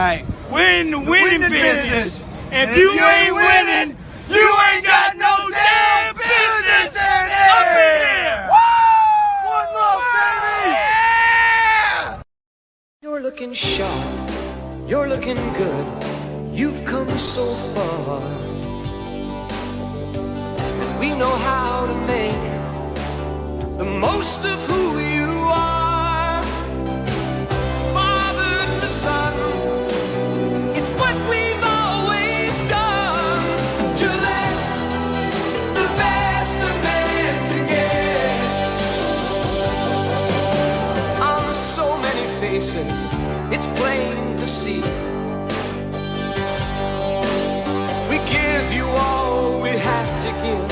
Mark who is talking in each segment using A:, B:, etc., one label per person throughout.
A: Hey,
B: we're in the winning business. If you ain't winning, you ain't got no damn business in here.
A: Woo! One love, baby.
B: Yeah!
C: You're looking sharp. You're looking good. You've come so far. And we know how to make the most of who you are. Father to son, it's what we've always done. To let the best a man can get. On so many faces, it's plain to see. We give you all we have to give,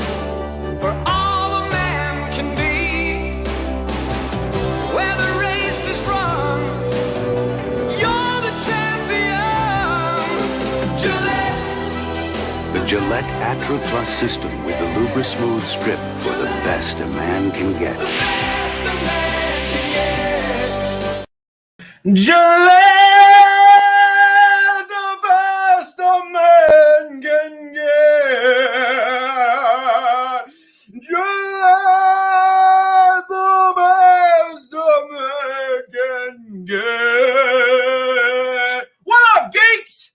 C: for all a man can be. Where the race is run, you're the champion. Gillette.
D: The Gillette Atra Plus system with the Lubra Smooth strip for the best a man can get.
C: The best a man can get.
A: Gillette, the best a man can get. Gillette, the best a man can get. What up, geeks?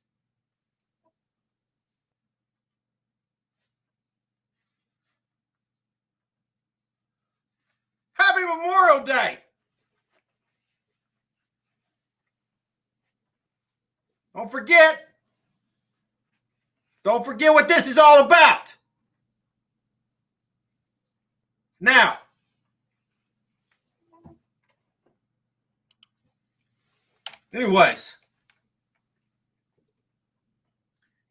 A: Happy Memorial Day. Don't forget what this is all about. Now, anyways,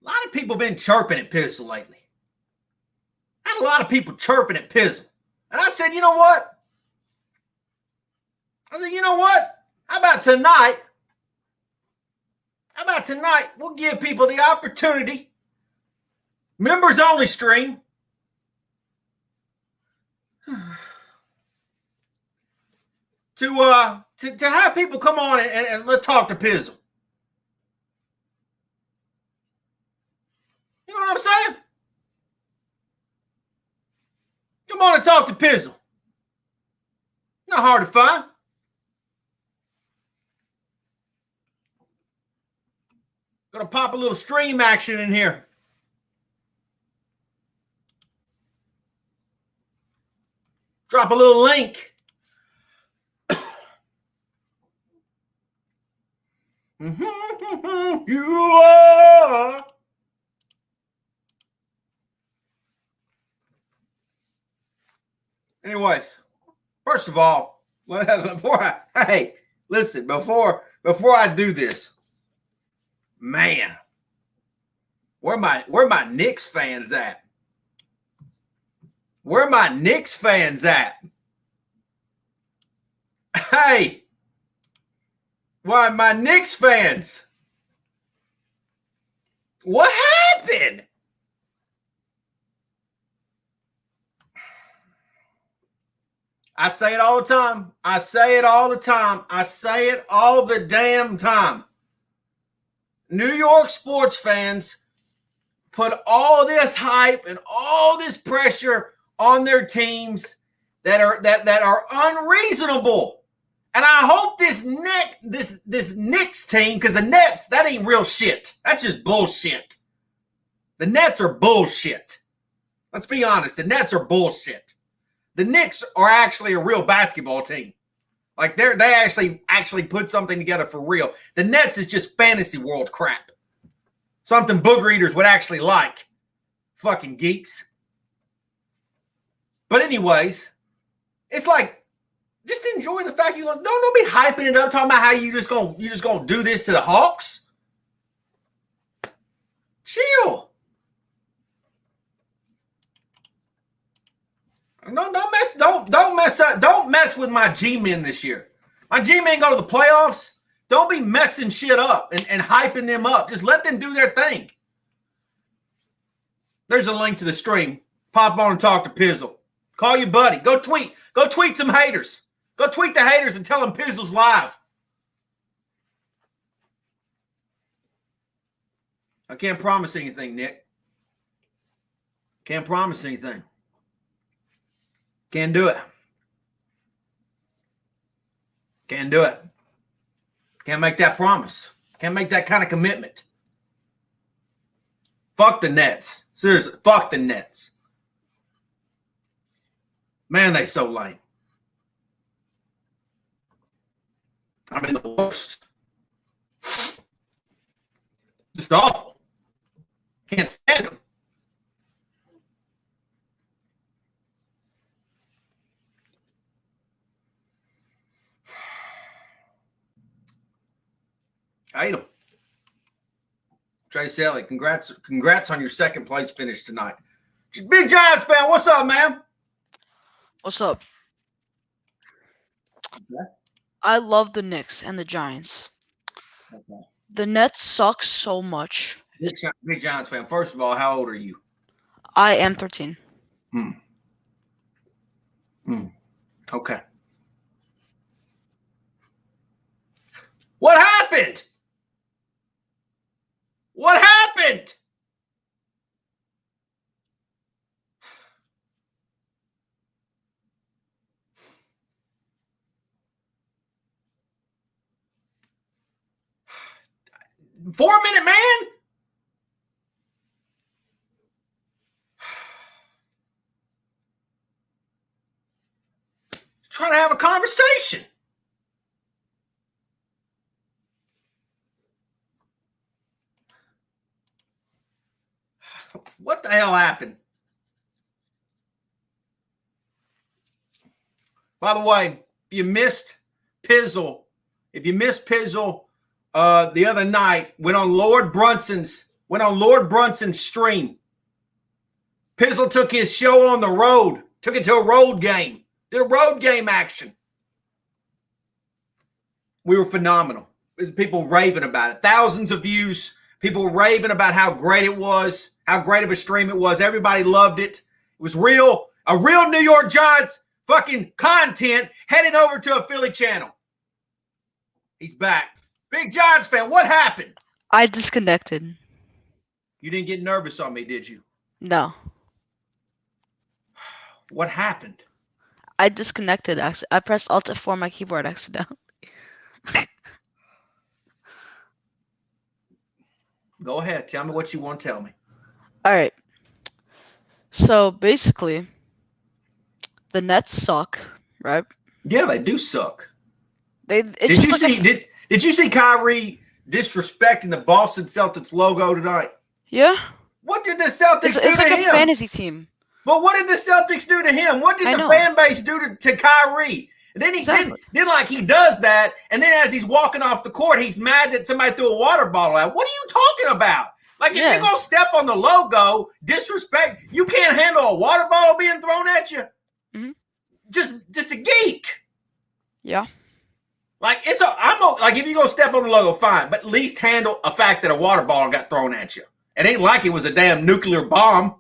A: a lot of people been chirping at Pizzle lately. I had a lot of people chirping at Pizzle. And I said, you know what? How about tonight? We'll give people the opportunity, members only stream, to have people come on and let's talk to Pizzle. You know what I'm saying? Come on and talk to Pizzle. Not hard to find. Gonna pop a little stream action in here. Drop a little link. You are. Anyways, first of all, before I do this, man, where my Knicks fans at? Where my Knicks fans at? Hey, why my Knicks fans? What happened? I say it all the time. I say it all the damn time. New York sports fans put all this hype and all this pressure on their teams that are unreasonable. And I hope this Knicks team, because the Nets, that ain't real shit. That's just bullshit. The Nets are bullshit. Let's be honest. The Nets are bullshit. The Knicks are actually a real basketball team. Like they actually put something together for real. The Nets is just fantasy world crap. Something booger eaters would actually like. Fucking geeks. But anyways, it's like, just enjoy the fact don't be hyping it up, talking about how you just gonna do this to the Hawks. Chill. Don't mess with my G-men this year. My G-men go to the playoffs. Don't be messing shit up and hyping them up. Just let them do their thing. There's a link to the stream. Pop on and talk to Pizzle. Call your buddy. Go tweet. Go tweet some haters. Go tweet the haters and tell them Pizzle's live. I can't promise anything, Nick. Can't promise anything. Can't do it. Can't do it. Can't make that promise. Can't make that kind of commitment. Fuck the Nets. Seriously, fuck the Nets. Man, they so lame. I mean, the worst. Just awful. Can't stand them. I hate them. Trace Elliott, congrats on your second place finish tonight. Big Giants fan, what's up, man?
E: What's up?
A: Okay.
E: I love the Knicks and the Giants.
A: Okay.
E: The Nets suck so much.
A: Big Giants fan. First of all, how old are you?
E: I am 13.
A: Okay. What happened? What happened? Four-minute man? Trying to have a conversation. What the hell happened? By the way, if you missed Pizzle the other night, went on Lord Brunson's stream. Pizzle took his show on the road, took it to a road game, did a road game action. We were phenomenal. People raving about it. Thousands of views. People raving about how great it was, how great of a stream it was. Everybody loved it. It was real, a real New York Giants fucking content heading over to a Philly channel. He's back. Big Giants fan, what happened?
E: I disconnected.
A: You didn't get nervous on me, did you?
E: No.
A: What happened?
E: I disconnected. I pressed Alt F4 on my keyboard accidentally.
A: Go ahead. Tell me what you want to tell me.
E: All right. So basically, the Nets suck, right?
A: Yeah, they do suck.
E: Did
A: you see Kyrie disrespecting the Boston Celtics logo tonight?
E: Yeah.
A: What did the Celtics do
E: it's
A: to
E: like
A: him?
E: a fantasy team.
A: But what did the Celtics do to him? What did the fan base do to Kyrie? And then then like he does that, and then as he's walking off the court, he's mad that somebody threw a water bottle at him. What are you talking about? Like if you're gonna step on the logo, disrespect, you can't handle a water bottle being thrown at you.
E: Mm-hmm.
A: Just a geek.
E: Yeah.
A: Like like if you go step on the logo, fine, but at least handle a fact that a water bottle got thrown at you. It ain't like it was a damn nuclear bomb.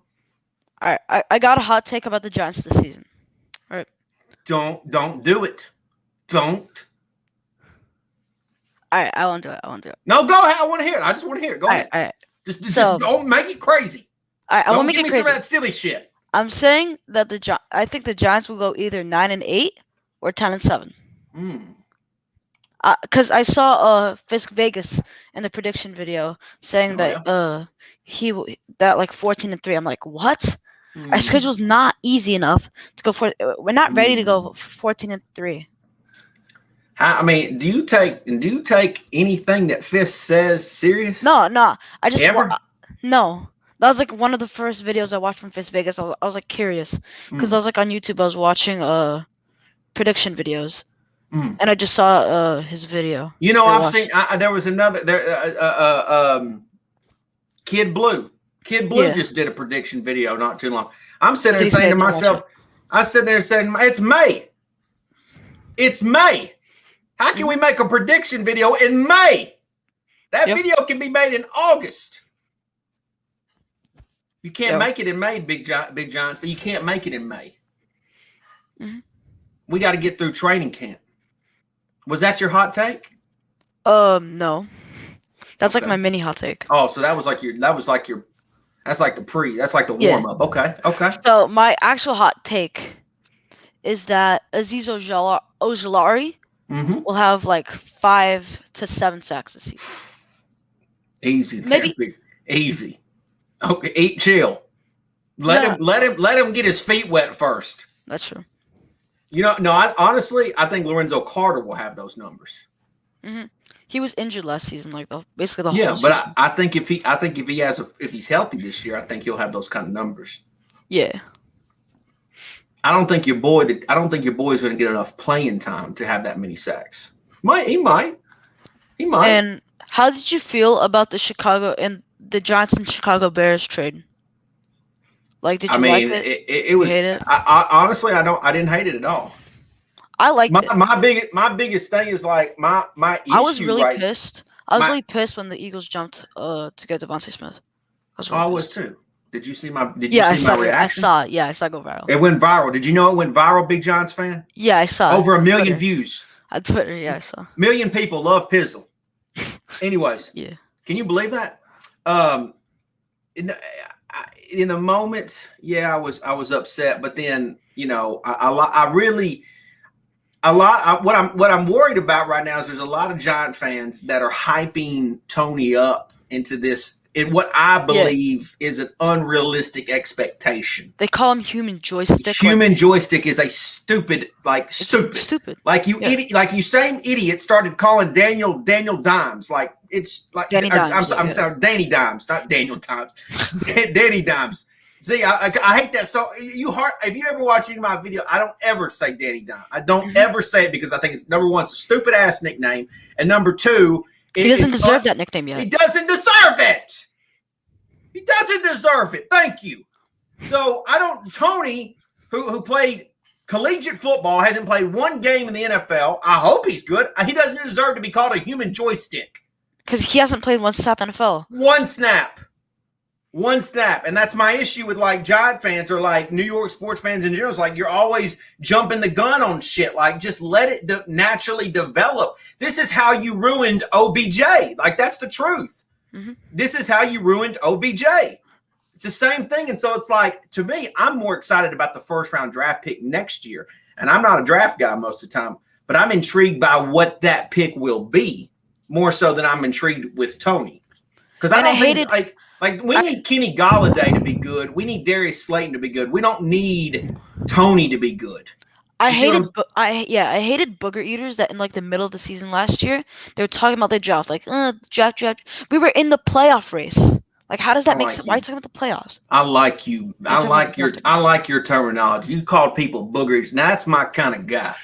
E: All right, I got a hot take about the Giants this season. All right.
A: Don't do it. Don't.
E: All right, I won't do it.
A: No, go ahead. I want to hear it. I just want to hear it. Go ahead.
E: All right.
A: Just don't make it crazy.
E: All right, I won't make
A: give
E: it
A: me
E: crazy.
A: some of that silly shit.
E: I'm saying that I think the Giants will go either 9-8 or 10-7. Because I saw Fisk Vegas in the prediction video saying that like 14-3. I'm like, what? Our schedule's not easy enough to go for. We're not ready to go 14-3.
A: I mean, do you take anything that Fisk says serious?
E: No. I just
A: Ever?
E: No. That was like one of the first videos I watched from Fisk Vegas. I was like curious because I was like on YouTube. I was watching prediction videos. And I just saw his video.
A: You know, I've seen. There was another. Kid Blue. Kid Blue just did a prediction video not too long. I'm sitting there saying to myself, it's May. It's May. How can we make a prediction video in May? That video can be made in August. You can't make it in May, Big Giant. You can't make it in May. We got to get through training camp. Was that your hot take?
E: No. That's like
A: Okay.
E: my mini hot take.
A: Oh, so that's like the
E: Yeah.
A: warm up. Okay. Okay.
E: So my actual hot take is that Aziz Ojulari
A: Mm-hmm.
E: will have like 5 to 7 sacks this season.
A: Easy. There,
E: Maybe-
A: big. Easy. Okay. Chill. Let him get his feet wet first.
E: That's true.
A: I think Lorenzo Carter will have those numbers.
E: He was injured last season, like basically the
A: Yeah,
E: whole
A: but
E: season.
A: I think if he's healthy this year, I think he'll have those kind of numbers.
E: Yeah.
A: I don't think your boy is going to get enough playing time to have that many sacks. He might.
E: And how did you feel about the Giants and Chicago Bears trade? Like, did you like it?
A: It was.
E: hate it?
A: I honestly, I didn't hate it at all.
E: I liked it.
A: My biggest thing is like my issue.
E: I was really
A: right,
E: pissed. I was really pissed when the Eagles jumped to get Devontae Smith.
A: I was too. Did you see my?
E: I
A: my reaction?
E: I saw it. Yeah, I saw it go viral.
A: It went viral. Did you know it went viral, Big Giants fan?
E: Yeah, I saw it.
A: Over 1 million
E: Twitter.
A: views.
E: On Twitter, yeah, I saw.
A: Million people love Pizzle. Anyways,
E: Yeah.
A: Can you believe that? In the moment, yeah, I was upset, but then what I'm worried about right now is there's a lot of Giant fans that are hyping Tony up into this in what I believe is an unrealistic expectation.
E: They call him human joystick.
A: Human joystick is a stupid.
E: Stupid.
A: Like you idiot, like you same idiot started calling Daniel Dimes. Like it's like
E: Danny Dimes,
A: I'm sorry, Danny Dimes, not Daniel Dimes. Danny Dimes. See, I hate that. So if you ever watch any of my video, I don't ever say Danny Dimes. I don't ever say it because I think it's number one, it's a stupid ass nickname, and number two,
E: He doesn't deserve that nickname yet.
A: He doesn't deserve it. He doesn't deserve it. Thank you. So Tony, who played collegiate football, hasn't played one game in the NFL. I hope he's good. He doesn't deserve to be called a human joystick.
E: Because he hasn't played one snap NFL.
A: One snap. And that's my issue with like Giant fans or like New York sports fans in general. It's like you're always jumping the gun on shit. Like just let it naturally develop. This is how you ruined OBJ. Like that's the truth. Mm-hmm. This is how you ruined OBJ. It's the same thing. And so it's like, to me, I'm more excited about the first round draft pick next year. And I'm not a draft guy most of the time, but I'm intrigued by what that pick will be more so than I'm intrigued with Tony. Because I don't think we need Kenny Golladay to be good. We need Darius Slayton to be good. We don't need Tony to be good.
E: I hated booger eaters that in like the middle of the season last year they were talking about the draft, like draft. We were in the playoff race. Like, how does that make sense? Why are you talking about the playoffs?
A: I like you. I like your terminology. You called people booger eaters. Now that's my kind of guy.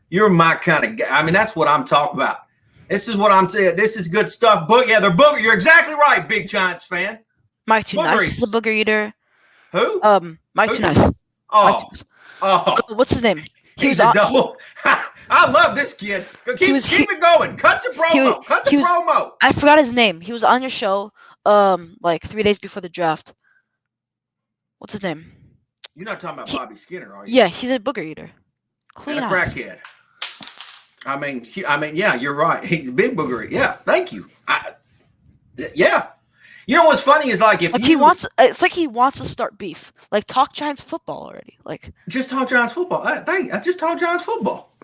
A: You're my kind of guy. I mean, that's what I'm talking about. This is what I'm saying. This is good stuff. They're booger. You're exactly right, Big Giants fan.
E: Mike Too Nice is a booger eater.
A: Who?
E: Mike Too Nice. What's his name?
A: He's a double. I love this kid. Keep it going. Cut the promo.
E: I forgot his name. He was on your show like 3 days before the draft. What's his name?
A: You're not talking about Bobby Skinner, are you?
E: Yeah, he's a booger eater.
A: Clean and a crackhead. I mean, yeah, you're right. He's a big booger. Yeah, thank you. Yeah. You know what's funny is like
E: it's like he wants to start beef. Like talk Giants football already. Like
A: just talk Giants football. I just talk Giants football.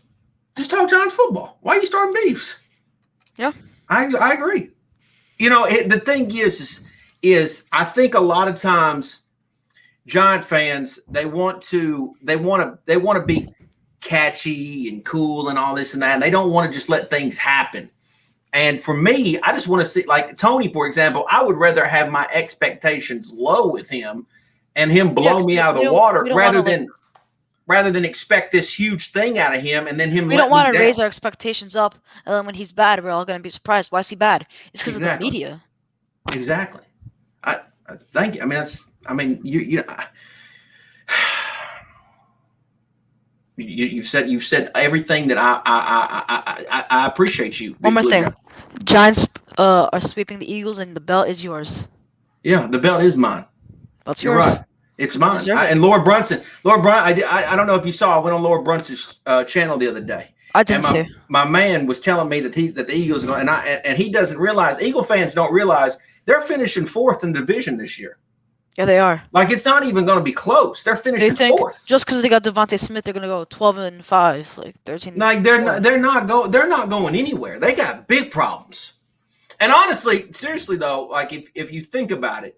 A: Just talk Giants football. Why are you starting beefs?
E: Yeah,
A: I agree. You know, the thing is I think a lot of times Giant fans they want to be catchy and cool and all this and that, and they don't want to just let things happen. And for me, I just want to see, like Tony, for example, I would rather have my expectations low with him and him blow me out of the water rather than expect this huge thing out of him and then him.
E: We don't want to raise our expectations up, and then when he's bad, we're all going to be surprised. Why is he bad? It's because of the media.
A: Exactly. I thank you. I mean, you've said everything that I appreciate you.
E: One more thing. Giants are sweeping the Eagles, and the belt is yours.
A: Yeah, the belt is mine.
E: That's
A: yours. You're right. It's mine. And Laura Brunson. I don't know if you saw. I went on Laura Brunson's channel the other day,
E: I didn't
A: and
E: see.
A: my man was telling me that the Eagles are going, and he doesn't realize. Eagle fans don't realize they're finishing 4th in the division this year.
E: Yeah, they are.
A: Like it's not even going to be close. They're
E: They
A: finishing
E: think
A: 4th.
E: just because they got Devontae Smith, they're gonna go 12-5, like 13.
A: Like they're not going anywhere. They got big problems. And honestly, seriously though, like if you think about it,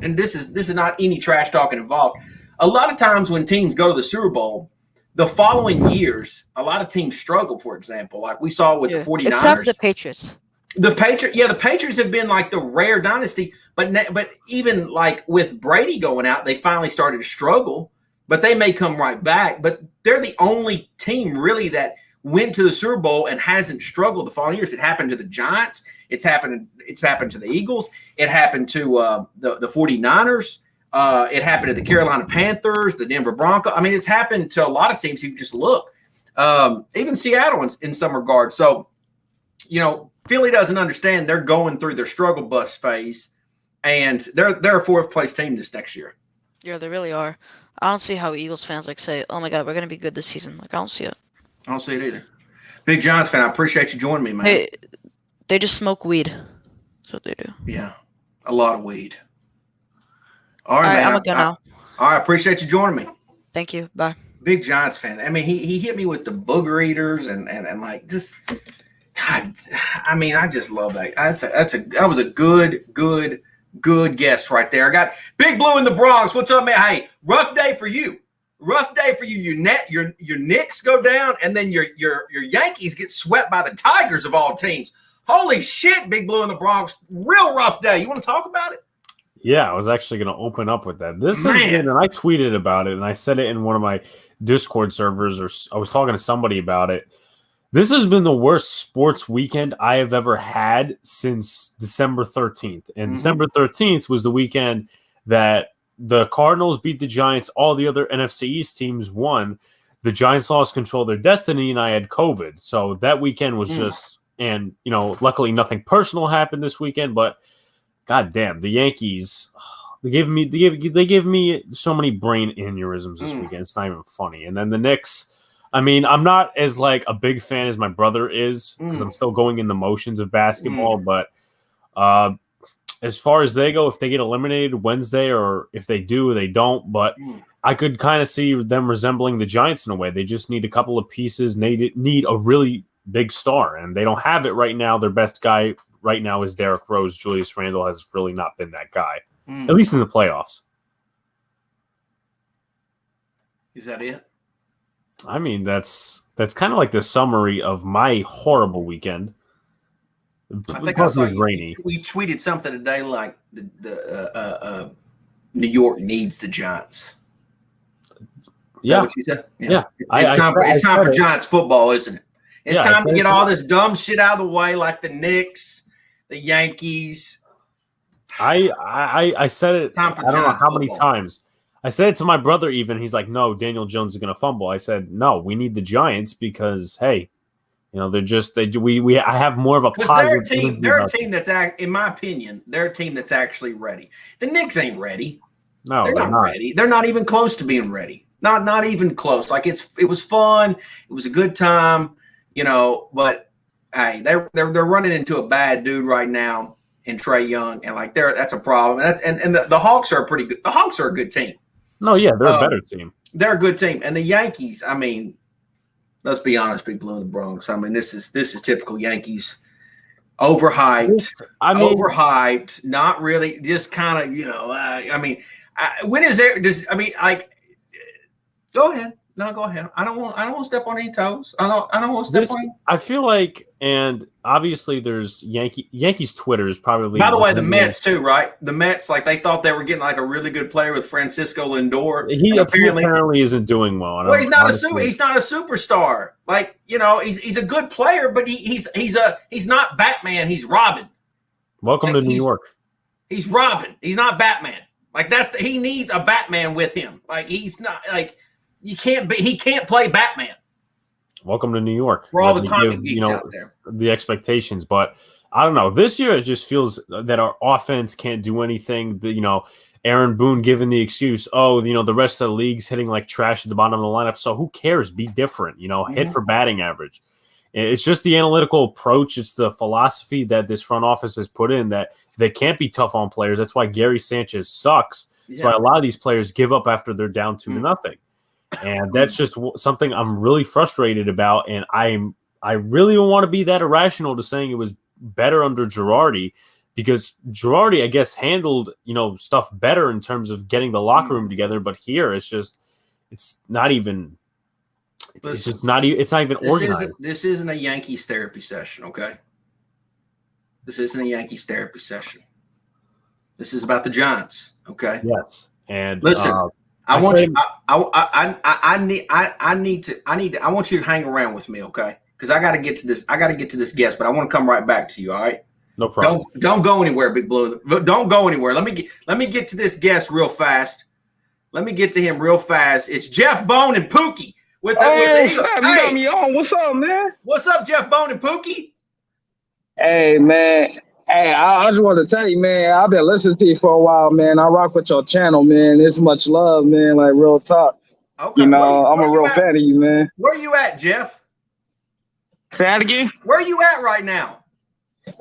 A: and this is not any trash talking involved. A lot of times when teams go to the Super Bowl, the following years, a lot of teams struggle. For example, like we saw with the 49ers.
E: Except the Patriots.
A: The Patriots have been like the rare dynasty, but even like with Brady going out, they finally started to struggle, but they may come right back. But they're the only team really that went to the Super Bowl and hasn't struggled the following years. It happened to the Giants. It's happened to the Eagles. It happened to the 49ers. It happened to the Carolina Panthers, the Denver Broncos. I mean, it's happened to a lot of teams. You just look, even Seattle in some regards. So, Philly doesn't understand. They're going through their struggle bus phase, and they're a 4th place team this next year.
E: Yeah, they really are. I don't see how Eagles fans say, "Oh my God, we're gonna be good this season." Like I don't see it.
A: I don't see it either. Big Giants fan, I appreciate you joining me, man.
E: They just smoke weed. That's what they do.
A: Yeah, a lot of weed. All right, man.
E: I'm gonna go now.
A: All right, appreciate you joining me.
E: Thank you. Bye.
A: Big Giants fan. I mean, he hit me with the booger eaters and like just God. I mean, I just love that. That was a good guest right there. I got Big Blue in the Bronx. What's up, man? Hey, rough day for you. Rough day for you. Your Knicks go down, and then your Yankees get swept by the Tigers of all teams. Holy shit, Big Blue in the Bronx. Real rough day. You want to talk about it?
F: Yeah, I was actually going to open up with that. This has been, and I tweeted about it, and I said it in one of my Discord servers, or I was talking to somebody about it. This has been the worst sports weekend I have ever had since December 13th. And December 13th was the weekend that the Cardinals beat the Giants. All the other NFC East teams won. The Giants lost control of their destiny, and I had COVID. So that weekend was just, and, luckily nothing personal happened this weekend, but God damn, the Yankees, they gave me so many brain aneurysms this weekend. It's not even funny. And then the Knicks, I mean, I'm not as like a big fan as my brother is because I'm still going in the motions of basketball. But as far as they go, if they get eliminated Wednesday or if they do, they don't. But I could kind of see them resembling the Giants in a way. They just need a couple of pieces. They need a really big star, and they don't have it right now. Their best guy right now is Derrick Rose. Julius Randle has really not been that guy, at least in the playoffs.
A: Is that it?
F: I mean, that's kind of like the summary of my horrible weekend.
A: I think I saw
F: rainy.
A: We tweeted something today like the New York needs the Giants. Is that what you said? Yeah. It's time for Giants football, isn't it? It's time to get all this dumb shit out of the way, like the Knicks, the Yankees.
F: I said it. I don't know how many times. I said it to my brother even. He's like, no, Daniel Jones is going to fumble. I said, no, we need the Giants because, hey, they're just I have more of a positive.
A: They're a team that's, in my opinion, they're a team that's actually ready. The Knicks ain't ready.
F: No,
A: they're not ready. They're not even close to being ready. Not even close. Like it was fun. It was a good time. But hey, they're running into a bad dude right now in Trae Young, and like that's a problem. And the Hawks are pretty good. The Hawks are a good team.
F: No, yeah, they're a better team.
A: They're a good team, and the Yankees. I mean, let's be honest, Big Blue in the Bronx. I mean, this is typical Yankees. Overhyped. Overhyped. Not really. Just kind of, when is there? Go ahead. No, go ahead. I don't want to step on any toes. I don't want to step on.
F: I feel like, and obviously, there's Yankees Twitter is probably.
A: By the way, the Mets too, right? The Mets, like they thought they were getting like a really good player with Francisco Lindor.
F: He apparently isn't doing well.
A: Well, he's not a superstar. Like he's a good player, but he's not Batman. He's Robin.
F: Welcome to New York.
A: He's Robin. He's not Batman. Like he needs a Batman with him. Like he's not like. He can't play Batman.
F: Welcome to New York.
A: For all the comic geeks out there.
F: The expectations, but I don't know. This year it just feels that our offense can't do anything. Aaron Boone giving the excuse, oh, you know, the rest of the league's hitting like trash at the bottom of the lineup. So who cares? Be different, you know, hit for batting average. It's just the analytical approach. It's the philosophy that this front office has put in that they can't be tough on players. That's why Gary Sanchez sucks. That's why a lot of these players give up after they're down 2-0. And that's just something I'm really frustrated about. And I really don't want to be that irrational to saying it was better under Girardi, because Girardi, I guess, handled, you know, stuff better in terms of getting the locker room together. But here it's not even organized.
A: This isn't a Yankees therapy session, okay? This isn't a Yankees therapy session. This is about the Giants, okay?
F: Yes. And
A: listen, I want you to hang around with me, okay? Because I got to get to this. I got to get to this guest, but I want to come right back to you. All right?
F: No problem.
A: Don't go anywhere, Big Blue. Don't go anywhere. Let me get to this guest real fast. Let me get to him real fast. It's Jeff Bone and Pookie.
G: You got me on. What's up, man?
A: What's up, Jeff Bone and Pookie?
G: Hey, man. Hey, I just want to tell you, man, I've been listening to you for a while, man. I rock with your channel, man. It's much love, man. Like, real talk.
A: Okay.
G: You know, I'm a real fan of you, man.
A: Where you at, Jeff?
G: Say that again?
A: Where are you at right now?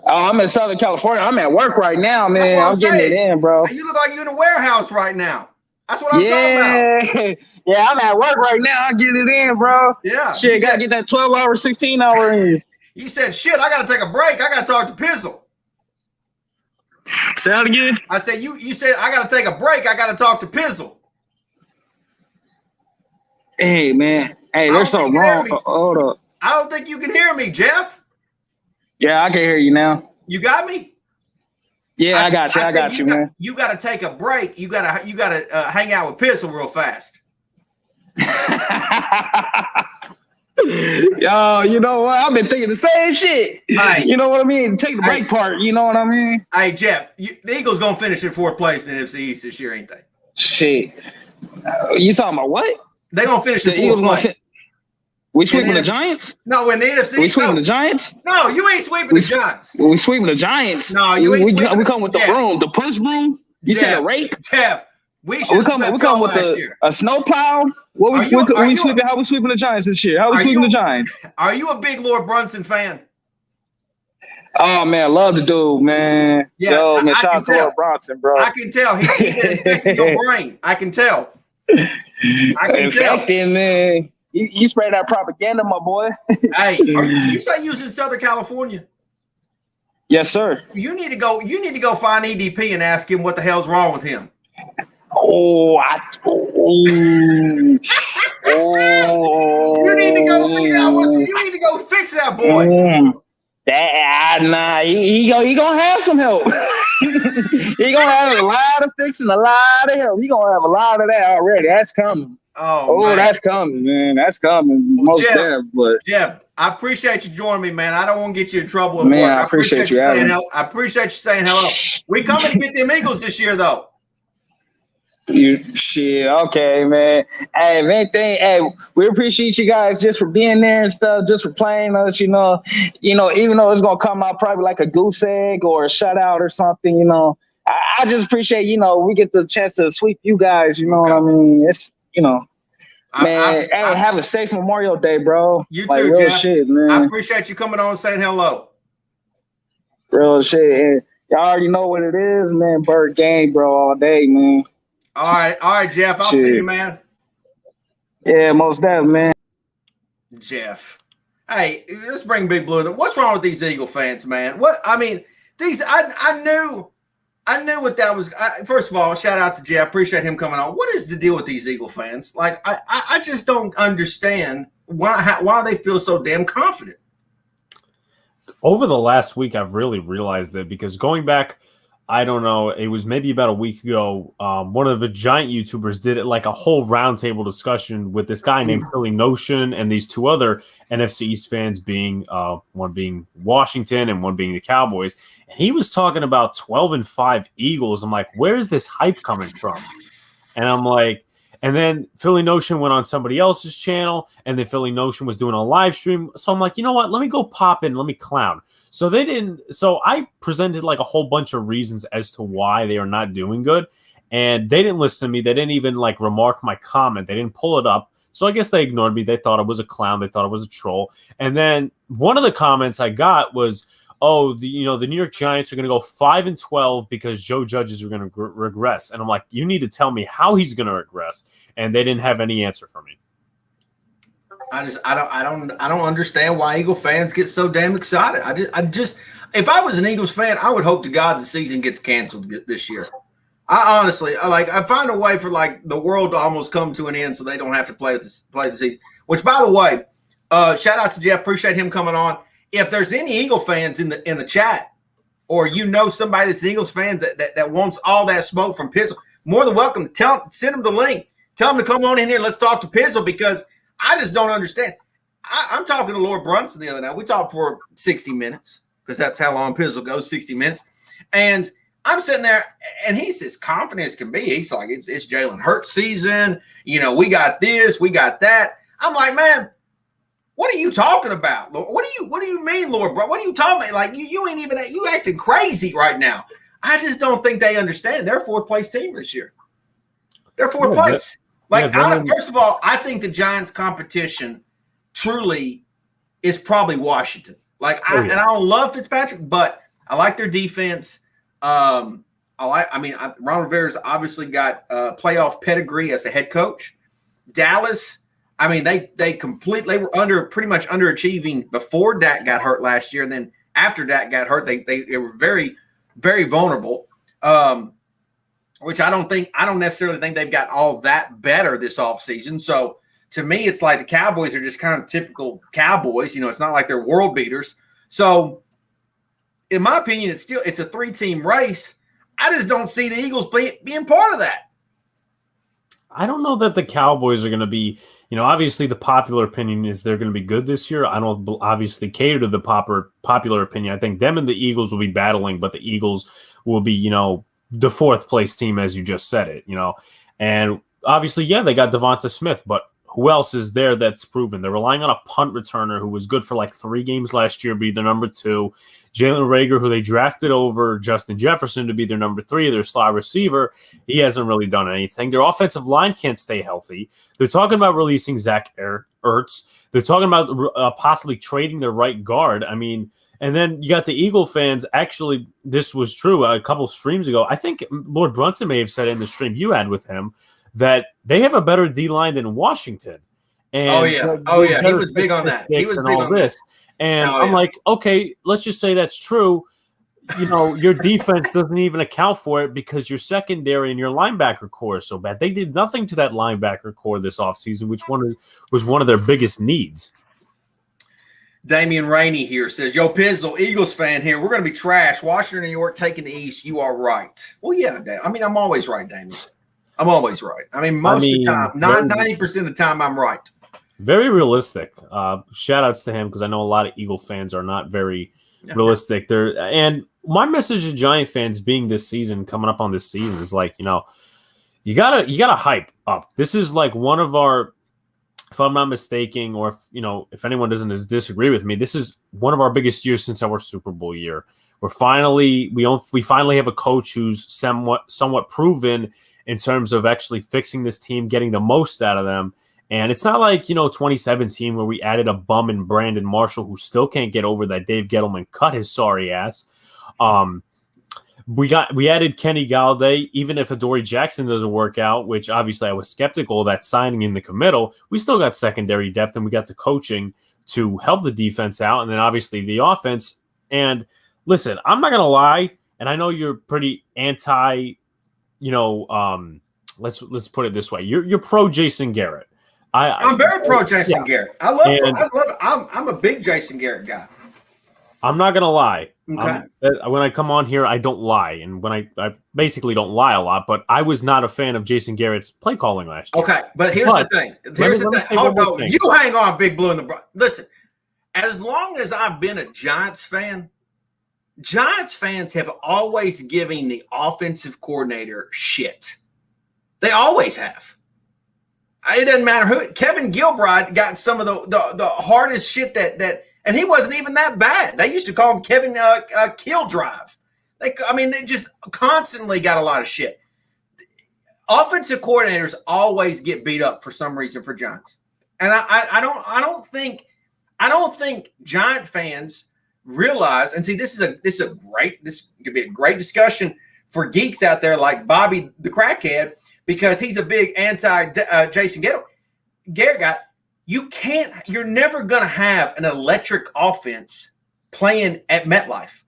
G: Oh, I'm in Southern California. I'm at work right now, man. I'm getting it in, bro.
A: You look like you're in a warehouse right now. That's what I'm talking about.
G: Yeah, I'm at work right now. I'm getting it in, bro.
A: Yeah.
G: Shit, got to get that 12-hour, 16-hour in.
A: You said, shit, I got to take a break. I got to talk to Pizzle.
G: Say that again?
A: I said, you said, I got to take a break. I got to talk to Pizzle.
G: Hey, man. Hey, there's something wrong. Hold up.
A: I don't think you can hear me, Jeff.
G: Yeah, I can hear you now.
A: You got me?
G: Yeah, I got you. I got you, man.
A: You got to take a break. You got to hang out with Pizzle real fast.
G: Yo, you know what? I've been thinking the same shit.
A: Hey,
G: you know what I mean? Take the break part. You know what I mean?
A: Hey, Jeff, the Eagles going to finish in 4th place in the NFC East this year, ain't they?
G: Shit. You talking about what?
A: They're going to finish in 4th place.
G: We sweeping the Giants?
A: No, in the NFC.
G: We sweeping the Giants?
A: No, you ain't sweeping the Giants.
G: We sweeping the Giants.
A: No, you ain't sweeping
G: we come with the broom, the push broom. You said a rake?
A: Jeff, we come with
G: a snow plow. How we sweeping the Giants this year? How we sweeping the Giants?
A: Are you a big Lord Brunson fan?
G: Oh man, love the dude, man.
A: Yeah,
G: yo, man, shout out to Lord Bronson, bro.
A: I can tell he infected your brain. I can tell.
G: Infected, man. You spray that propaganda, my boy.
A: Hey, you say you was in Southern California?
G: Yes, sir.
A: You need to go find EDP and ask him what the hell's wrong with him.
G: You
A: need to go figure out you need to go fix that boy.
G: He gonna have some help. He gonna have a lot of fixing, a lot of help. He gonna have a lot of that already. That's coming.
A: Oh,
G: that's coming, man. That's coming. Most definitely. But
A: Jeff, I appreciate you joining me, man. I don't want to get you in trouble at
G: man,
A: work.
G: I appreciate you saying
A: hello. I appreciate you saying hello. We coming to get them Eagles this year, though.
G: Okay, man. Hey, man, we appreciate you guys just for being there and stuff, just for playing us, you know, even though it's gonna come out probably like a goose egg or a shutout or something, you know. I just appreciate, we get the chance to sweep you guys, you know what I mean? It's man, have a safe Memorial Day, bro.
A: You too, real Jeff.
G: Shit, man.
A: I appreciate you coming on and saying hello.
G: Real shit. And y'all already know what it is, man. Bird game, bro, all day, man.
A: All right, Jeff. I'll see you, man.
G: Yeah, most definitely, man.
A: Jeff. Hey, let's bring Big Blue. What's wrong with these Eagle fans, man? I knew what that was. First of all, shout out to Jeff. Appreciate him coming on. What is the deal with these Eagle fans? Like, I just don't understand why they feel so damn confident.
F: Over the last week, I've really realized it because going back, I don't know, it was maybe about a week ago, one of the giant YouTubers did it like a whole roundtable discussion with this guy named Philly Notion and these two other NFC East fans, being one being Washington and one being the Cowboys. And he was talking about 12-5 Eagles. I'm like, where is this hype coming from? And I'm like, and then Philly Notion went on somebody else's channel, and then Philly Notion was doing a live stream. So I'm like, you know what? Let me go pop in. Let me clown. So they didn't. So I presented like a whole bunch of reasons as to why they are not doing good. and they didn't listen to me. They didn't even like remark my comment. They didn't pull it up. So I guess they ignored me. They thought I was a clown. They thought I was a troll. And then one of the comments I got was, "Oh, the New York Giants are going to go 5-12 because Joe Judge is going to regress." And I'm like, you need to tell me how he's going to regress. And they didn't have any answer for me.
A: I don't understand why Eagle fans get so damn excited. I just if I was an Eagles fan, I would hope to God the season gets canceled this year. I honestly, I find a way for like the world to almost come to an end so they don't have to play the season. Which, by the way, shout out to Jeff. Appreciate him coming on. If there's any Eagle fans in the chat, or somebody that's an Eagles fan that wants all that smoke from Pizzle, more than welcome. Send them the link. Tell them to come on in here. Let's talk to Pizzle, because I just don't understand. I'm talking to Lord Brunson the other night. We talked for 60 minutes because that's how long Pizzle goes, 60 minutes. And I'm sitting there, and he's as confident as can be. He's like, it's Jalen Hurts season. We got this, we got that. I'm like, man, what are you talking about? What do you mean, Lord, bro? What are you talking about? Like, you ain't even, you acting crazy right now. I just don't think they understand. They're a fourth place team this year. They're fourth place. First of all, I think the Giants' competition truly is probably Washington. And I don't love Fitzpatrick, but I like their defense. Ron Rivera's obviously got playoff pedigree as a head coach. Dallas, they were pretty much underachieving before Dak got hurt last year, and then after Dak got hurt, they were very, very vulnerable. Which I don't necessarily think they've got all that better this offseason. So to me, it's like the Cowboys are just kind of typical Cowboys. It's not like they're world beaters. So in my opinion, it's a 3-team race. I just don't see the Eagles being part of that.
F: I don't know that the Cowboys are going to be, obviously the popular opinion is they're going to be good this year. I don't obviously cater to the popular opinion. I think them and the Eagles will be battling, but the Eagles will be, the fourth place team, as you just said it, and obviously, they got Devonta Smith, but who else is there that's proven? They're relying on a punt returner who was good for like 3 games last year, be their number 2. Jalen Reagor, who they drafted over Justin Jefferson to be their number 3, their slot receiver. He hasn't really done anything. Their offensive line can't stay healthy. They're talking about releasing Zach Ertz. They're talking about possibly trading their right guard. And then you got the Eagle fans. Actually, this was true a couple streams ago. I think Lord Brunson may have said in the stream you had with him that they have a better D-line than Washington. And
A: he was big on that. He was big on this.
F: And I'm like, okay, let's just say that's true. Your defense doesn't even account for it because your secondary and your linebacker core is so bad. They did nothing to that linebacker core this offseason, which was one of their biggest needs.
A: Damian Rainey here says, "Yo, Pizzle, Eagles fan here. We're going to be trash. Washington, New York, taking the East. You are right." Well, yeah, I'm always right, Damian. I'm always right. Most of the time, 90% of the time, I'm right.
F: Very realistic. Shout outs to him because I know a lot of Eagle fans are not very realistic. And my message to Giant fans being this season, coming up on this season, is like, you gotta hype up. This is like one of our, if I'm not mistaken, or if anyone doesn't disagree with me, this is one of our biggest years since our Super Bowl year. We finally have a coach who's somewhat proven in terms of actually fixing this team, getting the most out of them. And it's not like, 2017 where we added a bum in Brandon Marshall who still can't get over that Dave Gettleman cut his sorry ass. We added Kenny Galladay, even if Adoree Jackson doesn't work out, which obviously I was skeptical of that signing in the committal. We still got secondary depth, and we got the coaching to help the defense out, and then obviously the offense. And listen, I'm not gonna lie, and I know you're pretty anti. Let's put it this way: you're pro Jason Garrett.
A: I'm very pro Jason Garrett. I love it. I'm a big Jason Garrett guy.
F: I'm not gonna lie.
A: Okay.
F: When I come on here, I don't lie, and when I basically don't lie a lot. But I was not a fan of Jason Garrett's play calling last year.
A: Okay, but here's the thing. Hold on, you hang on, Big Blue in the listen. As long as I've been a Giants fan, Giants fans have always given the offensive coordinator shit. They always have. It doesn't matter who. Kevin Gilbride got some of the hardest shit that. And he wasn't even that bad. They used to call him Kevin Kill Drive. They just constantly got a lot of shit. offensive coordinators always get beat up for some reason for Giants. And I don't think Giant fans realize, and see, this could be a great discussion for geeks out there like Bobby the Crackhead, because he's a big anti Jason Garrett guy. You're never going to have an electric offense playing at MetLife.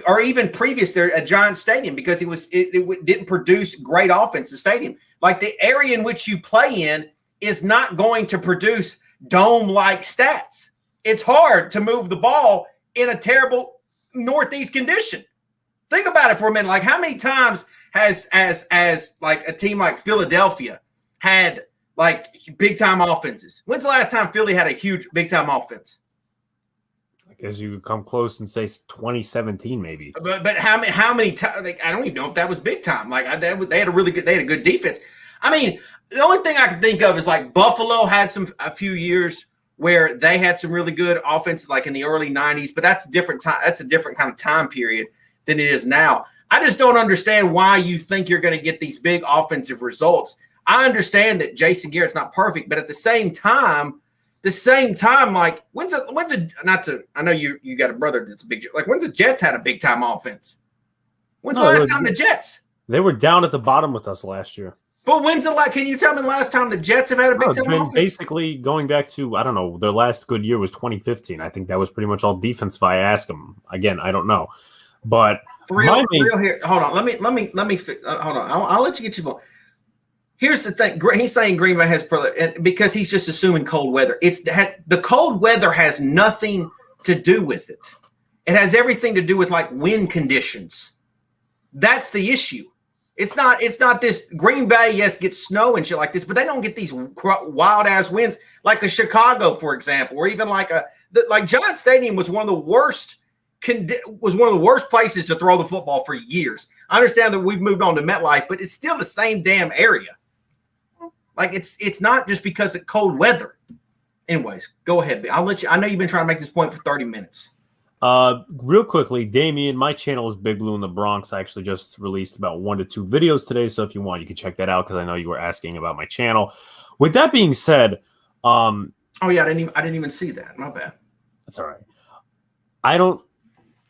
A: Or even previous there at Giant Stadium, because it didn't produce great offense in the stadium. Like, the area in which you play in is not going to produce dome-like stats. It's hard to move the ball in a terrible Northeast condition. Think about it for a minute. Like, how many times has like a team like Philadelphia had like big time offenses? When's the last time Philly had a huge big time offense?
F: I guess you could come close and say 2017 maybe.
A: But how many times? Like, I don't even know if that was big time. Like, they had a good defense. I mean, the only thing I can think of is like Buffalo had a few years where they had some really good offenses, like in the early 90s. But that's a different time. That's a different kind of time period than it is now. I just don't understand why you think you're going to get these big offensive results. I understand that Jason Garrett's not perfect, but at the same time, like, I know you got a brother that's a big, like, when's the Jets had a big time offense? When's the last time the Jets?
F: They were down at the bottom with us last year.
A: But can you tell me the last time the Jets have had a big time offense?
F: Basically going back to, I don't know, their last good year was 2015. I think that was pretty much all defense if I ask them. Again, I don't know. But
A: real here. Hold on. Let me hold on. I'll let you get your ball. Here's the thing. He's saying Green Bay has because he's just assuming cold weather. The cold weather has nothing to do with it. It has everything to do with like wind conditions. That's the issue. It's not this Green Bay, yes, gets snow and shit like this, but they don't get these wild ass winds like a Chicago, for example, or even like Giant Stadium was one of the worst places to throw the football for years. I understand that we've moved on to MetLife, but it's still the same damn area. Like, it's not just because of cold weather. Anyways, go ahead. I'll let you. I know you've been trying to make this point for 30 minutes.
F: Real quickly, Damien, my channel is Big Blue in the Bronx. I actually just released about 1 to 2 videos today, so if you want, you can check that out because I know you were asking about my channel. With that being said,
A: oh yeah, I didn't even see that. My bad.
F: That's all right.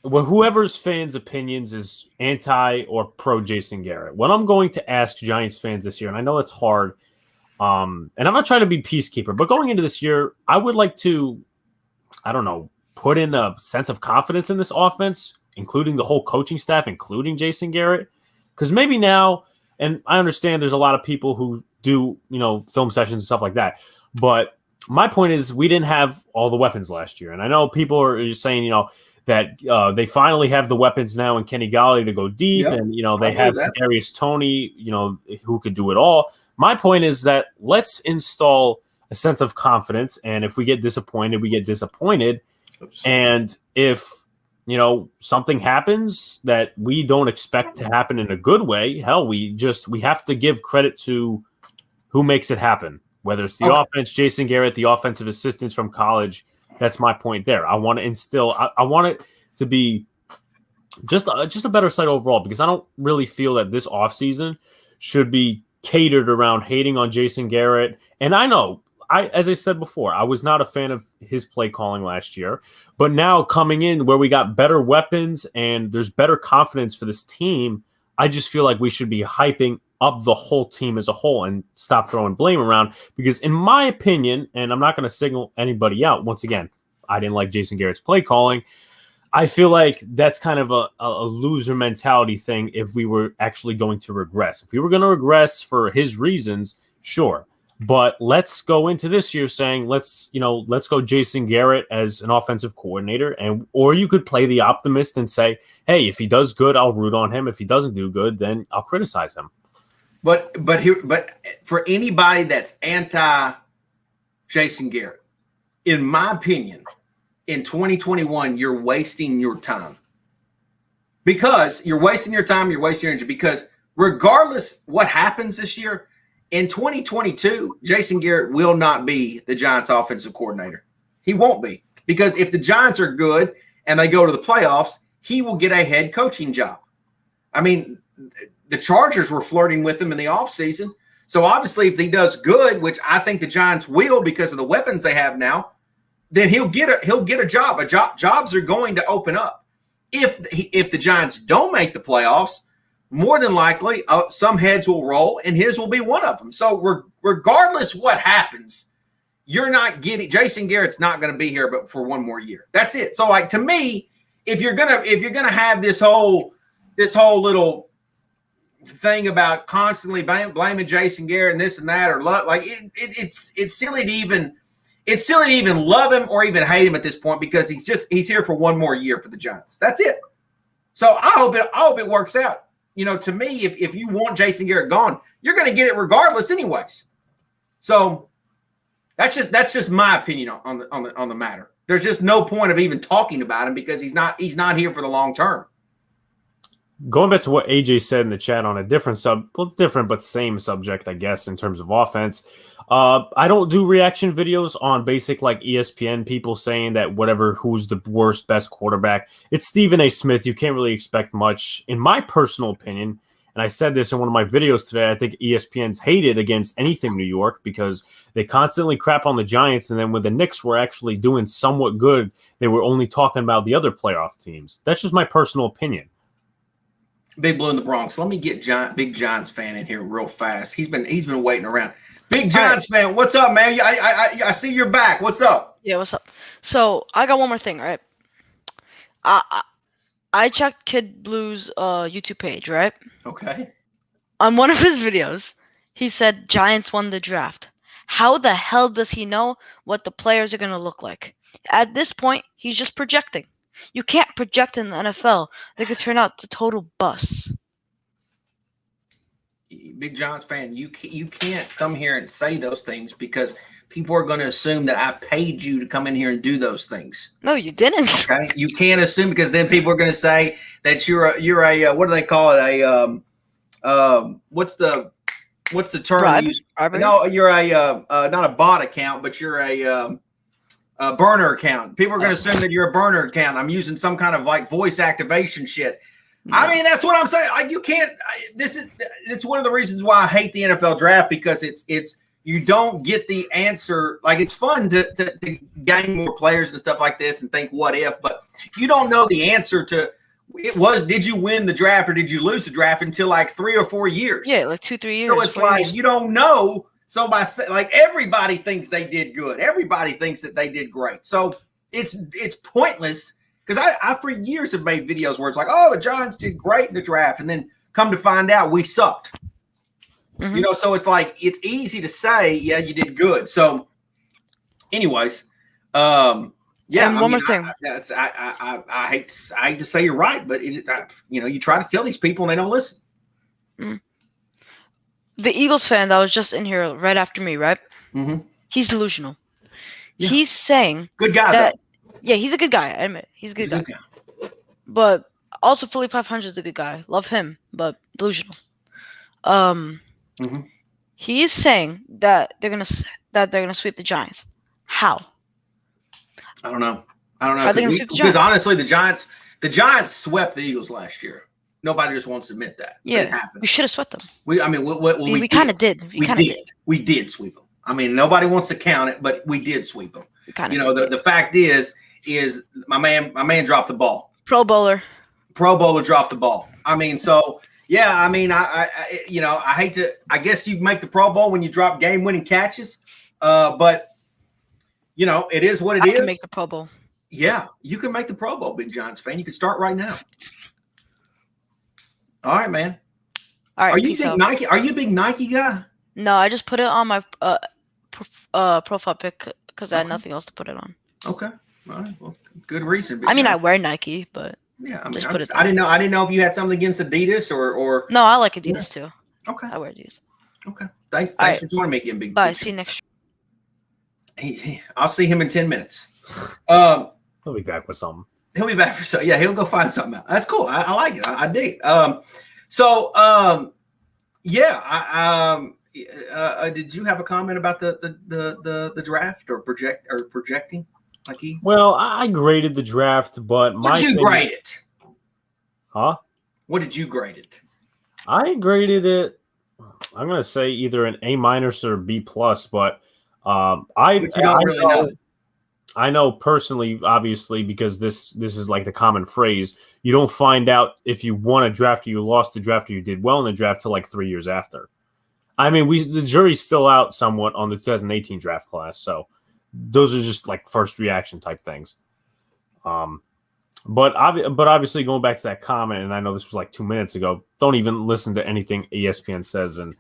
F: Whoever's fans' opinions is anti or pro Jason Garrett. What I'm going to ask Giants fans this year, and I know it's hard, and I'm not trying to be peacekeeper, but going into this year, I would like to, I don't know, put in a sense of confidence in this offense, including the whole coaching staff, including Jason Garrett, because maybe now, and I understand there's a lot of people who do, film sessions and stuff like that, but my point is we didn't have all the weapons last year, and I know people are saying, that they finally have the weapons now in Kenny Galladay to go deep, and they have Darius Toney, who could do it all. My point is that let's install a sense of confidence, and if we get disappointed, we get disappointed. Oops. And if something happens that we don't expect to happen in a good way, hell, we have to give credit to who makes it happen. Whether it's the offense, Jason Garrett, the offensive assistants from college. That's my point there. I want to instill. I want it to be just a better site overall, because I don't really feel that this offseason should be catered around hating on Jason Garrett. And I know, as I said before, I was not a fan of his play calling last year, but now coming in where we got better weapons and there's better confidence for this team, I just feel like we should be hyping up the whole team as a whole and stop throwing blame around, because in my opinion, and I'm not going to signal anybody out, once again, I didn't like Jason Garrett's play calling. I feel like that's kind of a loser mentality thing if we were actually going to regress. If we were going to regress for his reasons, sure. But let's go into this year saying let's go Jason Garrett as an offensive coordinator, or you could play the optimist and say, hey, if he does good, I'll root on him. If he doesn't do good, then I'll criticize him.
A: But for anybody that's anti Jason Garrett, in my opinion, in 2021, you're wasting your time. Because you're wasting your time, you're wasting your energy. Because regardless what happens this year, in 2022, Jason Garrett will not be the Giants' offensive coordinator. He won't be. Because if the Giants are good and they go to the playoffs, he will get a head coaching job. I mean, the Chargers were flirting with him in the offseason. So obviously, if he does good, which I think the Giants will because of the weapons they have now, then he'll get a job. Jobs are going to open up. If the Giants don't make the playoffs, more than likely some heads will roll, and his will be one of them. So regardless what happens, you're not getting Jason Garrett's not going to be here, but for one more year. That's it. So like to me, if you're gonna have this whole little thing about constantly blaming Jason Garrett and this and that, or it's silly to even love him or even hate him at this point, because he's here for one more year for the Giants. That's it. So I hope it works out. To me, if you want Jason Garrett gone, you're going to get it regardless, anyways. So that's just my opinion on the matter. There's just no point of even talking about him because he's not here for the long term.
F: Going back to what AJ said in the chat on a different but same subject, I guess, in terms of offense. I don't do reaction videos on basic like ESPN people saying that who's the worst, best quarterback. It's Stephen A. Smith. You can't really expect much, in my personal opinion. And I said this in one of my videos today. I think ESPN's hated against anything New York because they constantly crap on the Giants. And then when the Knicks were actually doing somewhat good, they were only talking about the other playoff teams. That's just my personal opinion.
A: Big Blue in the Bronx. Let me get Big Giants fan in here real fast. He's been waiting around. Big Giants fan, what's up, man? I see you're back. What's up?
E: Yeah, what's up? So I got one more thing, right? I checked Kid Blue's YouTube page, right?
A: Okay.
E: On one of his videos, he said Giants won the draft. How the hell does he know what the players are going to look like? At this point, he's just projecting. You can't project in the NFL. They could turn out to total busts.
A: Big Giants fan, you can't come here and say those things because people are going to assume that I paid you to come in here and do those things.
E: No, you didn't.
A: Okay, you can't assume, because then people are going to say that you're a what do they call it? What's the term?
E: Bribe?
A: No, you're not a bot account, but you're a burner account. People are going to assume that you're a burner account. I'm using some kind of like voice activation shit. I mean, that's what I'm saying. Like, you can't. It's one of the reasons why I hate the NFL draft, because it's you don't get the answer. Like, it's fun to gain more players and stuff like this and think what if, but you don't know the answer to did you win the draft or did you lose the draft until like 3 or 4 years?
E: Yeah, like 2-3 years.
A: So it's like you don't know. So like everybody thinks they did good. Everybody thinks that they did great. So it's pointless, because I for years have made videos where it's like, oh, the Giants did great in the draft, and then come to find out we sucked. Mm-hmm. So it's like it's easy to say, yeah, you did good. So, anyways, yeah.
E: And one more thing.
A: I hate to say you're right, but you try to tell these people and they don't listen.
E: Mm. The Eagles fan that was just in here right after me, right?
A: Mm-hmm. He's
E: delusional.
A: Yeah.
E: He's saying
A: good guy. Though.
E: Yeah, he's a good guy. I admit he's a good guy. But also, Philly 500 is a good guy. Love him, but delusional.
A: Mm-hmm.
E: He is saying that they're gonna sweep the Giants. How?
A: I don't know. Because honestly, the Giants swept the Eagles last year. Nobody just wants to admit that.
E: Yeah,
A: it happened.
E: We should have swept them.
A: We kind of
E: did.
A: We did sweep them. I mean, nobody wants to count it, but we did sweep them. The fact is my man dropped the ball.
E: Pro Bowler
A: dropped the ball. I mean, so yeah. I mean, I hate to. I guess you make the Pro Bowl when you drop game-winning catches, but it is what it is.
E: I can make the Pro Bowl.
A: Yeah, you can make the Pro Bowl, Big Giants fan. You can start right now. All right, man.
E: All right.
A: Are you big Nike? Are you a big Nike guy?
E: No, I just put it on my profile pic because I had nothing else to put it on.
A: Okay. All right. Well, good reason.
E: I mean, I wear Nike, but
A: yeah, I didn't know if you had something against Adidas or.
E: No, I like Adidas too.
A: Okay.
E: I wear Adidas.
A: Okay. Thanks for joining me again, Big.
E: Bye. See you next.
A: I'll see him in 10 minutes.
F: He'll be back with something.
A: He'll be back for something. Yeah, he'll go find something out. That's cool. I like it. I dig. Did you have a comment about the draft or projecting?
F: Well, I graded the draft, but
A: grade it?
F: Huh?
A: What did you grade it?
F: I graded it. I'm gonna say either an A- or B+, but
A: But you don't really know.
F: I know personally, obviously, because this is like the common phrase. You don't find out if you won a draft or you lost the draft or you did well in the draft till like 3 years after. I mean, the jury's still out somewhat on the 2018 draft class, so those are just like first reaction type things. But obviously, going back to that comment, and I know this was like 2 minutes ago. Don't even listen to anything ESPN says, and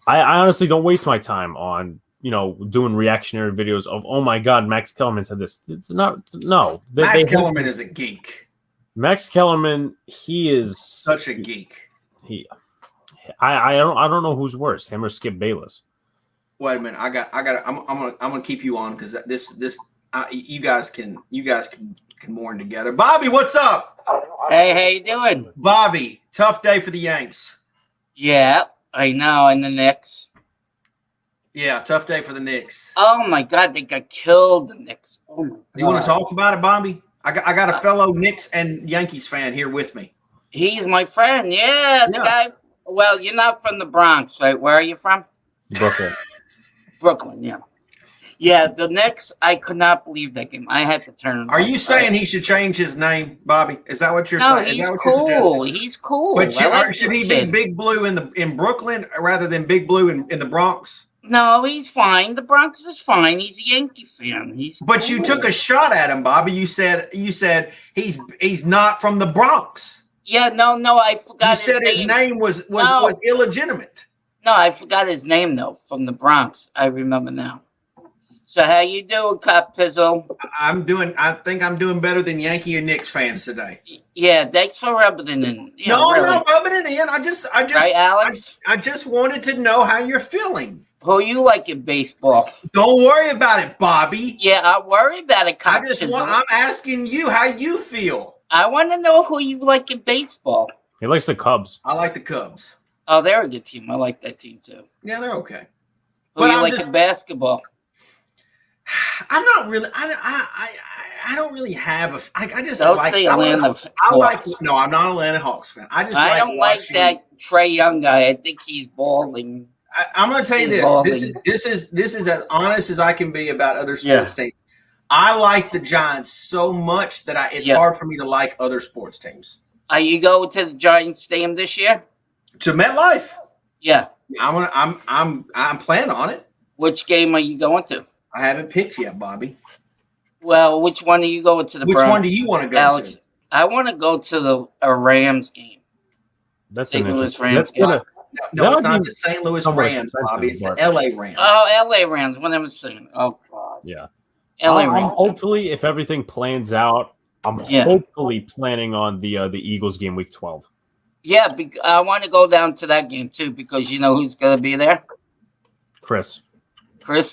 F: I honestly don't waste my time on doing reactionary videos of, oh my God, Max Kellerman said this. It's not, no.
A: Max Kellerman is a geek.
F: Max Kellerman, he is
A: such a geek.
F: I don't know who's worse, him or Skip Bayless.
A: Wait a minute, I'm gonna keep you on because you guys can mourn together. Bobby, what's up?
H: Hey, how you doing?
A: Bobby, tough day for the Yanks.
H: Yeah, I know, and the Knicks.
A: Yeah, tough day for the Knicks.
H: Oh my God, they got killed. The Knicks. Oh my God.
A: You want to talk about it, Bobby? I got a fellow Knicks and Yankees fan here with me.
H: He's my friend. Yeah, the guy. Well, you're not from the Bronx, right? Where are you from?
F: Brooklyn.
H: Brooklyn, yeah. Yeah, the Knicks, I could not believe that game. I had to turn it
A: Are you saying he should change his name, Bobby? Is that what you're saying?
H: No, he's cool. He's cool.
A: But should he be Big Blue in Brooklyn rather than Big Blue in the Bronx?
H: No, he's fine. The Bronx is fine. He's a Yankee fan.
A: But you took a shot at him, Bobby. You said he's not from the Bronx.
H: Yeah, no, I forgot his name.
A: You said his name was illegitimate.
H: No, I forgot his name though. From the Bronx, I remember now. So how you doing, Cop Pizzle?
A: I think I'm doing better than Yankee and Knicks fans today.
H: Yeah, thanks for rubbing it in. Yeah,
A: no,
H: really.
A: I'm not rubbing it in.
H: Right, Alex?
A: I just wanted to know how you're feeling.
H: Who you like in baseball?
A: Don't worry about it, Bobby.
H: Yeah, I'll worry about it, Cop.
A: I'm asking you how you feel.
H: I want to know who you like in baseball.
F: He likes the Cubs.
A: I like the Cubs.
H: Oh, they're a good team. I like that team too.
A: Yeah, they're okay.
H: Who you like in basketball?
A: I'm not really. I don't really have a. I just
H: don't
A: like.
H: Say Atlanta Hawks.
A: No, I'm not an Atlanta Hawks fan. I
H: don't like that Trey Young guy. I think he's balling.
A: I'm going to tell you this. This is as honest as I can be about other sports teams. I like the Giants so much that it's hard for me to like other sports teams.
H: Are you going to the Giants Stadium this year?
A: To MetLife?
H: Yeah.
A: I'm planning on it.
H: Which game are you going to?
A: I haven't picked yet, Bobby.
H: Well, which one are you going to?
A: Which one do you want to go
H: Alex,
A: to?
H: I want to go to a Rams game.
F: That's
H: St.
F: an
H: Louis Rams game.
A: No, it's not the St. Louis Rams, Bobby. It's the LA Rams.
H: Oh, LA Rams. What am I saying? Oh, God.
F: Yeah.
H: LA Rams.
F: Hopefully, if everything plans out, I'm hopefully planning on the Eagles game week 12.
H: Yeah, I want to go down to that game, too, because you know who's going to be there?
F: Chris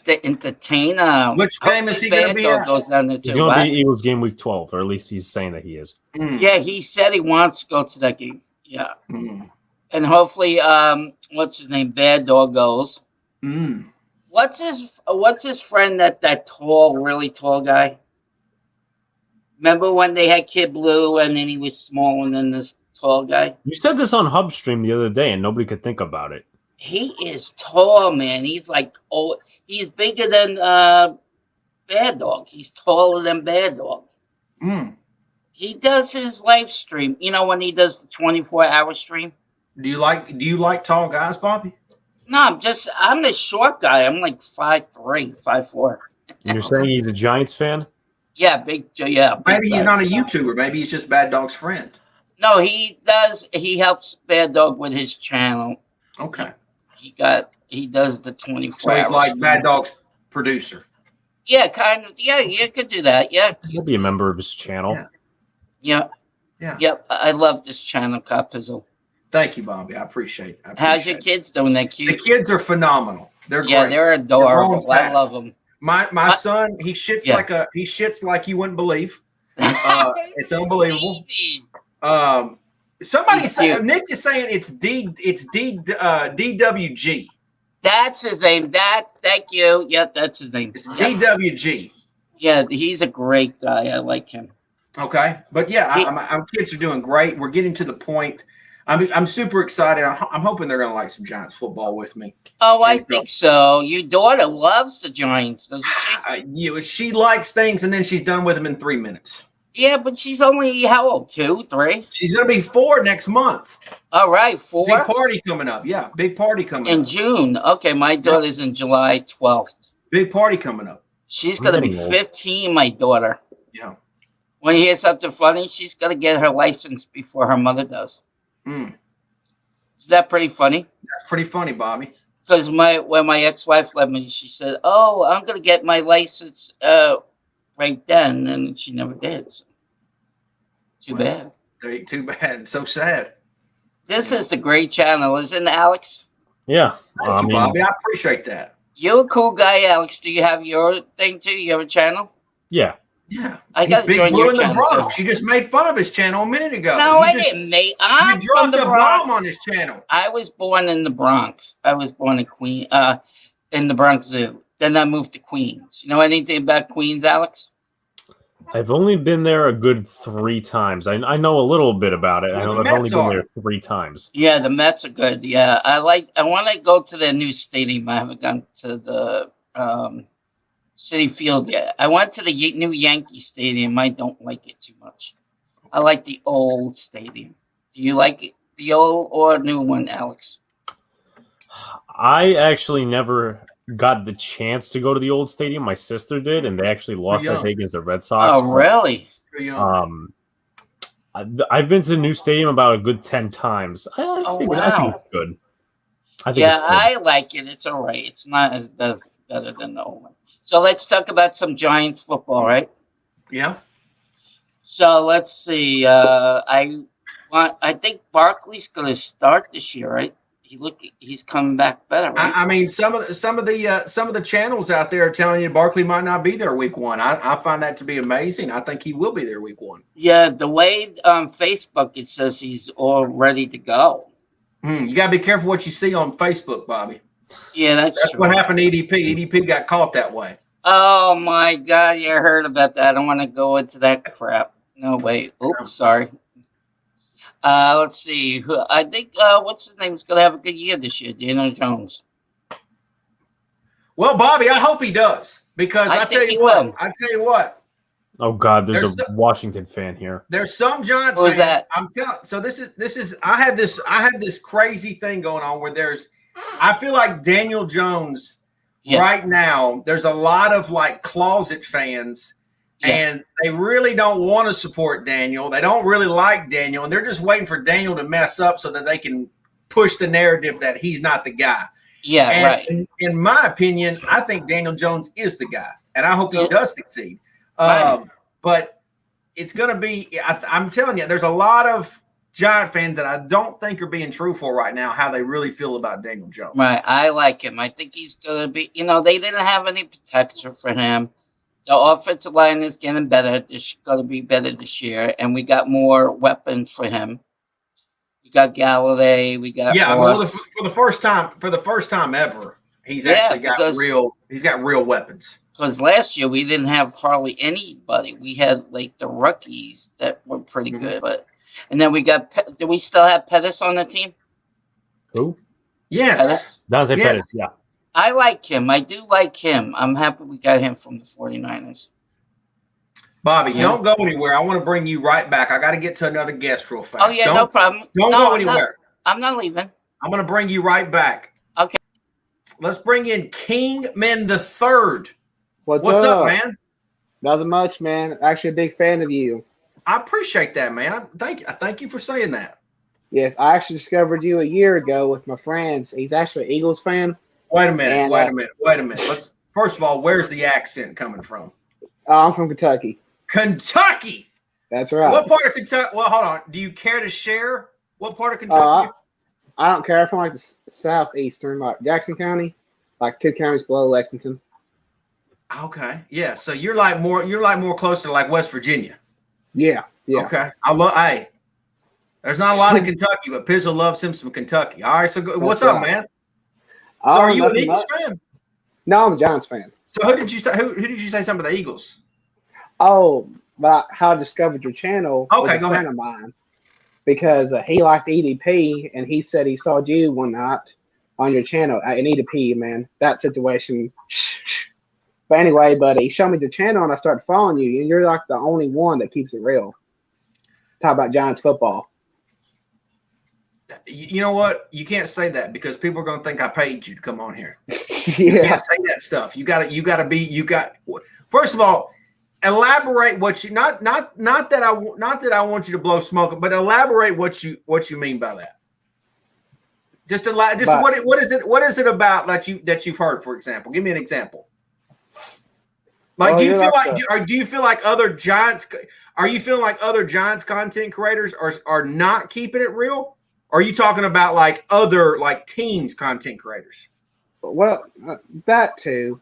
H: the Entertainer.
A: Which game is he going to be at?
H: Goes down there too.
F: He's going to be Eagles game week 12, or at least he's saying that he is.
H: Yeah, he said he wants to go to that game. Yeah. And hopefully, what's his name? Bad Dog goes. What's his friend that tall, really tall guy? Remember when they had Kid Blue and then he was smaller than this tall guy?
F: You said this on Hubstream the other day and nobody could think about it.
H: He is tall, man. He's like, he's bigger than Bad Dog. He's taller than Bad Dog. He does his live stream. You know when he does the 24-hour stream?
A: Do you like tall guys, Bobby?
H: No, I'm a short guy. I'm like 5'3", 5'4".
F: And you're saying he's a Giants fan?
H: Yeah, big.
A: Maybe he's not a YouTuber. Maybe he's just Bad Dog's friend.
H: No, he does. He helps Bad Dog with his channel.
A: Okay.
H: He does the 24
A: So he's like Bad Dog's producer.
H: Yeah, kind of. Yeah, you could do that. Yeah.
F: He'll be a member of his channel.
H: Yeah. Yep. I love this channel, Capizzle.
A: Thank you, Bobby. I appreciate it.
H: How's your kids doing? They're cute.
A: The kids are phenomenal. They're great.
H: Yeah, they're adorable. I love them.
A: My son, he shits like you wouldn't believe. It's unbelievable. Somebody said Nick is saying it's DWG.
H: That's his name. Thank you. Yeah, that's his name.
A: It's DWG.
H: Yeah, he's a great guy. I like him.
A: Okay, but yeah, our kids are doing great. We're getting to the point. I'm super excited. I'm hoping they're going to like some Giants football with me.
H: Oh, I think so. Your daughter loves the Giants, doesn't she?
A: She likes things, and then she's done with them in 3 minutes.
H: Yeah, but she's only how old? 2, 3?
A: She's going to be 4 next month.
H: All right, 4.
A: Big party coming up. Yeah, big party coming up.
H: In June. Okay, my daughter's in July 12th.
A: Big party coming up.
H: She's going to be 15, my daughter.
A: Yeah.
H: When you hear something funny, she's going to get her license before her mother does. Is that pretty funny?
A: That's pretty funny, Bobby.
H: Because when my ex-wife left me, she said, "Oh, I'm going to get my license right then," and she never did. So. Too bad.
A: Too bad. So sad.
H: This is a great channel, isn't it, Alex?
F: Yeah.
A: Thank you, Bobby. I appreciate that.
H: You're a cool guy, Alex. Do you have your thing too? You have a channel?
F: Yeah.
A: Yeah.
H: I got to join your channel too.
A: She just made fun of his channel a minute ago.
H: No, I didn't, mate. I'm from the Bronx.
A: Bomb on his channel.
H: I was born in the Bronx. I was born in in the Bronx Zoo. Then I moved to Queens. You know anything about Queens, Alex?
F: I've only been there a good 3 times. I know a little bit about it. I've only been there 3 times.
H: Yeah, the Mets are good. Yeah, I want to go to their new stadium. I haven't gone to the City Field yet. I went to the new Yankee Stadium. I don't like it too much. I like the old stadium. Do you like it, the old or new one, Alex?
F: I actually never got the chance to go to the old stadium. My sister did, and they actually lost that big against the Red Sox.
H: Oh, really?
F: I've been to the new stadium about a good 10 times. I think it's good.
H: I like it. It's all right. It's not as better than the old one. So let's talk about some Giants football, right?
A: Yeah.
H: So let's see. I think Barkley's going to start this year, right? He's coming back better. Right?
A: I mean, some of the channels out there are telling you Barkley might not be there week 1. I find that to be amazing. I think he will be there week 1.
H: Yeah, the way on Facebook it says he's all ready to go.
A: You got to be careful what you see on Facebook, Bobby.
H: Yeah, that's true.
A: What happened to EDP. EDP got caught that way.
H: Oh my God! You heard about that? I don't want to go into that crap. No, wait. Oops, sorry. Let's see. I think what's his name is going to have a good year this year. Daniel Jones.
A: Well, Bobby, I hope he does because I tell you what.
F: Oh God, there's a Washington fan here.
A: There's some Giant fans. That? I'm telling. So this is. I have this crazy thing going on where I feel like Daniel Jones right now. There's a lot of like closet fans. Yeah. And they really don't want to support Daniel. They don't really like Daniel, and they're just waiting for Daniel to mess up so that they can push the narrative that he's not the guy.
H: Yeah,
A: and
H: right.
A: In my opinion, I think Daniel Jones is the guy, and I hope he does succeed. But it's going to be – I'm telling you, there's a lot of Giant fans that I don't think are being truthful right now how they really feel about Daniel Jones.
H: Right, I like him. I think he's going to be – they didn't have any protection for him. The offensive line is getting better. It's going to be better this year, and we got more weapons for him. We got Galladay. We got Ross.
A: For the first time ever, he's actually got real weapons.
H: Because last year we didn't have hardly anybody. We had like the rookies that were pretty good, and then we got. Do we still have Pettis on the team?
F: Who?
A: Yes,
F: Dante Pettis. Yeah.
H: I like him. I do like him. I'm happy we got him from the 49ers.
A: Bobby, don't go anywhere. I want to bring you right back. I got to get to another guest real fast.
H: Oh, yeah, no problem.
A: Don't go anywhere.
H: I'm not leaving.
A: I'm going to bring you right back.
H: Okay.
A: Let's bring in Kingman the Third.
I: What's up, man? Nothing much, man. Actually, a big fan of you.
A: I appreciate that, man. Thank you for saying that.
I: Yes, I actually discovered you a year ago with my friends. He's actually an Eagles fan.
A: Wait a minute. Let's first of all, where's the accent coming from?
I: I'm from Kentucky.
A: Kentucky.
I: That's right.
A: What part of Kentucky? Well, hold on. Do you care to share what part of Kentucky?
I: I don't care. I'm from like the southeastern, like Jackson County, like 2 counties below Lexington.
A: Okay. Yeah. So you're like more closer to like West Virginia.
I: Yeah. Yeah.
A: Okay. Hey, there's not a lot of Kentucky, but Pizzle loves him some Kentucky. All right. So what's up, man? So are you an Eagles fan?
I: No, I'm a Giants fan.
A: So who did you say some of the Eagles?
I: Oh, about how I discovered your channel.
A: Okay,
I: was a friend of mine. because he liked EDP, and he said he saw you one night on your channel. I need to pee, man. That situation. But anyway, buddy, he showed me the channel, and I started following you, and you're like the only one that keeps it real. Talk about Giants football.
A: You know what? You can't say that because people are going to think I paid you to come on here.
I: Yeah.
A: You can't say that stuff. You got to first of all, elaborate what you not that I want you to blow smoke, but elaborate what you mean by that. What is it about that you've heard, for example? Give me an example. Like, do you feel like other Giants? Are you feeling like other Giants content creators are not keeping it real? Or are you talking about like other like teams content creators?
I: Well, that too.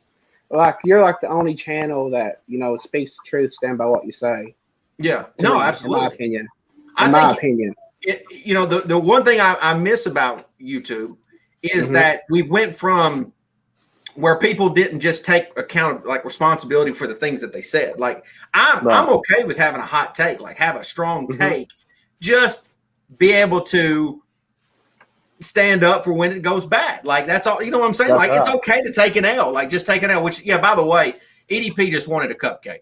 I: Like, you're like the only channel that, speaks the truth, stand by what you say.
A: Yeah. No, absolutely.
I: In my opinion. In my opinion.
A: The one thing I miss about YouTube is that we went from where people didn't just take account like responsibility for the things that they said. Like I'm okay with having a hot take, like have a strong take, just be able to stand up for when it goes bad. Like that's all, you know what I'm saying? That's like it's okay to take an L, like just take an L, which by the way, EDP just wanted a cupcake.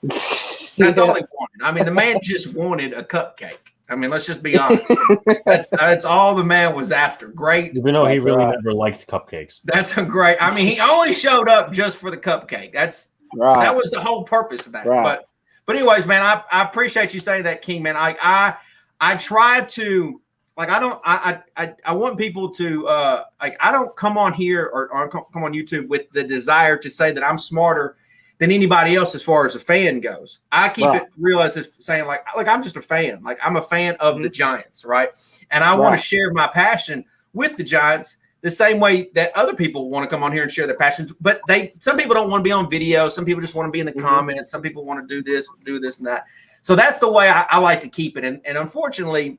A: That's all he wanted. I mean, the man just wanted a cupcake. I mean, let's just be honest. That's all the man was after. Great.
F: Even though he really never liked cupcakes.
A: That's a great. I mean, he only showed up just for the cupcake. That was the whole purpose of that. Right. But anyways, man, I appreciate you saying that, King, man. I try to I want people to I don't come on here or come on YouTube with the desire to say that I'm smarter than anybody else as far as a fan goes. I keep it real as if saying like I'm just a fan. Like I'm a fan of the Giants, right? And I want to share my passion with the Giants the same way that other people want to come on here and share their passions. But some people don't want to be on video. Some people just want to be in the comments. Some people want to do this and that. So that's the way I like to keep it. And unfortunately,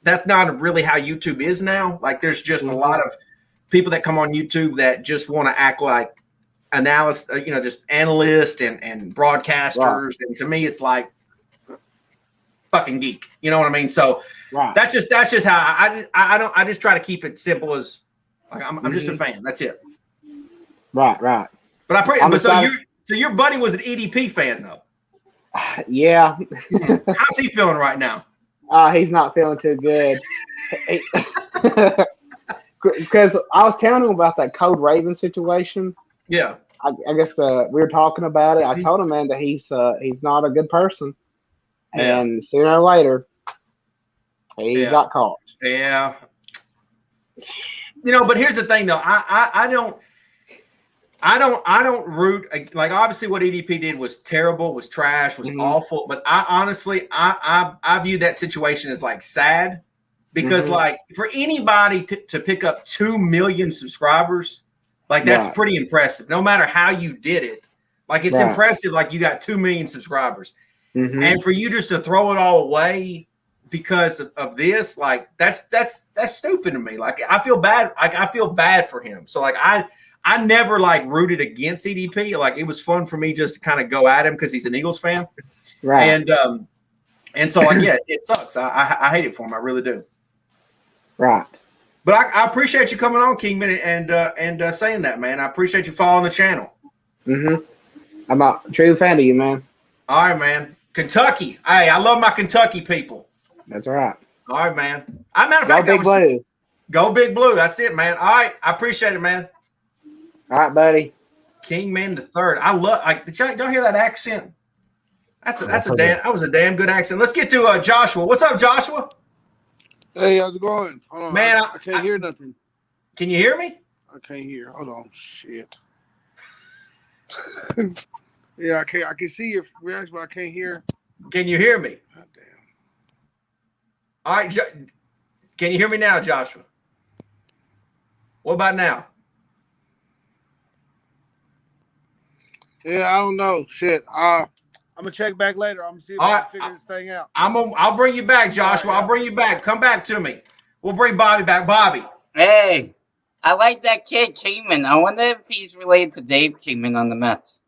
A: that's not really how YouTube is now. Like there's just a lot of people that come on YouTube that just want to act like analysts, just analysts and broadcasters. And to me, it's like fucking geek. You know what I mean? So that's just how I just try to keep it simple as like I'm just a fan. That's it.
I: Right.
A: But so your buddy was an EDP fan though.
I: Yeah.
A: How's he feeling right now?
I: He's not feeling too good. Because I was telling him about that Code Raven situation.
A: Yeah.
I: I guess we were talking about it. I told him, man, that he's not a good person.
A: Yeah.
I: And sooner or later, he got caught.
A: Yeah. But here's the thing though. I don't root, like obviously what EDP did was terrible, was trash, was awful. But I honestly, I view that situation as like sad because like for anybody to pick up 2 million subscribers, like that's pretty impressive. No matter how you did it, like it's impressive. Like you got 2 million subscribers and for you just to throw it all away because of this, like that's stupid to me. Like I feel bad. Like I feel bad for him. So like I never like rooted against EDP. Like it was fun for me just to kind of go at him because he's an Eagles fan.
I: Right.
A: And so like, it sucks. I hate it for him. I really do.
I: Right.
A: But I appreciate you coming on, Kingman, and saying that, man. I appreciate you following the channel.
I: I'm a true fan of you, man.
A: All right, man. Kentucky. Hey, I love my Kentucky people.
I: That's right.
A: All right, man. Matter of fact,
I: Go Big Blue.
A: Go Big Blue. That's it, man. All right. I appreciate it, man.
I: All right, buddy.
A: Kingman the Third. I love. Did y'all hear that accent? That was a damn good accent. Let's get to Joshua. What's up, Joshua?
J: Hey, how's it going? Hold on,
A: man.
J: I can't hear nothing.
A: Can you hear me?
J: I can't hear. Hold on. Shit. Yeah, I can see your reaction, but I can't hear.
A: Can you hear me?
J: God damn.
A: All right. Can you hear me now, Joshua? What about now?
J: Yeah, I don't know. Shit. I'm gonna check back later. I'm gonna see if I can figure this thing out.
A: I'll bring you back, Joshua. I'll bring you back. Come back to me. We'll bring Bobby back. Bobby.
H: Hey, I like that kid Kingman. I wonder if he's related to Dave Kingman on the Mets.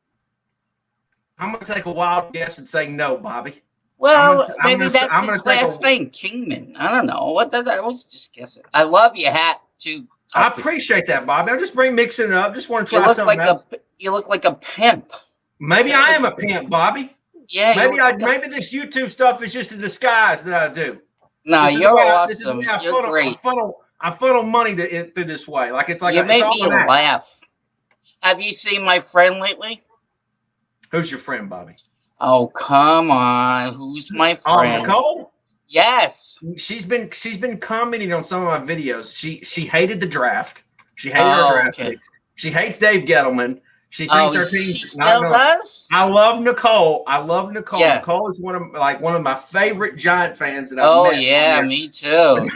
A: I'm gonna take a wild guess and say no, Bobby.
H: Well,
A: I'm
H: maybe
A: gonna
H: that's
A: take
H: his last name, Kingman. I don't know. What does I was just guessing. I love your hat too.
A: I appreciate that, Bobby. I'm just mixing it up. Just want to
H: You
A: try
H: look
A: something
H: like
A: else.
H: you look like a pimp.
A: Maybe I am a pimp, Bobby.
H: Yeah,
A: Maybe this YouTube stuff is just a disguise that I do.
H: No, you're awesome.
A: I
H: You're great.
A: I funnel money through this way. Like it's like
H: you make
A: it's
H: me laugh. Have you seen my friend lately?
A: Who's your friend, Bobby?
H: Oh, come on. Who's my friend?
A: Nicole?
H: Yes.
A: She's been commenting on some of my videos. She hated the draft. She hated our draft picks. She hates Dave Gettleman. She thinks our team.
H: She still does?
A: I love Nicole.
H: Yeah.
A: Nicole is one of my favorite Giant fans that I've met.
H: Oh yeah, me too.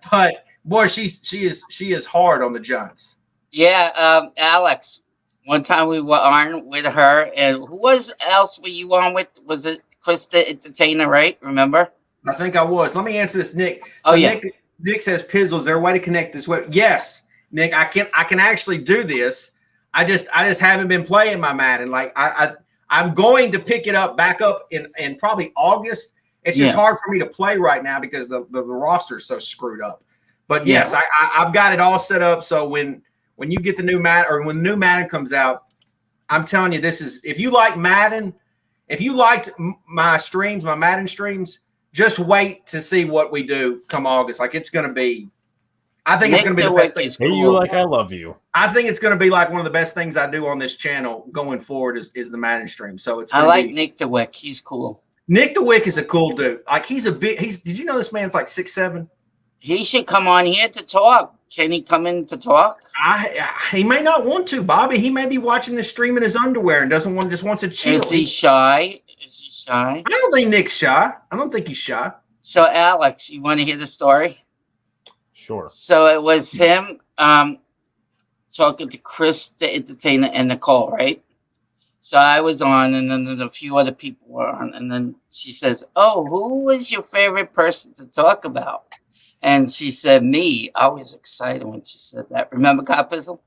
A: But boy, she is hard on the Giants.
H: Yeah, Alex. One time we were on with her, and who else were you on with? Was it Chris the Entertainer, right? Remember?
A: I think I was. Let me answer this, Nick.
H: So yeah.
A: Nick says, Pizzle, is there a way to connect this way? Yes, Nick, I can actually do this. I just haven't been playing my Madden. Like I'm going to pick it back up in probably August. It's just hard for me to play right now because the roster's so screwed up. But yes, I've got it all set up. So when you get the new Madden, or when the new Madden comes out, I'm telling you, this is, if you like Madden, if you liked my streams, my Madden streams, just wait to see what we do come August. Like it's going to be, I think it's going to be the best thing.
F: Hey, you like I love you.
A: I think it's going to be like one of the best things I do on this channel going forward is the Madden stream. So it's.
H: I like Nick DeWick. He's cool.
A: Nick DeWick is a cool dude. Like did you know this man's like 6'7"?
H: He should come on here to talk. Can he come in to talk?
A: He may not want to, Bobby. He may be watching the stream in his underwear and just wants to chill.
H: Is he shy?
A: I don't think Nick's shy. I don't think he's shy.
H: So, Alex, you want to hear the story?
F: Sure.
H: So it was him talking to Chris the Entertainer and Nicole, right? So I was on, and then a few other people were on, and then she says, "Oh, who was your favorite person to talk about?" And she said, "Me." I was excited when she said that. Remember Copizzle?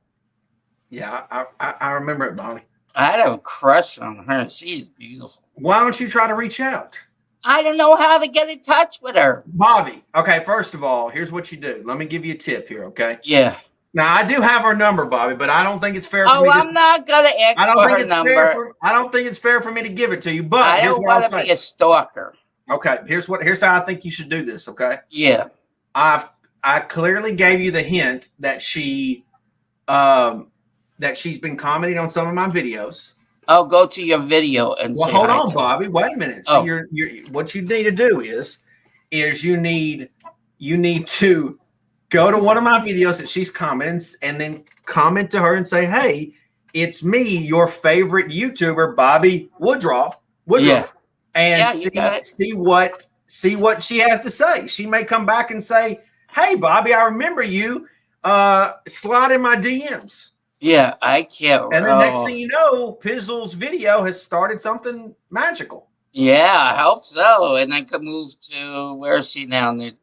A: Yeah, I remember it, Bobby.
H: I had a crush on her. She's beautiful.
A: Why don't you try to reach out?
H: I don't know how to get in touch with her.
A: Bobby, okay, first of all, here's what you do. Let me give you a tip here, okay?
H: Yeah.
A: Now, I do have her number, Bobby, but I don't think it's fair for me
H: to... I'm not going to ask for her number.
A: I don't think it's fair for me to give it to you, but
H: I don't want to be a stalker.
A: Okay, here's how I think you should do this, okay?
H: Yeah.
A: I clearly gave you the hint that she's been commenting on some of my videos.
H: I'll go to your video and say
A: hold on, Bobby. Wait a minute. So
H: you're
A: what you need to do is you need to go to one of my videos that she's comments and then comment to her and say, "Hey, it's me, your favorite YouTuber, Bobby Woodruff."
H: Yeah.
A: And see what she has to say. She may come back and say, "Hey, Bobby, I remember you. Slide in my DMs."
H: Yeah, I can't.
A: And then next thing you know, Pizzle's video has started something magical.
H: Yeah, I hope so. And I could move to, where is she now? New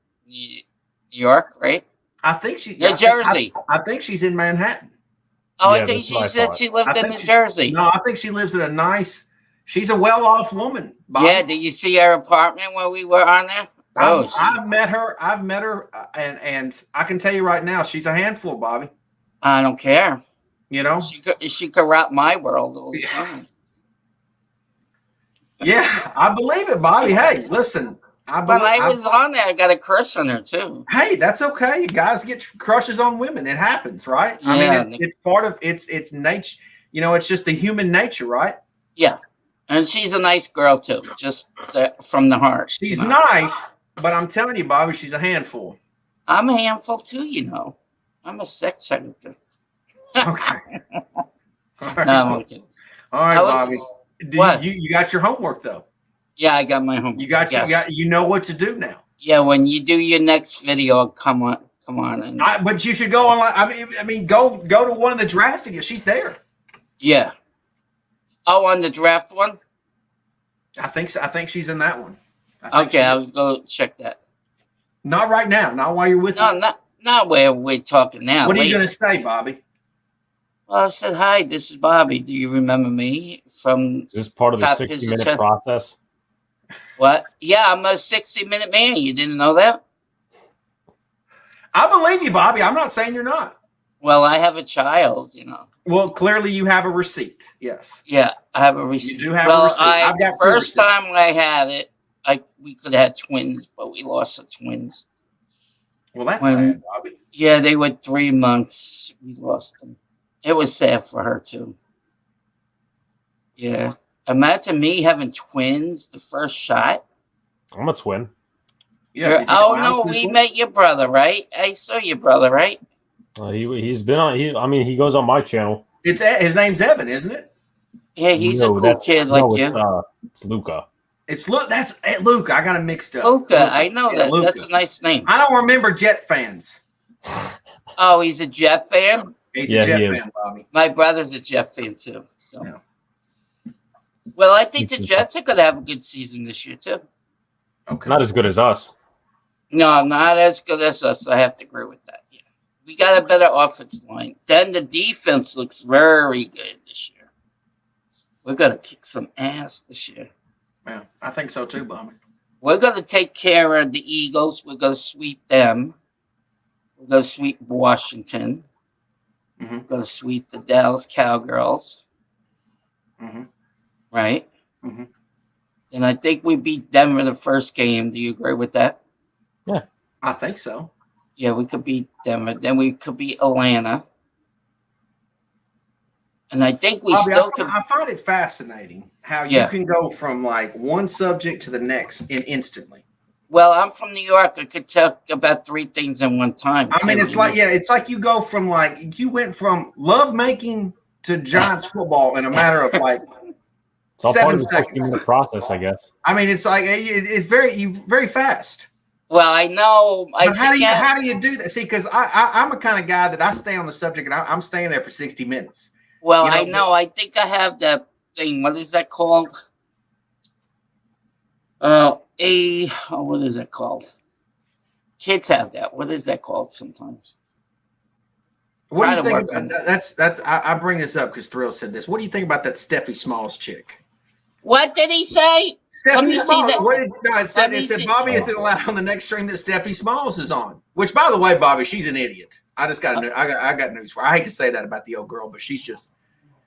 H: York, right?
A: I think she.
H: New Jersey.
A: I think she's in Manhattan.
H: Oh, I think she said she lived in New Jersey.
A: No, I think she lives in a nice. She's a well-off woman. Bobby.
H: Yeah. Did you see her apartment when we were on there?
A: I've met her. And I can tell you right now, she's a handful, Bobby.
H: I don't care.
A: You know,
H: she could rock my world all the time.
A: Yeah, I believe it, Bobby. Hey, listen.
H: When I was on there, I got a crush on her too.
A: Hey, that's okay. You guys get crushes on women. It happens, right? Yeah, I mean, it's part of it's nature. You know, it's just the human nature, right?
H: Yeah, and she's a nice girl too, just from the heart.
A: She's nice, but I'm telling you, Bobby, she's a handful.
H: I'm a handful too. You know, I'm a sex senator.
A: Okay. All right.
H: No, I'm kidding.
A: All right, Bobby. You got your homework though.
H: Yeah, I got my homework.
A: You know what to do now.
H: Yeah, when you do your next video, come on.
A: But you should go online. I mean, go to one of the draft videos. She's there.
H: Yeah. Oh, on the draft one.
A: I think so. I think she's in that one.
H: Okay, I'll go check that.
A: Not right now. Not while you're with me.
H: Not where we're talking now.
A: What are you going to say, Bobby?
H: Well, I said, hi, this is Bobby. Do you remember me from
F: Is this part of the
H: Top
F: 60-minute
H: Chest?
F: process?
H: What? Yeah, I'm a 60-minute man. You didn't know that?
A: I believe you, Bobby. I'm not saying you're not.
H: Well, I have a child,
A: Well, clearly you have a receipt. Yes.
H: Yeah, I have a receipt.
A: You do have a receipt. I've got
H: the first time I had it, we could have had twins, but we lost the twins.
A: Well, that's sad, Bobby.
H: Yeah, they were 3 months. We lost them. It was sad for her, too. Yeah. Imagine me having twins the first shot.
F: I'm a twin.
A: Yeah.
H: No, we met your brother, right? I saw your brother, right?
F: He's been on. He goes on my channel.
A: His name's Evan, isn't it?
H: Yeah, he's a cool kid like you.
F: It's Luca.
A: It's That's Luca. I got him mixed up.
H: Luca, I know that.
A: Luca.
H: That's a nice name.
A: I don't remember Jet fans.
H: Oh, he's a Jet fan?
A: He's a Jet fan, Bobby.
H: My brother's a Jet fan, too. So. Yeah. Well, I think the Jets are going to have a good season this year, too.
A: Okay.
F: Not as good as us.
H: No, not as good as us. I have to agree with that. Yeah. We got a better offensive line. Then the defense looks very good this year. We're going to kick some ass this year.
A: Yeah, I think so too, Bobby.
H: We're going to take care of the Eagles. We're going to sweep them. We're going to sweep Washington.
A: Mm-hmm.
H: We're going to sweep the Dallas Cowgirls.
A: Mm-hmm.
H: Right?
A: Mm-hmm.
H: And I think we beat Denver the first game. Do you agree with that?
F: Yeah.
A: I think so.
H: Yeah, we could beat Denver. Then we could beat Atlanta. And I think we
A: Bobby,
H: still could.
A: I find it fascinating how you can go from like one subject to the next instantly.
H: Well, I'm from New York. I could talk about 3 things in one time.
A: I mean, it's like you go from you went from love making to Giants football in a matter of like
F: it's all
A: 7
F: part of
A: seconds.
F: the process, I guess.
A: I mean, it's like it's very fast.
H: Well, I know.
A: How do you do that? See, because I'm a kind of guy that I stay on the subject and I'm staying there for 60 minutes.
H: Well, I know. I think I have that thing. What is that called? What is that called? Kids have that. What is that called sometimes?
A: What do you think? That's. I bring this up because Thrill said this. What do you think about that Steffi Smalls chick?
H: What did he say?
A: Let me
H: see that.
A: It said Bobby isn't allowed on the next stream that Steffi Smalls is on. Which, by the way, Bobby, she's an idiot. I got news for her. I hate to say that about the old girl, but she's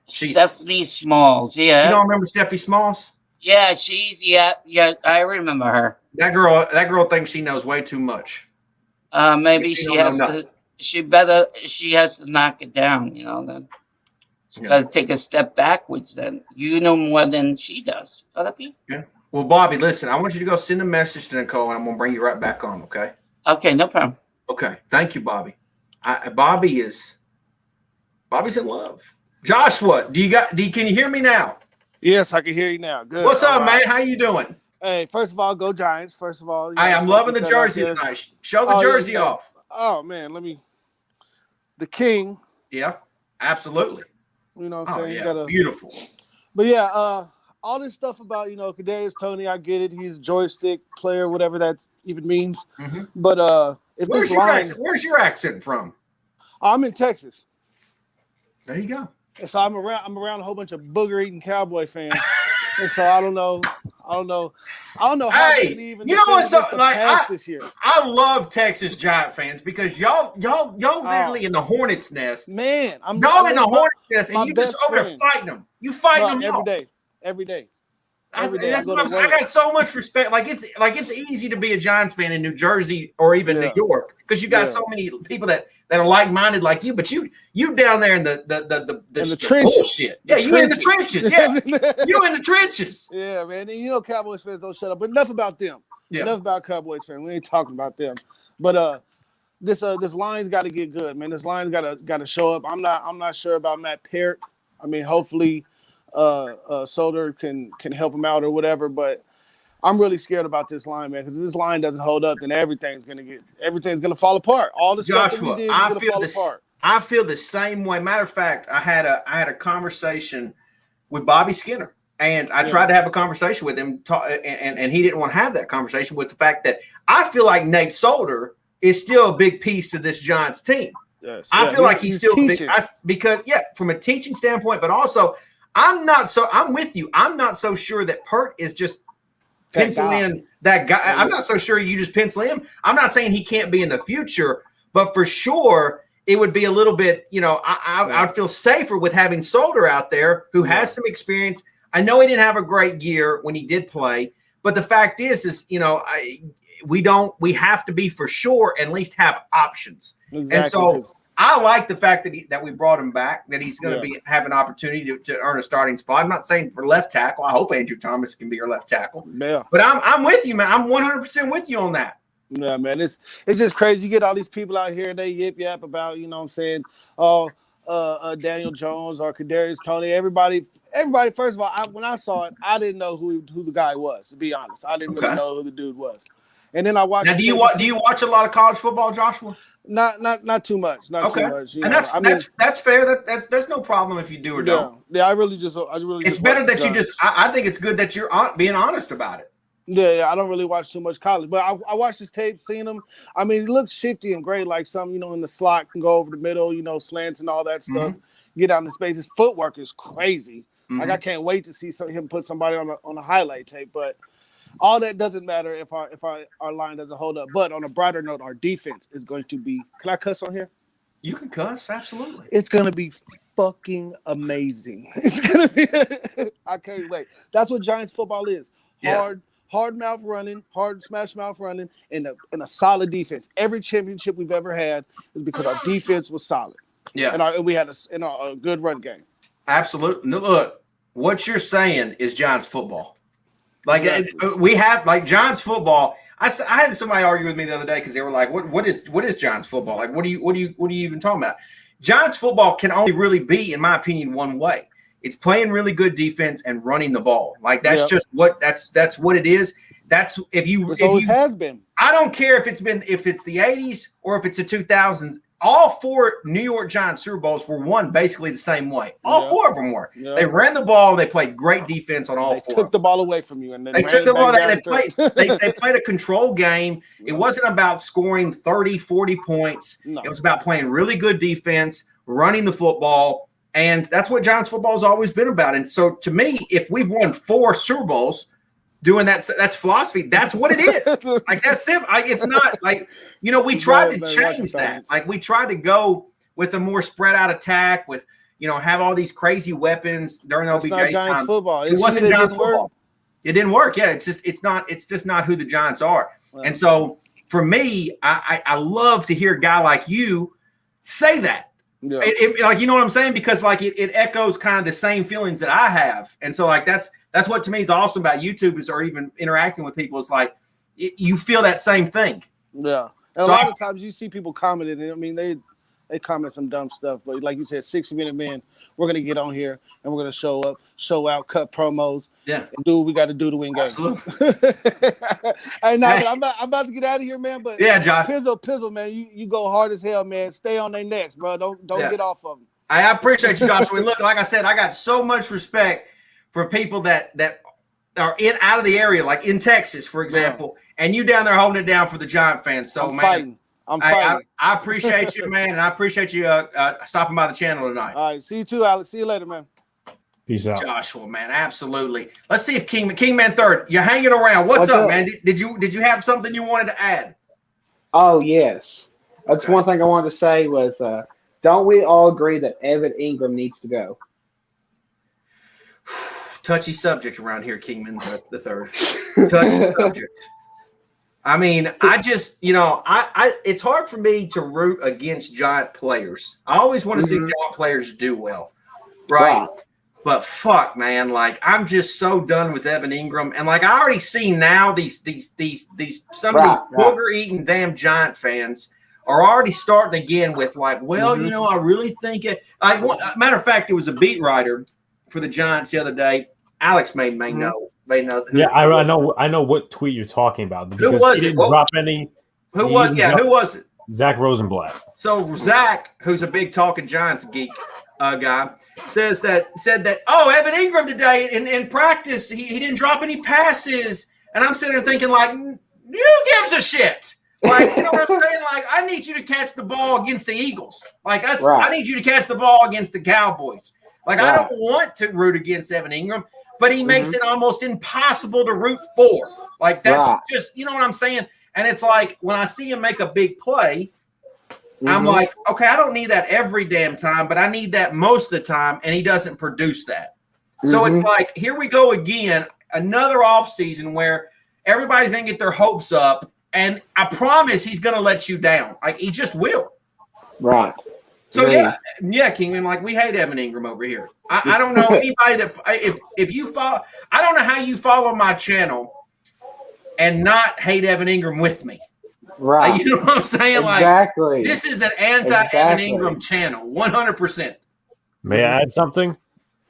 H: Stephanie Smalls. Yeah.
A: You don't remember Steffi Smalls?
H: Yeah, yeah. I remember her.
A: That girl thinks she knows way too much.
H: Maybe she has to. She has to knock it down. Then she's got to take a step backwards. Then you know more than she does. Gotta be.
A: Yeah. Well, Bobby, listen. I want you to go send a message to Nicole, and I'm gonna bring you right back on. Okay.
H: Okay, no problem.
A: Okay. Thank you, Bobby. Bobby's in love. Joshua, can you hear me now?
J: Yes, I can hear you now. Good.
A: What's up, man? How you doing?
J: Hey, first of all, go Giants. First of all,
A: I'm loving the jersey tonight. Show the jersey off.
J: Oh man, the king.
A: Yeah, absolutely.
J: You know what I'm saying?
A: Yeah, beautiful.
J: But yeah, all this stuff about Kadarius Toney, I get it. He's a joystick player, whatever that even means. Mm-hmm. But
A: where's your accent from?
J: I'm in Texas.
A: There you go.
J: And so I'm around a whole bunch of booger eating Cowboy fans. And so I don't know how
A: hey,
J: to leave.
A: You know what's so like?
J: This year.
A: I love Texas Giant fans because y'all literally in the hornet's nest.
J: Man,
A: y'all in the hornet's nest, and you just over there fighting them. You fighting them
J: every day.
A: I got so much respect. Like it's easy to be a Giants fan in New Jersey or even New York because you got so many people that are like-minded like you. But you down there in the
J: trenches.
A: Bullshit. Yeah, you in the trenches. Yeah, you in the trenches.
J: Yeah, man. And Cowboys fans don't shut up. But enough about them. Yeah. Enough about Cowboys fans. We ain't talking about them. But this line's got to get good, man. This line's got to show up. I'm not sure about Matt Parrott. I mean, hopefully. Solder can help him out or whatever, but I'm really scared about this line, man, because if this line doesn't hold up, then everything's gonna fall apart. All the stuff that we did is gonna fall apart.
A: I feel the same way. Matter of fact, I had a conversation with Bobby Skinner, and I tried to have a conversation with him, and he didn't want to have that conversation. With the fact that I feel like Nate Solder is still a big piece to this Giants team. I feel like he's still because from a teaching standpoint, but also I'm with you. I'm not so sure that Pert is just pencil in that guy. I'm not so sure you just pencil him. I'm not saying he can't be in the future, but for sure it would be a little bit, I'd feel safer with having Solder out there who has some experience. I know he didn't have a great year when he did play, but the fact is we have to be for sure and at least have options. Exactly. And so I like the fact that we brought him back, that he's going to have an opportunity to earn a starting spot. I'm not saying for left tackle. I hope Andrew Thomas can be your left tackle. Yeah. But I'm with you, man. I'm 100% with you on that.
J: Yeah, man. It's just crazy. You get all these people out here, they yip about, Daniel Jones or Kadarius Toney. Everybody. First of all, when I saw it, I didn't know who the guy was. To be honest, I didn't really know who the dude was. And then I watched.
A: Now, do you watch a lot of college football, Joshua?
J: Not too much. Not too much.
A: And that's fair. There's no problem if you do or don't.
J: Yeah, I really.
A: It's better that you just. I think it's good that you're being honest about it.
J: Yeah, I don't really watch too much college, but I watched his tape, seen him. I mean, he looks shifty and great, like some, in the slot can go over the middle, slants and all that stuff. Get out in space. His footwork is crazy. Like I can't wait to see him put somebody on a highlight tape. But all that doesn't matter if our line doesn't hold up. But on a brighter note, our defense is going to be. Can I cuss on here?
A: You can cuss, absolutely.
J: It's going to be fucking amazing. It's going to be. I can't wait. That's what Giants football is. Hard mouth running, hard smash mouth running, and a solid defense. Every championship we've ever had is because our defense was solid. Yeah, and we had a good run game.
A: Absolutely. Look, what you're saying is Giants football. Like we have Giants football. I had somebody argue with me the other day because they were like, "What is Giants football? Like, what are you even talking about?" Giants football can only really be, in my opinion, one way. It's playing really good defense and running the ball. Like that's just that's what it is. That's if you
J: has been.
A: I don't care if it's the 80s or if it's the 2000s. All 4 New York Giants Super Bowls were won basically the same way. All 4 of them were. They ran the ball. They played great defense on all 4.
J: They took the ball away from you, and then
A: they took the ball. They played a control game. It wasn't about scoring 30, 40 points. No. It was about playing really good defense, running the football. And that's what Giants football has always been about. And so to me, if we've won 4 Super Bowls doing that's philosophy, that's what it is. Like that's simple. It's not like, we tried to change that. Like we tried to go with a more spread out attack with, have all these crazy weapons during OBJ's time.
J: Football.
A: It wasn't Giants football. It didn't work. Yeah. It's just not who the Giants are. Right. And so for me, I love to hear a guy like you say that. Yeah. Like, you know what I'm saying? Because like it echoes kind of the same feelings that I have. And so like that's what to me is awesome about YouTube or even interacting with people. Is like you feel that same thing.
J: Yeah. And so a lot of times you see people commenting. I mean, they comment some dumb stuff, but like you said, 60-minute man, we're gonna get on here and we're gonna show up, show out, cut promos, and do what we got to do to win games.
A: Absolutely.
J: I'm about to get out of here, man. But
A: John.
J: Pizzle, man, you go hard as hell, man. Stay on their necks, bro. Don't get off of them.
A: I appreciate you, Joshua. Look, like I said, I got so much respect for people that are out of the area, like in Texas, for example, and you down there holding it down for the Giant fans. So,
J: I'm fighting.
A: I appreciate you, man, and I appreciate you stopping by the channel tonight.
J: All right, see you too, Alex. See you later, man.
F: Peace out,
A: Joshua, man. Absolutely. Let's see if Kingman Third, you're hanging around. What's up, man? Did you have something you wanted to add?
I: Oh yes, that's one thing I wanted to say was, don't we all agree that Evan Ingram needs to go?
A: Touchy subject around here, Kingman the third. Touchy subject. I mean, I just, it's hard for me to root against Giant players. I always want to see Giant players do well, right? Wow. But fuck, man, like I'm just so done with Evan Ingram, and like I already see now these some of these booger-eating damn Giant fans are already starting again with like, well, I really think it. Like, matter of fact, it was a beat writer for the Giants the other day. Alex may know.
F: Yeah, I know what tweet you're talking about.
A: Who was it?
F: Drop any.
A: Who was it?
F: Zach Rosenblatt.
A: So Zach, who's a big talking Giants geek guy, said that Evan Ingram today in practice he didn't drop any passes, and I'm sitting there thinking like, who gives a shit? Like, you know what I'm saying? Like, I need you to catch the ball against the Eagles. Like, I need you to catch the ball against the Cowboys. Like, I don't want to root against Evan Ingram, but he makes it almost impossible to root for. Like, that's just, you know what I'm saying? And it's like, when I see him make a big play, I'm like, okay, I don't need that every damn time, but I need that most of the time, and he doesn't produce that. So it's like, here we go again, another offseason where everybody's going to get their hopes up, and I promise he's going to let you down. Like, he just will.
I: Right.
A: So, yeah, Kingman, like, we hate Evan Ingram over here. I don't know anybody that – if you follow – I don't know how you follow my channel and not hate Evan Ingram with me.
I: Right.
A: You know what I'm saying?
I: Exactly.
A: Like, this is an anti-Evan Ingram channel, 100%.
F: May I add something?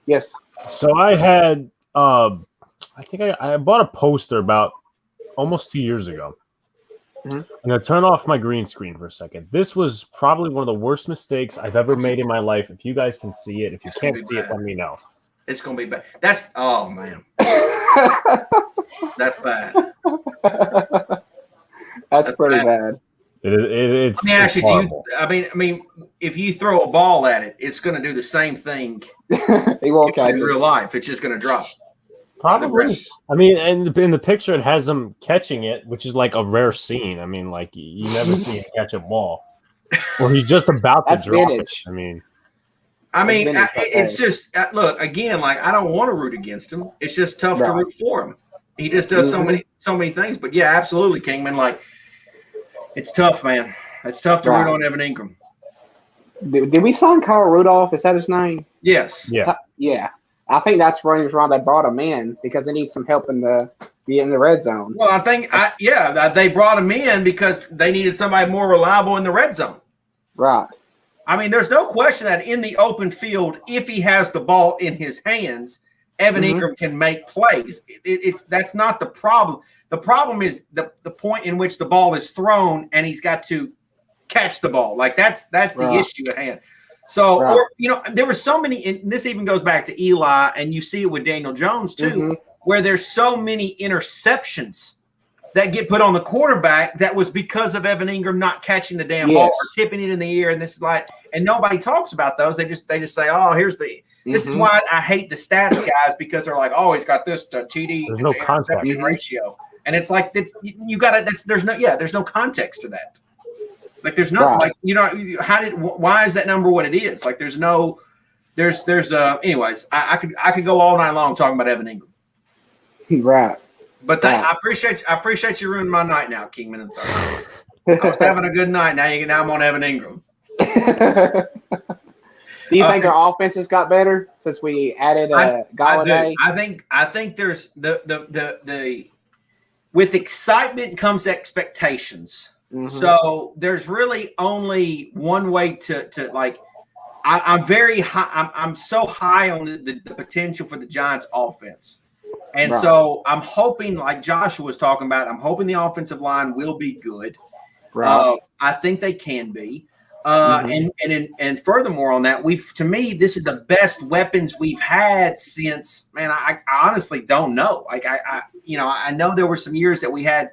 I: Yes.
F: So I had, I think I bought a poster about almost 2 years ago. I'm going to turn off my green screen for a second. This was probably one of the worst mistakes I've ever made in my life. If you guys can see it, if you can't see it, let me know.
A: It's going to be bad. That's, oh, man. That's bad.
I: That's pretty bad.
F: It's.
A: Let me ask you, I mean, if you throw a ball at it, it's going to do the same thing.
I: He won't catch it
A: in real life. It's just going to drop.
F: Probably. I mean, and in the picture, it has him catching it, which is like a rare scene. I mean, like you never see him catch a ball, or he's just about to drop
I: vintage.
F: it.
A: I mean, it's just look again. Like, I don't want to root against him. It's just tough to root for him. He just does so many things. But yeah, absolutely, Kingman. Like, it's tough, man. It's tough to root on Evan Ingram.
I: Did we sign Kyle Rudolph? Is that his name?
A: Yes.
F: Yeah.
I: Yeah. I think that's why they brought him in, because they need some help in the red zone.
A: Well, I think they brought him in because they needed somebody more reliable in the red zone.
I: Right.
A: I mean, there's no question that in the open field, if he has the ball in his hands, Evan Ingram can make plays. That's not the problem. The problem is the point in which the ball is thrown and he's got to catch the ball. Like, that's the issue at hand. So, or, you know, there were so many, and this even goes back to Eli, and you see it with Daniel Jones too, where there's so many interceptions that get put on the quarterback that was because of Evan Ingram not catching the damn ball or tipping it in the air. And this is like, and nobody talks about those. They just say, oh, here's the. This is why I hate the stats guys, because they're like, oh, he's got this TD
F: there's no context
A: ratio, and it's like you got to. There's no context to that. Like, there's no like, you know, why is that number what it is? Like, there's anyways, I could go all night long talking about Evan Ingram.
I: Right.
A: But I appreciate you ruining my night now, Kingman and Thurman. I was having a good night. Now I'm on Evan Ingram.
I: Do you think our offenses got better since we added Galladay?
A: I think there's the with excitement comes expectations. So there's really only one way to like. I'm very high. I'm so high on the potential for the Giants offense. And so I'm hoping, like Joshua was talking about, I'm hoping the offensive line will be good. I think they can be. And furthermore on that, to me, this is the best weapons we've had since, man, I honestly don't know. Like, I know there were some years that we had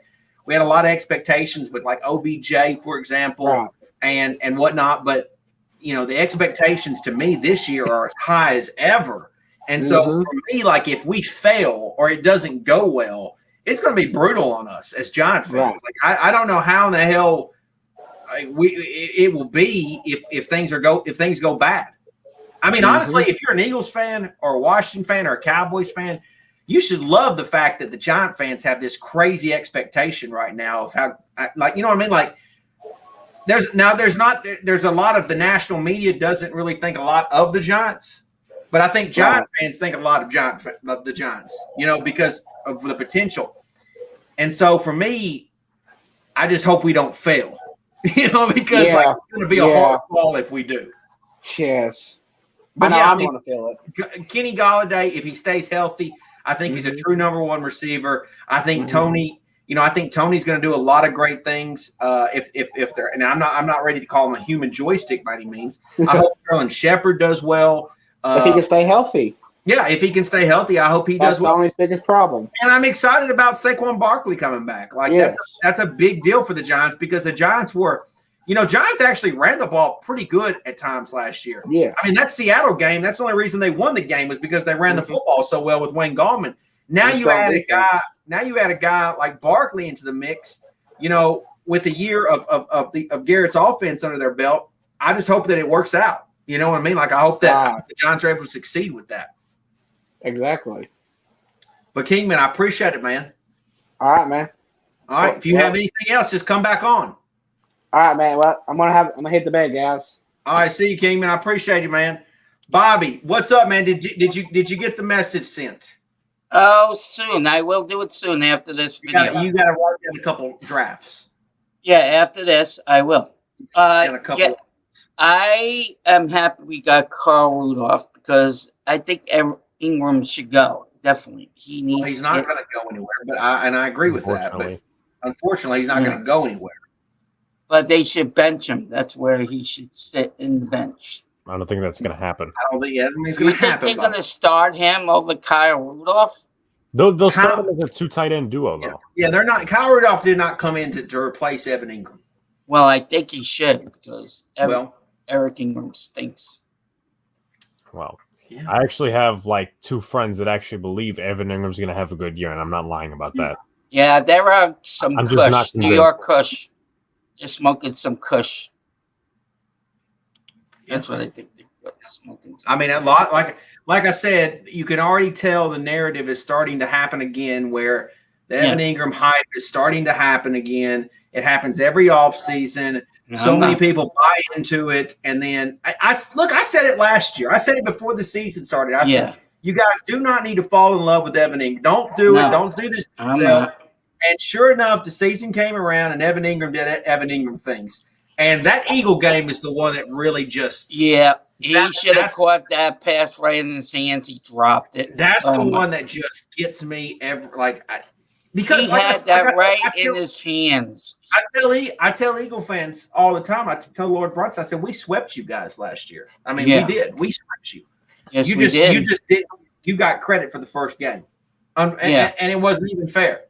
A: a lot of expectations with, like, OBJ, for example, and whatnot. But, you know, the expectations to me this year are as high as ever. And so for me, like, if we fail or it doesn't go well, it's going to be brutal on us as Giant fans. Like, I don't know how in the hell it will be if things go bad. I mean, honestly, if you're an Eagles fan or a Washington fan or a Cowboys fan, you should love the fact that the Giant fans have this crazy expectation right now of how, like, you know what I mean? Like, there's a lot of the national media doesn't really think a lot of the Giants. But I think Giant fans think a lot of the Giants, you know, because of the potential. And so for me, I just hope we don't fail, you know, because like, it's going to be a hard fall if we do.
I: Yes.
A: But
I: I'm going to feel it. Kenny
A: Galladay, if he stays healthy, I think he's a true number one receiver. I think Tony, you know, I think Tony's going to do a lot of great things. If they're, and I'm not ready to call him a human joystick by any means. I hope Sterling Shepard does well.
I: If he can stay healthy.
A: Yeah, if he can stay healthy, I hope he
I: That's
A: does well.
I: That's the only biggest problem.
A: And I'm excited about Saquon Barkley coming back. Like that's a big deal for the Giants because the Giants were, Giants actually ran the ball pretty good at times last year.
I: Yeah.
A: I mean, that Seattle game, that's the only reason they won the game was because they ran the football so well with Wayne Gallman. Now you add a guy like Barkley into the mix, with a year of Garrett's offense under their belt. I just hope that it works out. You know what I mean? Like I hope that the Giants are able to succeed with that.
I: Exactly.
A: But Kingman, I appreciate it, man.
I: All right, man.
A: All right. If you have anything else, just come back on.
I: All right, man. Well, I'm gonna hit the bed, guys.
A: All right, see you, Kingman. I appreciate you, man. Bobby, what's up, man? Did you get the message sent?
H: Oh, soon. I will do it soon after this video.
A: You got to write down a couple drafts.
H: Yeah, after this, I will. I am happy we got Carl Rudolph because I think Ingram should go. Definitely, he needs.
A: He's not going to go anywhere, but I agree with that. But unfortunately, he's not going to go anywhere.
H: But they should bench him. That's where he should sit in the bench.
F: I don't think that's going to happen.
A: I don't think it's going to happen.
H: They're going to start him over Kyle Rudolph?
F: They'll start him as a 2 tight end duo, though.
A: Yeah, they're not. Kyle Rudolph did not come in to replace Evan Ingram.
H: Well, I think he should because Eric Ingram stinks.
F: Well, I actually have like 2 friends that actually believe Evan Ingram's going to have a good year, and I'm not lying about that.
H: Yeah, there are some Kush, New York Kush. They're smoking some Kush. That's what I think they're smoking.
A: I mean, a lot like I said, you can already tell the narrative is starting to happen again, where the Evan Ingram hype is starting to happen again. It happens every offseason. Many people buy into it, and then I said it last year. I said it before the season started. I said, you guys do not need to fall in love with Evan Ingram. Don't do it. Don't do this to yourself. And sure enough, the season came around, and Evan Ingram did Evan Ingram things. And that Eagle game is the one that really just
H: he should have caught that pass right in his hands. He dropped it.
A: That's the one that just gets me because
H: he had that right in his hands.
A: I tell Eagle fans all the time. I tell Lord Brunson, I said, we swept you guys last year. I mean, we did. We swept you.
H: Yes,
A: we did. You just did. You got credit for the first game, and it wasn't even fair.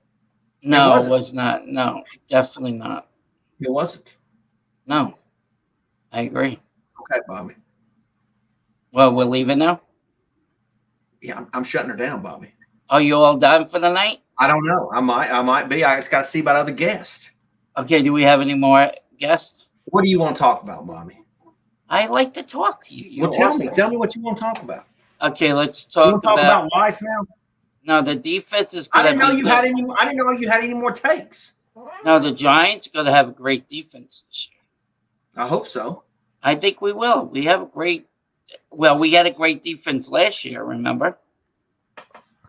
H: No, it was not. No, definitely not.
A: It wasn't.
H: No, I agree.
A: Okay, Bobby.
H: Well, we're leaving now?
A: Yeah, I'm shutting her down, Bobby.
H: Are you all done for the night?
A: I don't know. I might be. I just got to see about other guests.
H: Okay, do we have any more guests?
A: What do you want to talk about, Bobby?
H: I like to talk to you.
A: Well, tell me. Tell me what you want to talk about.
H: Okay, let's talk
A: about life now.
H: No, the defense is
A: I
H: going
A: didn't know you had any. I didn't know you had any more takes.
H: No, the Giants are going to have a great defense this year.
A: I hope so.
H: I think we will. We have a great. Well, we had a great defense last year. Remember?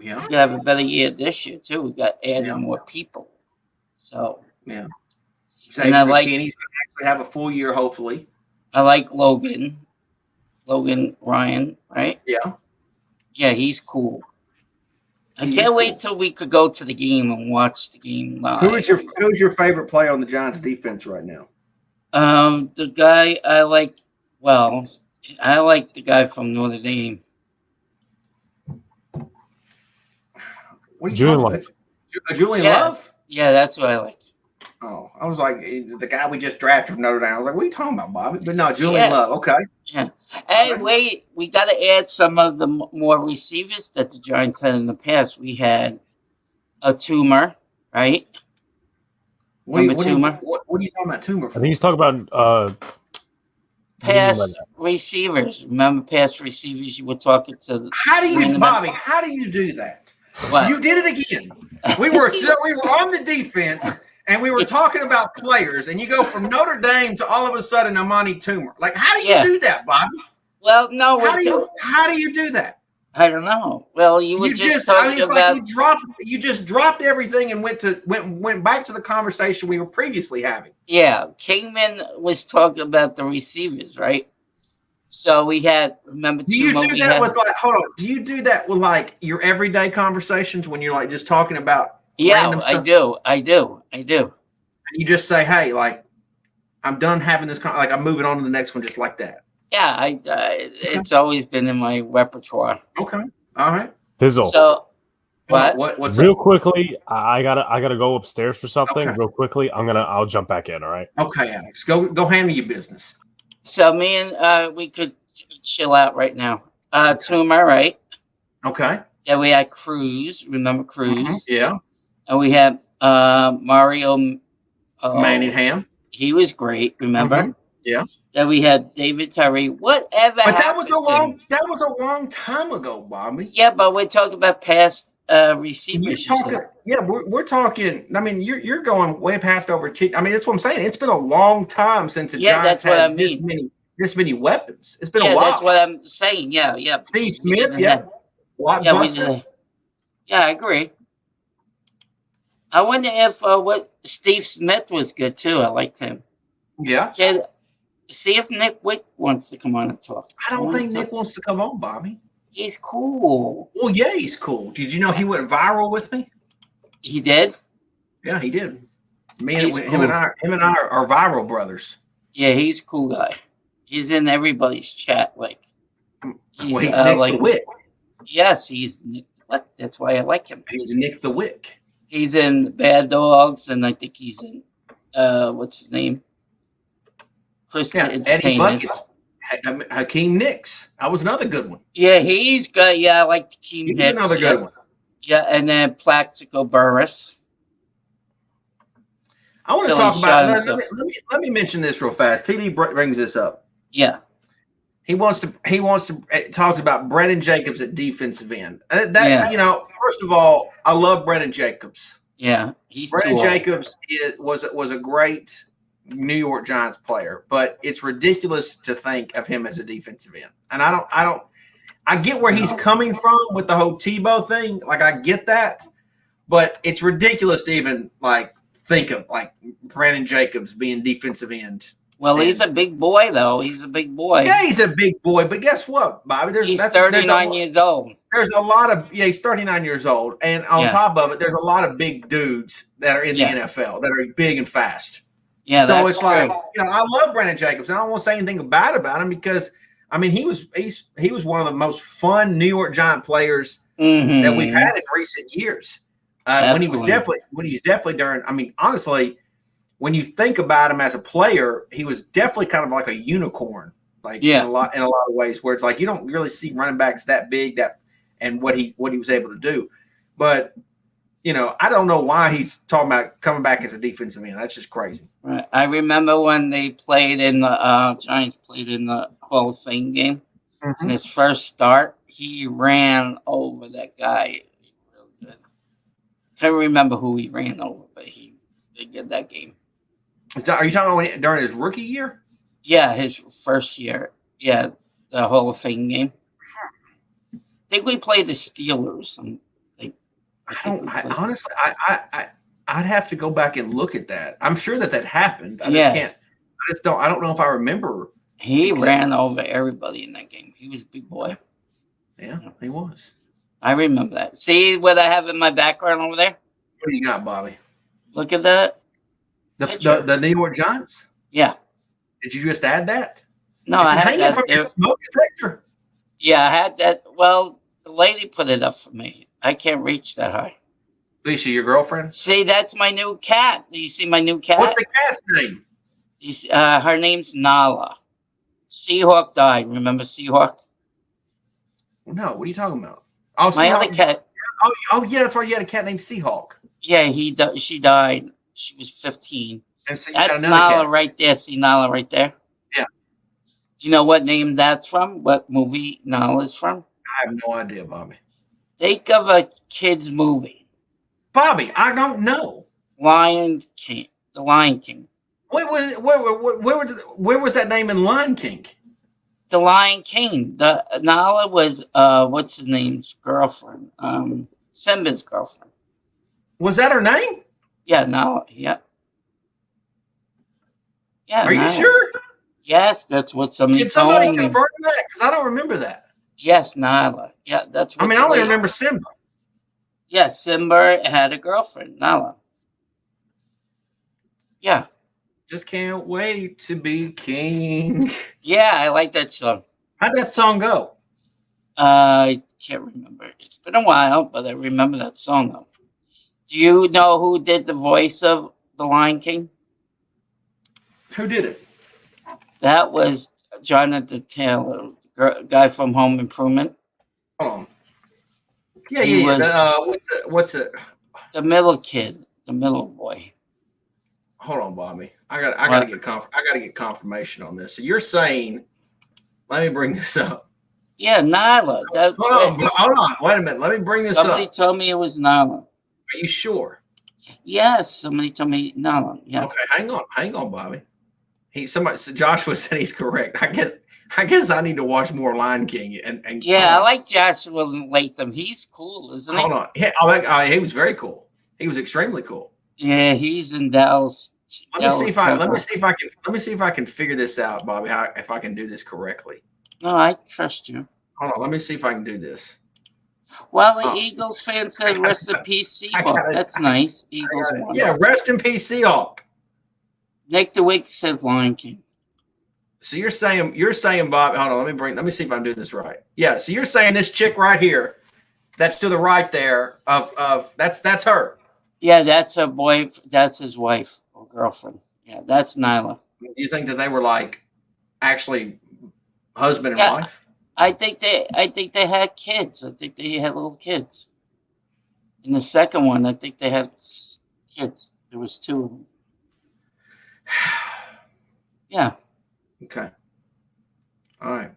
A: Yeah.
H: We have a better year this year too. We got added more people. So
A: and
H: I like.
A: He's going to actually have a full year, hopefully.
H: I like Logan Ryan, right?
A: Yeah.
H: Yeah, he's cool. I can't wait till we could go to the game and watch the game live.
A: Who's your favorite player on the Giants defense right now?
H: The guy I like. Well, I like the guy from Notre Dame.
A: What are you talking about? Julian Love?
H: Yeah, that's what I like.
A: Oh, I was like the guy we just drafted from Notre Dame. I was like, what are you talking about, Bobby? But no, Julian Love. Okay.
H: Yeah. Hey, wait. We got to add some of the more receivers that the Giants had in the past. We had a Tumor, right?
A: What are you talking about, Tumor?
F: I think he's talking about
H: past receivers. Remember past receivers? You were talking to.
A: Bobby? How do you do that?
H: What?
A: You did it again. We were on the defense. And we were talking about players, and you go from Notre Dame to all of a sudden Amani Toomer. Like, how do you do that, Bobby?
H: Well, no.
A: How do you do that?
H: I don't know. Well, you just talking about.
A: Like you just dropped everything and went back to the conversation we were previously having.
H: Yeah, Kingman was talking about the receivers, right? So we had
A: Do you do that with like your everyday conversations when you're like just talking about?
H: Yeah, I do.
A: And you just say, "Hey, like, I'm done having this. Like, I'm moving on to the next one, just like that."
H: Yeah, it's always been in my repertoire.
A: Okay. All right.
F: Fizzle.
H: So what?
A: What's
F: real
A: up?
F: quickly? I gotta go upstairs for something.
A: Okay.
F: Real quickly, I'll jump back in. All right.
A: Okay, Alex. Go handle your business.
H: So me and we could chill out right now. To my right.
A: Okay.
H: Then we had Cruz. Remember Cruz?
A: Yeah.
H: And we had Mario
A: Manningham.
H: He was great. Remember?
A: Yeah.
H: Then we had David Tyree. Whatever.
A: But
H: happened
A: that was
H: to him?
A: a long time ago, Bobby.
H: Yeah, but we're talking about past receivers.
A: We're talking. I mean, you're going way past over. I mean, that's what I'm saying. It's been a long time since the Giants
H: that's what
A: had
H: I mean.
A: this many weapons. It's been a while.
H: That's what I'm saying. Yeah.
A: Steve Smith. Yeah.
H: Yeah, I agree. I wonder if what Steve Smith was good too. I liked him.
A: Yeah.
H: See if Nick Wick wants to come on and talk.
A: I don't think Nick wants to come on, Bobby.
H: He's cool.
A: Well, yeah, he's cool. Did you know he went viral with me?
H: He did?
A: Yeah, he did. Him and I are viral brothers.
H: Yeah, he's a cool guy. He's in everybody's chat.
A: He's Nick the Wick.
H: Yes, he's Nick the Wick. That's why I like him.
A: He's Nick the Wick.
H: He's in Bad Dogs, and I think he's in what's his name?
A: Eddie Buckets. Hakeem Nicks. That was another good one.
H: Yeah, he's good. Yeah, I like Hakeem Nicks.
A: Another good one.
H: Yeah, and then Plaxico Burress.
A: I want to talk about. Let me mention this real fast. TD brings this up.
H: Yeah,
A: he wants to talk about Brennan Jacobs at defensive end. First of all, I love Brennan Jacobs.
H: Yeah,
A: Brennan Jacobs was a great New York Giants player, but it's ridiculous to think of him as a defensive end. And I get where he's coming from with the whole Tebow thing. Like, I get that, but it's ridiculous to even think of Brandon Jacobs being defensive end.
H: Well, he's a big boy, though. He's a big boy.
A: Yeah, he's a big boy, but guess what, Bobby?
H: He's 39 years old.
A: There's a lot of he's 39 years old, and on top of it, there's a lot of big dudes that are in the NFL that are big and fast.
H: Yeah,
A: so
H: that's
A: it's
H: true.
A: I love Brandon Jacobs. I don't want to say anything bad about him because he was one of the most fun New York Giant players that we've had in recent years. When he's definitely during. Honestly, when you think about him as a player, he was definitely kind of like a unicorn. In a lot of ways, where it's you don't really see running backs that big and what he was able to do, but. I don't know why he's talking about coming back as a defensive end. That's just crazy.
H: Right. I remember when they played in the Giants played in the Hall of Fame game. In his first start, he ran over that guy real good. Can't remember who he ran over, but he did get that game.
A: Are you talking about during his rookie year?
H: Yeah, his first year. Yeah, the Hall of Fame game. I think we played the Steelers.
A: Honestly, I'd have to go back and look at that. I'm sure that happened. I don't know if I remember.
H: He ran over everybody in that game. He was a big boy.
A: Yeah, he was.
H: I remember that. See what I have in my background over there?
A: What do you got, Bobby?
H: Look at that.
A: The New York Giants?
H: Yeah.
A: Did you just add that?
H: No, I had that. From your
A: smoke detector.
H: Yeah, I had that. Well, the lady put it up for me. I can't reach that high.
A: Lisa, your girlfriend?
H: See, that's my new cat. Do you see my new cat?
A: What's the cat's name?
H: Her name's Nala. Seahawk died. Remember Seahawk?
A: No, what are you talking about? Oh,
H: my other cat.
A: Oh, yeah, that's right. You had a cat named Seahawk.
H: Yeah, she died. She was 15.
A: And so
H: that's Nala cat. Right there. See Nala right there?
A: Yeah.
H: You know what name that's from? What movie Nala's from?
A: I have no idea, Bobby.
H: Think of a kid's movie.
A: Bobby, I don't know.
H: Lion King. The Lion King.
A: Where was that name in Lion King?
H: The Lion King. The Nala was what's his name's girlfriend? Simba's girlfriend.
A: Was that her name?
H: Yeah, Nala. Yeah. Yeah.
A: Are you sure?
H: Yes, that's what somebody
A: Did somebody
H: told me.
A: confirm that? Because I don't remember that.
H: Yes, Nala. Yeah, that's what
A: I only remember Simba.
H: Yeah, Simba had a girlfriend, Nala. Yeah.
A: Just can't wait to be king.
H: Yeah, I like that song.
A: How'd that song go?
H: I can't remember. It's been a while, but I remember that song though. Do you know who did the voice of the Lion King?
A: Who did it?
H: That was Jonathan Taylor, the guy from Home Improvement.
A: Hold on. Yeah. What's it?
H: The middle kid, the middle boy.
A: Hold on, Bobby. I gotta get confirmation on this. So you're saying? Let me bring this up.
H: Yeah, Nyla.
A: Hold on. Wait a minute. Let me bring this up.
H: Somebody told me it was Nyla.
A: Are you sure?
H: Yes, somebody told me Nyla. Yeah.
A: Okay, hang on, Bobby. Joshua said he's correct. I guess I need to watch more Lion King and
H: yeah, I like Joshua Latham. He's cool, isn't he?
A: Hold on. Yeah, he was very cool. He was extremely cool.
H: Yeah, he's in Dallas.
A: Let me see if I can figure this out, Bobby. If I can do this correctly.
H: No, I trust you.
A: Hold on. Let me see if I can do this.
H: Well, the Eagles fan said rest in peace, Seahawk. That's nice. Eagles won.
A: Yeah, rest in peace, Seahawk.
H: Nick DeWick says Lion King.
A: So you're saying, Bob, hold on, let me see if I'm doing this right. Yeah, so you're saying this chick right here, that's to the right there of that's her.
H: Yeah, that's her boy. That's his wife or girlfriend. Yeah, that's Nyla.
A: Do you think that they were like actually husband and wife?
H: I think they had kids. I think they had little kids. In the second one, I think they had kids. There was 2 of them. Yeah.
A: Okay. All right.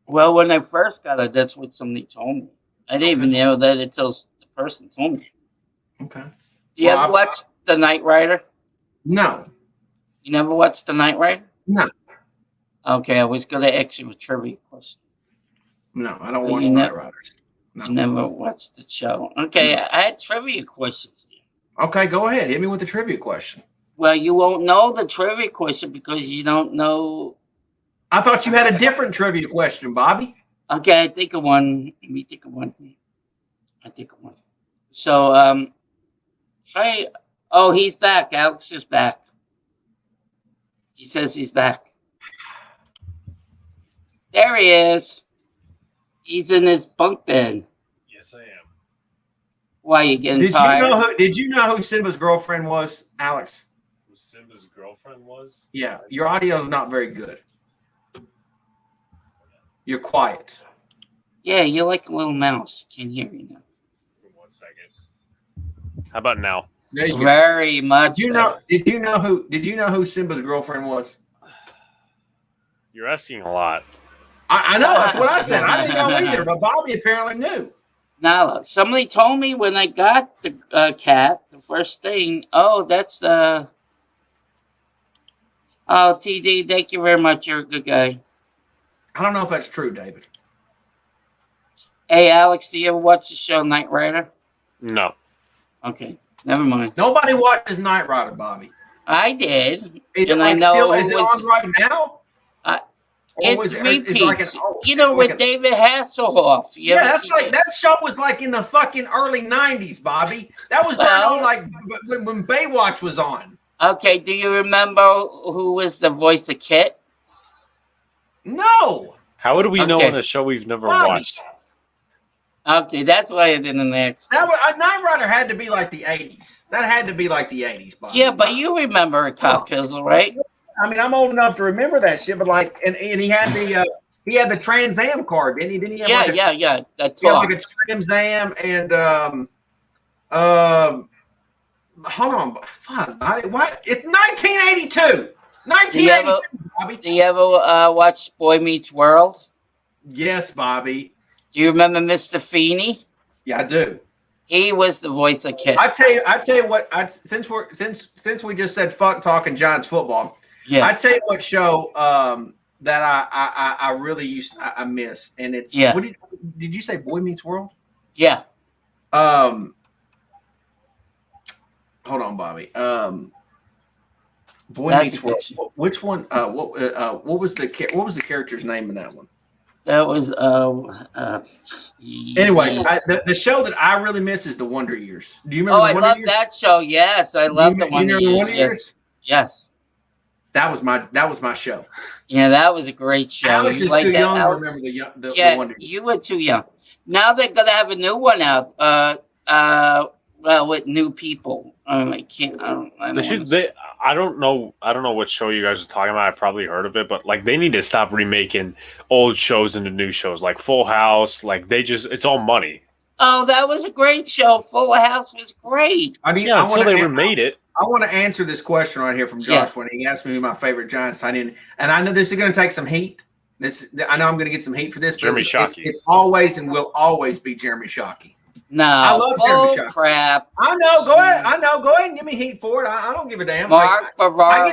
H: Well, when I first got it, that's what somebody told me. I didn't even know that until the person told me.
A: Okay.
H: Do you ever watch The Knight Rider?
A: No.
H: You never watched The Knight Rider?
A: No.
H: Okay, I was going to ask you a trivia question.
A: No, I don't watch Knight Riders. No.
H: You never watched the show. Okay, I had trivia questions for you.
A: Okay, go ahead. Hit me with the trivia question.
H: Well, you won't know the trivia question because you don't know.
A: I thought you had a different trivia question, Bobby.
H: Okay, I think of one. Let me think of one. So, he's back. Alex is back. He says he's back. There he is. He's in his bunk bed.
F: Yes, I am.
H: Why are you getting tired?
A: Did you know who Simba's girlfriend was, Alex?
F: Who Simba's girlfriend was?
A: Yeah, your audio is not very good. You're quiet.
H: Yeah, you're like a little mouse. Can't hear you now.
F: 1 second. How about now?
H: Very much.
A: Did you know who Simba's girlfriend was?
F: You're asking a lot.
A: I know, that's what I said. I didn't know either, but Bobby apparently knew.
H: Now, somebody told me when I got the cat, the first thing, that's TD, thank you very much. You're a good guy.
A: I don't know if that's true, David.
H: Hey, Alex, do you ever watch the show Knight Rider?
F: No.
H: Okay, never mind.
A: Nobody watches Knight Rider, Bobby.
H: I did.
A: Is it on right now?
H: It's repeats. With David Hasselhoff.
A: That show was like in the fucking early 90s, Bobby. That was on like when Baywatch was on.
H: Okay, do you remember who was the voice of Kit?
A: No.
F: How would we know on a show we've never watched?
H: Okay, that's why I didn't ask.
A: Knight Rider had to be like the 80s. That had to be like the 80s, Bobby.
H: Yeah, but you remember a Cop Kizzle, right?
A: I mean, I'm old enough to remember that shit, but like, and he had the Trans Am card, didn't he? Didn't he have
H: yeah. That's
A: like a Trans Am and hold on, fuck, Bobby, what? It's 1982. 1982, Bobby.
H: Do you ever watch Boy Meets World?
A: Yes, Bobby.
H: Do you remember Mr. Feeney?
A: Yeah, I do.
H: He was the voice of Kit.
A: I tell you what. Since we just said fuck talking Giants football. Yeah. I tell you what show that I really I miss, and it's What did you say? Boy Meets World?
H: Yeah.
A: Hold on, Bobby. Boy Meets World. Which one? What was the character's name in that one?
H: That was
A: anyways, the show that I really miss is the Wonder Years. Do you remember?
H: I love that show. Yes, I love the Wonder Years. Yes.
A: That was my show.
H: Yeah, that was a great show.
A: Alex
H: You
A: is
H: like
A: too
H: that,
A: young
H: Alex?
A: to remember the
H: Yeah,
A: Wonder Years.
H: you were too young. Now they're gonna have a new one out. Well, with new people. I can't. I don't
F: know what show you guys are talking about. I probably heard of it, but like they need to stop remaking old shows into new shows, like Full House. Like it's all money.
H: Oh, that was a great show. Full House was great.
A: I mean,
F: until they remade it.
A: I want to answer this question right here from Josh when he asked me who my favorite Giants tight end. And I know this is going to take some heat. I know I'm going to get some heat for this.
F: Jeremy Shockey.
A: It's always and will always be Jeremy Shockey.
H: No,
A: I love Jeremy Shockey.
H: Crap.
A: I know. Go ahead. Go ahead and give me heat for it. I don't give a damn.
H: Mark Bavaro.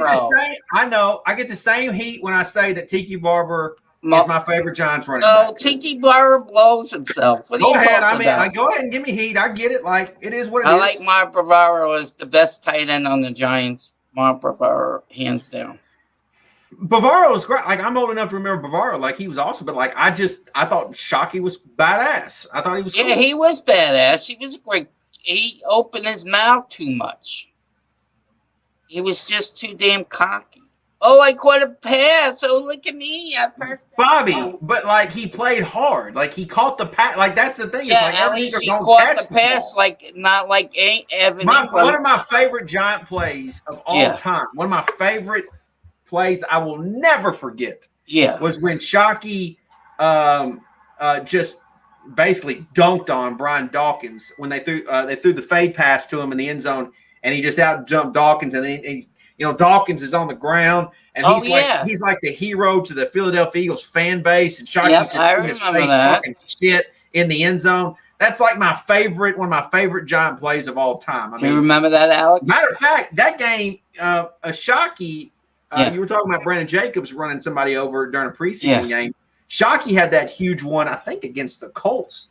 A: I get the same heat when I say that Tiki Barber is my favorite Giants running back.
H: Oh, Tiki Barber blows himself. What are you talking about?
A: Go ahead and give me heat. I get it. Like it is what it is.
H: I like Mark Bavaro as the best tight end on the Giants. Mark Bavaro, hands down.
A: Bavaro was great. Like I'm old enough to remember Bavaro. Like he was awesome, but like I thought Shockey was badass. I thought he was.
H: Yeah,
A: cool.
H: he was badass. He was great. He opened his mouth too much. He was just too damn cocky. Oh, I caught a pass. Oh, look at me.
A: Bobby, but like he played hard. Like he caught the pass. Like that's the thing.
H: Yeah,
A: like,
H: at least he caught the pass. Like not like Evan.
A: One of my favorite Giant plays of all time. One of my favorite plays I will never forget.
H: Yeah,
A: was when Shockey just basically dunked on Brian Dawkins when they threw the fade pass to him in the end zone, and he just out jumped Dawkins, and he's Dawkins is on the ground, and he's like the hero to the Philadelphia Eagles fan base, and Shockey's just in his face talking shit in the end zone. That's like one of my favorite Giant plays of all time.
H: Do you remember that, Alex?
A: Matter of fact, that game, Shockey. You were talking about Brandon Jacobs running somebody over during a preseason game. Shockey had that huge one, I think, against the Colts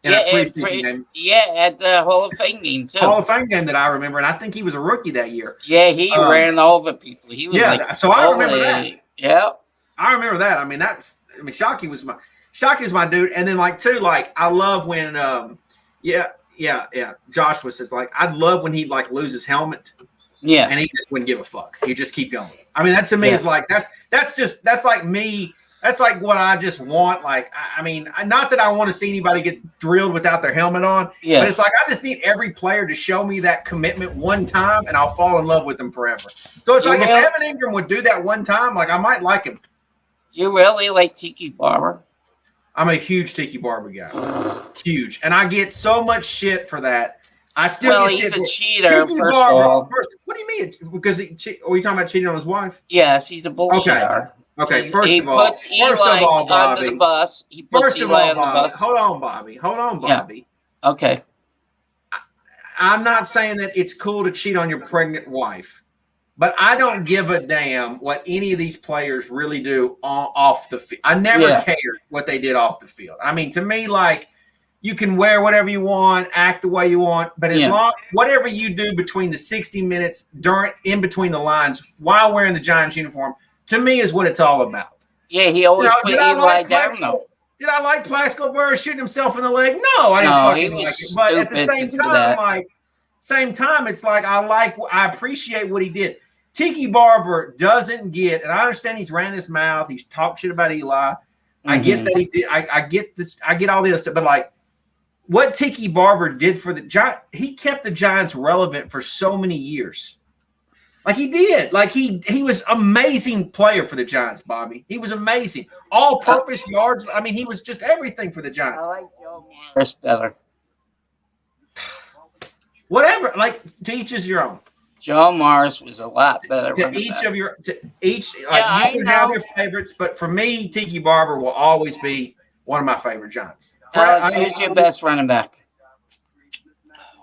A: in a preseason game.
H: Yeah, at the Hall of Fame game, too.
A: Hall of Fame game that I remember, and I think he was a rookie that year.
H: Yeah, he ran over people. He was
A: so I remember that.
H: Yeah.
A: I remember that. Shockey was my dude. And then, I love when, Joshua says, I'd love when he'd, lose his helmet.
H: Yeah.
A: And he just wouldn't give a fuck. He'd just keep going. I mean, that to me is that's like me. That's like what I just want. Like, not that I want to see anybody get drilled without their helmet on. Yeah. But it's like I just need every player to show me that commitment one time, and I'll fall in love with them forever. So it's if Evan Ingram would do that one time, I might like him.
H: You really like Tiki Barber?
A: I'm a huge Tiki Barber guy. Huge. And I get so much shit for that. I still get
H: he's
A: shit
H: a cheater,
A: Tiki
H: first
A: Barber,
H: of all.
A: What do you mean? Because are you talking about cheating on his wife?
H: Yes, he's a bullshitter.
A: Okay,
H: He
A: puts
H: Eli
A: Bobby,
H: under the bus. He puts Eli on the bus.
A: Hold on, Bobby.
H: Yeah. Okay.
A: I'm not saying that it's cool to cheat on your pregnant wife, but I don't give a damn what any of these players really do off the field. I never cared what they did off the field. I mean, to me, you can wear whatever you want, act the way you want, but as long whatever you do between the 60 minutes in between the lines while wearing the Giants uniform, to me is what it's all about.
H: Yeah, he always put Eli down though.
A: Did I like Plaxico Burress shooting himself in the leg? No, I didn't fucking like it. But at the same time, it's like I appreciate what he did. Tiki Barber doesn't get, and I understand he's ran his mouth, he's talked shit about Eli. Mm-hmm. I get that he did. I get this. I get all this stuff, but what Tiki Barber did for the Giants, he kept the Giants relevant for so many years. He did. He was amazing player for the Giants, Bobby. He was amazing. All-purpose yards. I mean, he was just everything for the Giants.
H: I like Joe Morris better.
A: Whatever. To each is your own.
H: Joe Morris was a lot better.
A: You can have your favorites, but for me, Tiki Barber will always be one of my favorite Giants.
H: Alex, who's your best running back?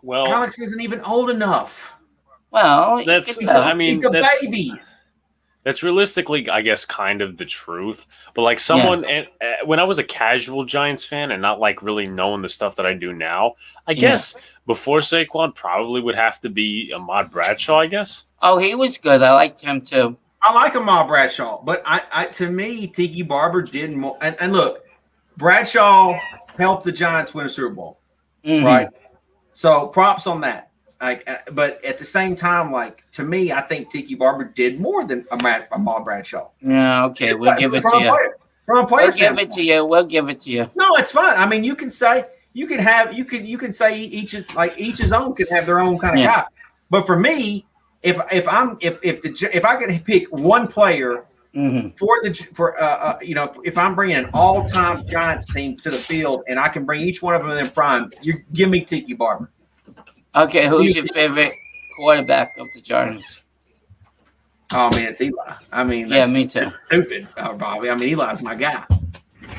F: Well,
A: Alex isn't even old enough.
H: Well,
F: he's
A: a baby.
F: That's realistically, I guess, kind of the truth. But and when I was a casual Giants fan and not really knowing the stuff that I do now, I guess before Saquon probably would have to be Ahmad Bradshaw, I guess.
H: Oh, he was good. I liked him too.
A: I like Ahmad Bradshaw, but to me, Tiki Barber did more. And look, Bradshaw helped the Giants win a Super Bowl, right? So props on that. but at the same time, like to me, I think Tiki Barber did more than Ahmad Bradshaw.
H: Yeah, okay, we'll give it to you.
A: From a player
H: We'll give it to you. We'll give it to you.
A: No, it's fine. I mean, you can say each his own can have their own kind of guy. But for me, if I could pick one player if I'm bringing an all-time Giants team to the field and I can bring each one of them in prime, you give me Tiki Barber.
H: Okay, who's your favorite quarterback of the Giants?
A: Oh man, it's Eli. I mean,
H: me too.
A: That's stupid, Bobby. I mean, Eli's my guy.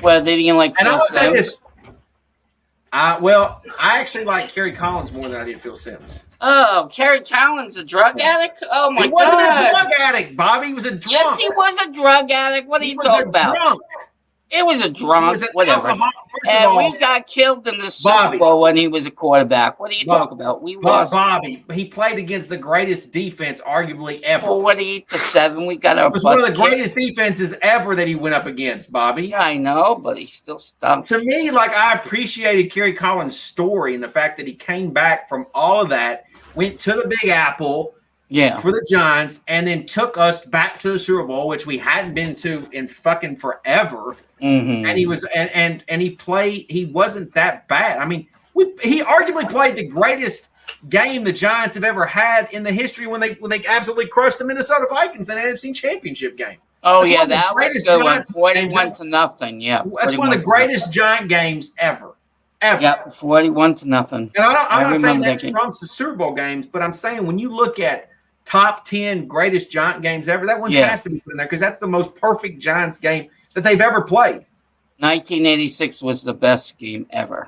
H: Well, did you like
A: Phil
H: Sims?
A: Say this. I actually like Kerry Collins more than I did Phil Sims.
H: Oh, Kerry Collins, a drug addict? Oh my God!
A: He wasn't a drug addict, Bobby. He was a drunk.
H: Yes, he was a drug addict. What are you talking about?
A: Drunk.
H: It was a drunk, whatever. And we got killed in the Super Bowl when he was a quarterback. What are you talking about? We lost.
A: Bobby, he played against the greatest defense, arguably ever.
H: 40-7. We got our.
A: It was one of the greatest defenses ever that he went up against, Bobby.
H: Yeah, I know, but he still stunk.
A: To me, I appreciated Kerry Collins' story and the fact that he came back from all of that, went to the Big Apple.
H: Yeah,
A: for the Giants, and then took us back to the Super Bowl, which we hadn't been to in fucking forever.
H: Mm-hmm.
A: And he was, and he played. He wasn't that bad. I mean, he arguably played the greatest game the Giants have ever had in the history when they absolutely crushed the Minnesota Vikings in an NFC Championship game.
H: Oh yeah, that was a good one. 41-0. Yeah,
A: that's one of the greatest Giant games ever.
H: Yep, 41-0.
A: And I'm not saying that runs the Super Bowl games, but I'm saying when you look at top 10 greatest Giant games ever, that one has to be in there because that's the most perfect Giants game that they've ever played.
H: 1986 was the best game ever.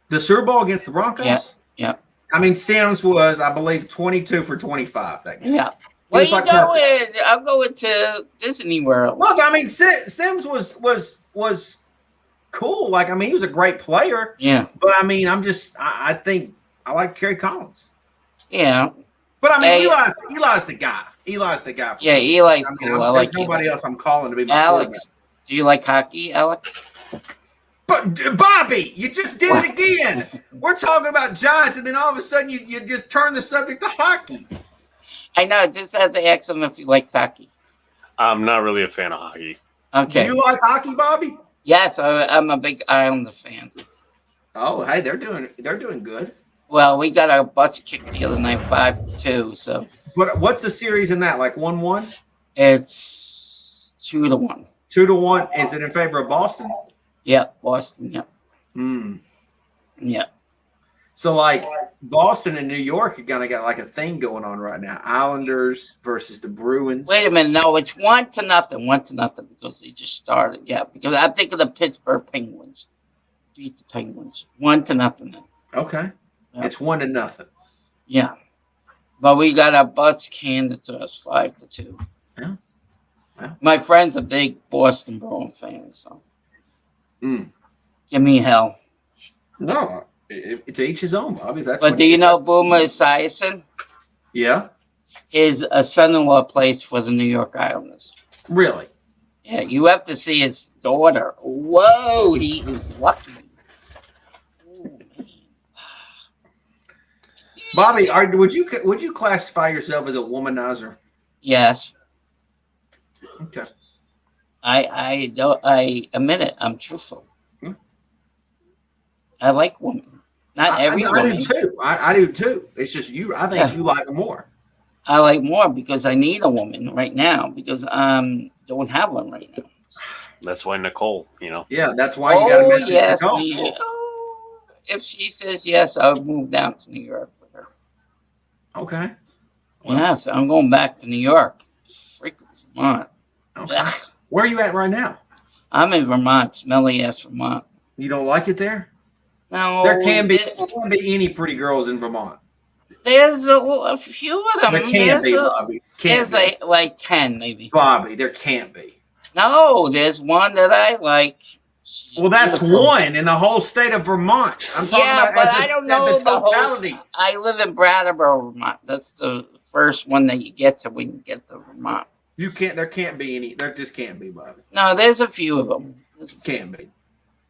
A: The Super Bowl against the Broncos?
H: Yeah.
A: I mean, Sims was, I believe, 22 for 25 that game.
H: Yeah. Where you going? I'm going to Disney World.
A: Look, I mean, Sims was cool. Like, I mean, he was a great player.
H: Yeah.
A: But, I mean, I think I like Kerry Collins.
H: Yeah.
A: But, I mean, Eli's the guy. Eli's the guy.
H: Yeah, Eli's cool. I like
A: nobody else I'm calling to be my
H: Alex, do you like hockey, Alex?
A: But, Bobby, you just did it again. We're talking about Giants, and then all of a sudden you just turn the subject to hockey.
H: I know. Just have to ask him if he likes hockey.
F: I'm not really a fan of hockey.
H: Okay.
A: Do you like hockey, Bobby?
H: Yes, I'm a big Islander fan.
A: Oh, hey, they're doing good.
H: Well, we got our butts kicked the other night, 5-2. So.
A: But what's the series in that? Like 1-1?
H: It's 2-1.
A: 2-1. Is it in favor of Boston?
H: Yep, Boston. Yep.
A: Yeah. So like Boston and New York are gonna got like a thing going on right now. Islanders versus the Bruins.
H: Wait a minute, no, it's 1-0. 1-0 because they just started. Yeah, because I'm thinking the Pittsburgh Penguins beat the Penguins 1-0.
A: Okay. Yep. It's 1-0.
H: Yeah. But we got our butts handed to us 5-2.
A: Yeah.
H: My friend's a big Boston Bruins fan, so give me hell.
A: No, to each his own, Bobby.
H: But do you know Boomer Esiason?
A: Yeah.
H: His son-in-law plays for the New York Islanders.
A: Really?
H: Yeah, you have to see his daughter. Whoa, he is lucky.
A: Bobby, would you classify yourself as a womanizer?
H: Yes.
A: Okay.
H: I admit it. I'm truthful. I like women. Not every woman.
A: I do too. I do too. It's just you. I think you like them more.
H: I like more because I need a woman right now because don't have one right now.
F: That's why Nicole,
A: Yeah, that's why you got to message Nicole.
H: If she says yes, I'll move down to New York with her.
A: Okay.
H: Yes, I'm going back to New York. Freaking Vermont.
A: Okay. Where are you at right now?
H: I'm in Vermont, smelly ass Vermont.
A: You don't like it there?
H: No.
A: There can't be any pretty girls in Vermont.
H: There's a few of them.
A: There can't be, Bobby.
H: There's like 10 maybe.
A: Bobby, there can't be.
H: No, there's one that I like.
A: Well, that's beautiful. One in the whole state of Vermont. I'm talking about
H: but I don't know the
A: totality.
H: I live in Brattleboro, Vermont. That's the first one that you get to when you get to Vermont.
A: You can't. There can't be any. There just can't be, Bobby.
H: No, there's a few of them.
A: Can't be.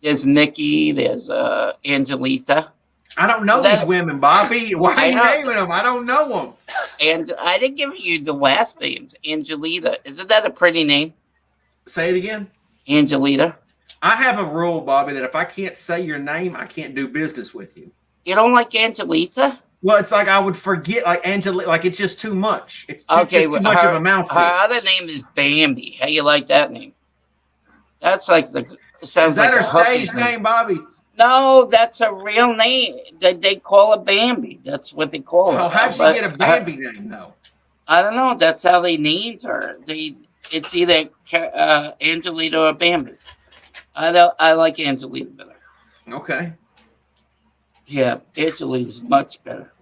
H: There's Nikki. There's Angelita.
A: I don't know these women, Bobby. Why are you naming them? I don't know them.
H: And I didn't give you the last names. Angelita. Isn't that a pretty name?
A: Say it again.
H: Angelita.
A: I have a rule, Bobby, that if I can't say your name, I can't do business with you.
H: You don't like Angelita?
A: Well, it's like I would forget, like Angelita, like it's just too much. It's just too much of a mouthful.
H: Her other name is Bambi. How you like that name? That's like the sounds like
A: her stage name, Bobby?
H: No, that's a real name. They call her Bambi. That's what they call her.
A: Oh, how'd she get a Bambi name though?
H: I don't know. That's how they named her. It's either Angelita or Bambi. I like Angelita better.
A: Okay.
H: Yeah, Angelita's much better.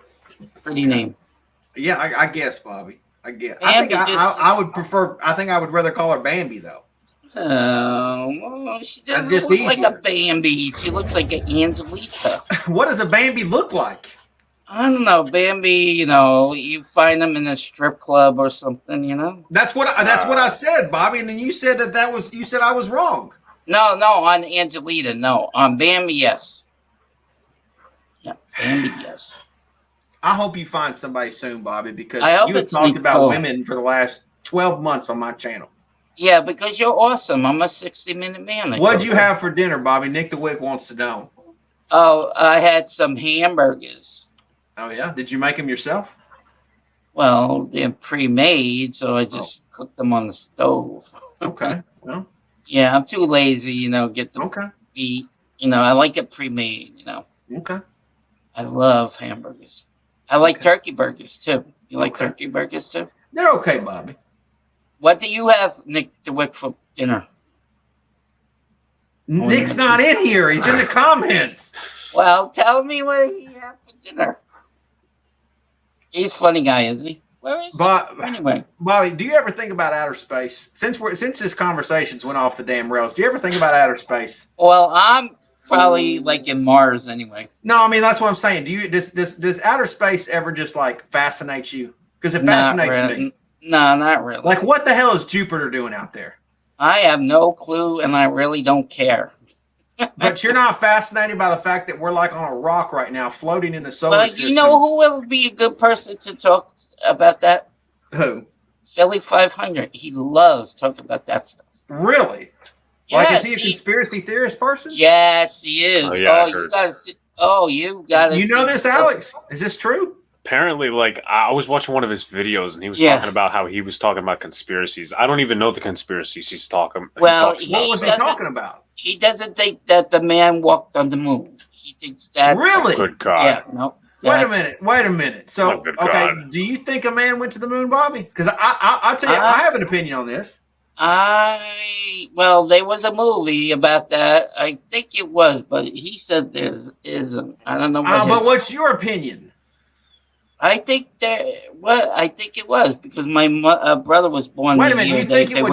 H: Pretty name.
A: Yeah, I guess, Bobby. I guess. I would prefer. I think I would rather call her Bambi though.
H: Oh, well, she doesn't look like a Bambi. She looks like an Angelita.
A: What does a Bambi look like?
H: I don't know, Bambi. You know, you find them in a strip club or something. You know.
A: That's what I said, Bobby. And then you said you said I was wrong.
H: No, on Angelita, no. On Bambi, yes. Yeah, Bambi, yes.
A: I hope you find somebody soon, Bobby, because you have talked about
H: Nicole.
A: women for the last 12 months on my channel.
H: Yeah, because you're awesome. I'm a 60-minute man.
A: What'd you have for dinner, Bobby? Nick the Wick wants to know.
H: Oh, I had some hamburgers.
A: Oh, yeah? Did you make them yourself?
H: Well, they're pre-made, so I just cooked them on the stove.
A: Okay. Well.
H: Yeah, I'm too lazy, get them beat. I like it pre-made,
A: Okay.
H: I love hamburgers. I like turkey burgers, too. You like turkey burgers, too?
A: They're okay, Bobby.
H: What do you have, Nick DeWick, for dinner?
A: Nick's not in here. He's in the comments.
H: Well, tell me what he had for dinner. He's a funny guy, isn't he? Where is he? Anyway.
A: Bobby, do you ever think about outer space? Since this conversation's went off the damn rails, do you ever think about outer space?
H: Well, I'm probably like in Mars anyway.
A: No, I mean that's what I'm saying. Does outer space ever just like fascinate you? Because it fascinates me.
H: No, not really.
A: Like, what the hell is Jupiter doing out there?
H: I have no clue, and I really don't care.
A: But you're not fascinated by the fact that we're like on a rock right now, floating in the solar system.
H: You know who will be a good person to talk about that?
A: Who?
H: Philly 500. He loves talking about that stuff.
A: Really?
H: Yes,
A: like, is he a conspiracy theorist person?
H: Yes, he is.
F: Oh, yeah,
H: you got to.
A: You know this, Alex? Is this true?
F: Apparently, like, I was watching one of his videos, and he was talking about how he was talking about conspiracies. I don't even know the conspiracies he's talking about.
A: What was he talking about?
H: He doesn't think that the man walked on the moon. He thinks that.
A: Really?
F: Good God.
H: Yeah, no.
A: Wait a minute. So, okay, do you think a man went to the moon, Bobby? Because I'll tell you, I have an opinion on this.
H: Well, there was a movie about that. I think it was, but he said there isn't. I don't know.
A: But what's your opinion?
H: I think it was because my brother was born.
A: Wait a minute.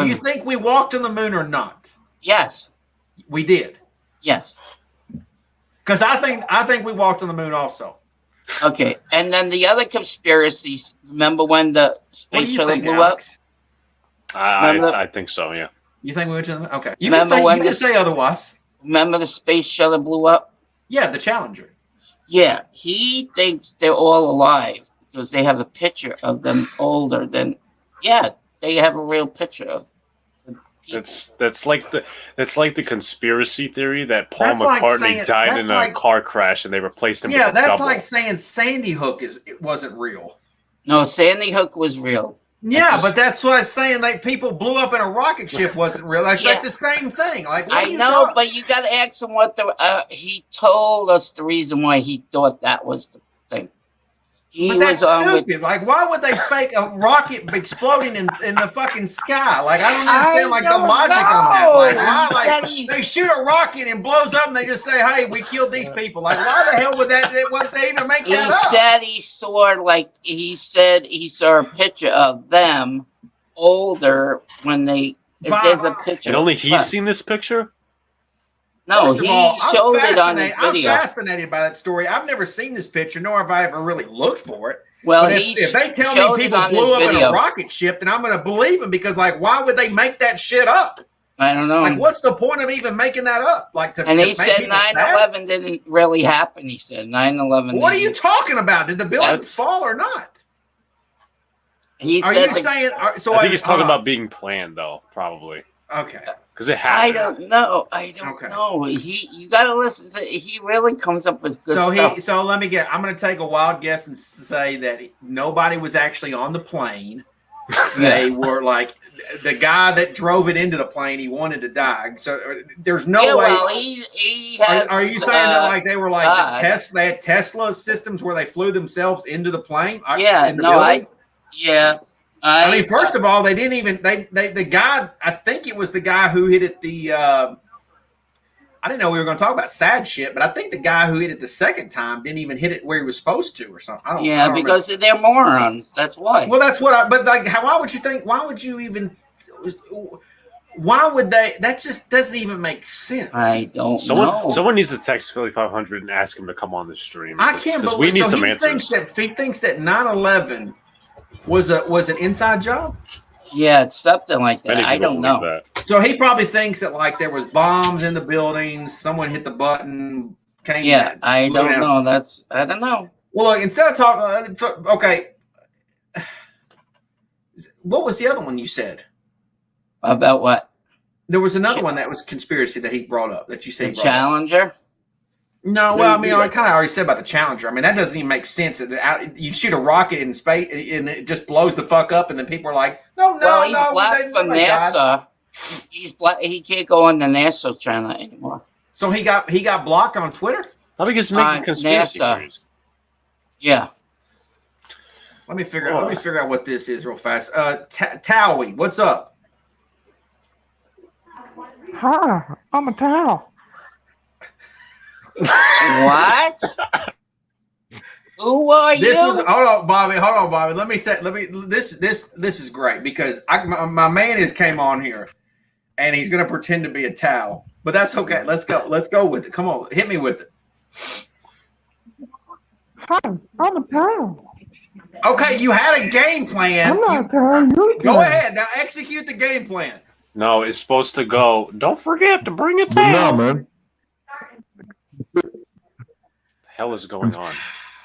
A: You think we walked on the moon or not?
H: Yes,
A: we did.
H: Yes,
A: because I think we walked on the moon also.
H: Okay, and then the other conspiracies. Remember when the space shuttle blew up?
F: I think so. Yeah.
A: You think we went to the moon? Okay. You can say otherwise.
H: Remember the space shuttle blew up?
A: Yeah, the Challenger. Yeah,
H: he thinks they're all alive because they have a picture of them older than. Yeah, they have a real picture of.
F: That's like the conspiracy theory that Paul McCartney died in a car crash and they replaced him.
A: Yeah, that's like saying Sandy Hook wasn't real.
H: No, Sandy Hook was real.
A: Yeah, but that's what I'm saying. Like, people blew up in a rocket ship wasn't real. Like, that's the same thing. Like,
H: I know, but you got to ask him what he told us the reason why he thought that was the thing.
A: But that's stupid. Like, why would they fake a rocket exploding in the fucking sky? Like, I don't understand the logic on that. Like, they shoot a rocket and blows up, and they just say, "Hey, we killed these people." Like, why the hell would they even make that up?
H: He said he saw a picture of them older when they. There's a picture.
F: And only he's seen this picture.
H: No, he showed it on his video.
A: I'm fascinated by that story. I've never seen this picture, nor have I ever really looked for it.
H: Well,
A: but if they tell me people blew up in a rocket ship, then I'm going to believe them because, like, why would they make that shit up?
H: I don't know.
A: Like, what's the point of even making that up? Like,
H: and he said 9/11 didn't really happen. He said 9/11.
A: What are you talking about? Did the buildings fall or not?
H: He
A: are
H: said
A: you saying? So
F: I think he's talking about being planned, though, probably.
A: Okay.
F: Because it happened.
H: I don't know. know. You got to listen to. He really comes up with good stuff.
A: So let me get. I'm going to take a wild guess and say that nobody was actually on the plane. They were like the guy that drove it into the plane. He wanted to die. So there's no way.
H: Well, he has.
A: Are you saying that like they were like they had Tesla systems where they flew themselves into the plane?
H: Yeah.
A: I mean, first of all, they didn't even the guy. I think it was the guy who hit it. I didn't know we were going to talk about sad shit, but I think the guy who hit it the second time didn't even hit it where he was supposed to, or something. I don't
H: because they're morons. That's why.
A: Well, that's what. But like, why would you think? Why would you even? Why would they? That just doesn't even make sense.
H: I don't know.
F: Someone needs to text Philly 500 and ask him to come on the stream.
A: I can't believe.
F: We need some answers.
A: He thinks that 9/11 was an inside job.
H: Yeah, it's something like that. I don't know.
F: That.
A: So he probably thinks that like there was bombs in the buildings. Someone hit the button.
H: I don't know. I don't know.
A: Well, look, instead of talking, okay. What was the other one you said?
H: About what?
A: There was another one that was conspiracy that he brought up that you said.
H: The Challenger?
A: No, well, I mean, I kind of already said about the Challenger. I mean, that doesn't even make sense. You shoot a rocket in space and it just blows the fuck up, and then people are like, "No,
H: he's blocked from NASA. He's black. He can't go on the NASA channel anymore.
A: So he got blocked on Twitter.
F: I think it's making conspiracy theories.
H: Yeah.
A: Let me figure out what this is real fast. Towie, what's up?
K: Hi, I'm a towel.
H: What? Who are you?
A: Hold on, Bobby. Let me. This is great because my man came on here, and he's gonna pretend to be a towel, but that's okay. Let's go with it. Come on, hit me with it.
K: Hi, I'm a towel.
A: Okay, you had a game plan.
K: I'm not a towel.
A: Go ahead now. Execute the game plan.
F: No, it's supposed to go. Don't forget to bring a towel.
K: No, man.
F: What the hell is going on?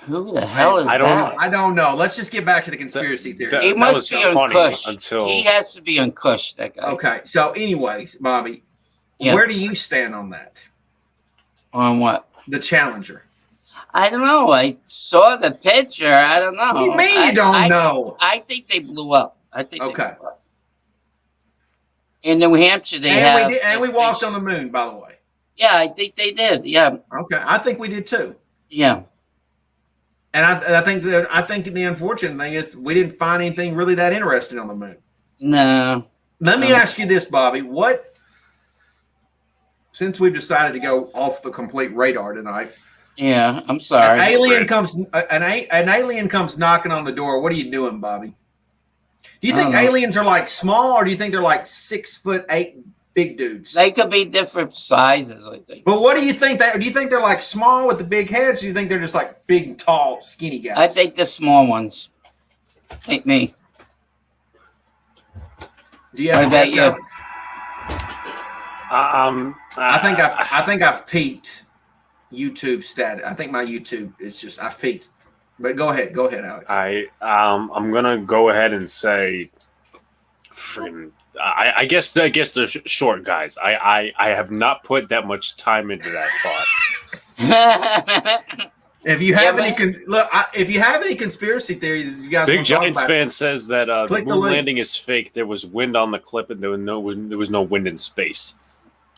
H: Who the hell is that?
A: I don't know. Let's just get back to the conspiracy theory.
H: He must be on Kush. He has to be on Kush, that guy.
A: Okay. So, anyways, Bobby, where do you stand on that?
H: On what?
A: The Challenger.
H: I don't know. I saw the picture. I don't know.
A: What do you mean you don't know?
H: I think they blew up.
A: Okay.
H: They blew up. In New Hampshire,
A: we walked on the moon, by the way.
H: Yeah, I think they did. Yeah.
A: Okay, I think we did too.
H: Yeah.
A: And I think the unfortunate thing is we didn't find anything really that interesting on the moon.
H: No.
A: Let me ask you this, Bobby. Since we've decided to go off the complete radar tonight.
H: Yeah, I'm sorry.
A: An alien comes knocking on the door. What are you doing, Bobby? Do you think aliens are like small, or do you think they're like 6'8" big dudes?
H: They could be different sizes, I think.
A: But what do you think? Do you think they're like small with the big heads? Or do you think they're just like big, tall, skinny guys?
H: I think the small ones. Ain't me.
A: Do you have
H: you?
A: I think I've peaked YouTube status. I think my YouTube is just I've peaked. But go ahead, Alex.
F: I'm gonna go ahead and say, I guess the short guys. I have not put that much time into that thought.
A: If you have if you have any conspiracy theories, you guys.
F: Big Giants fan says that the moon
A: link.
F: landing is fake. There was wind on the clip, and there was no wind in space.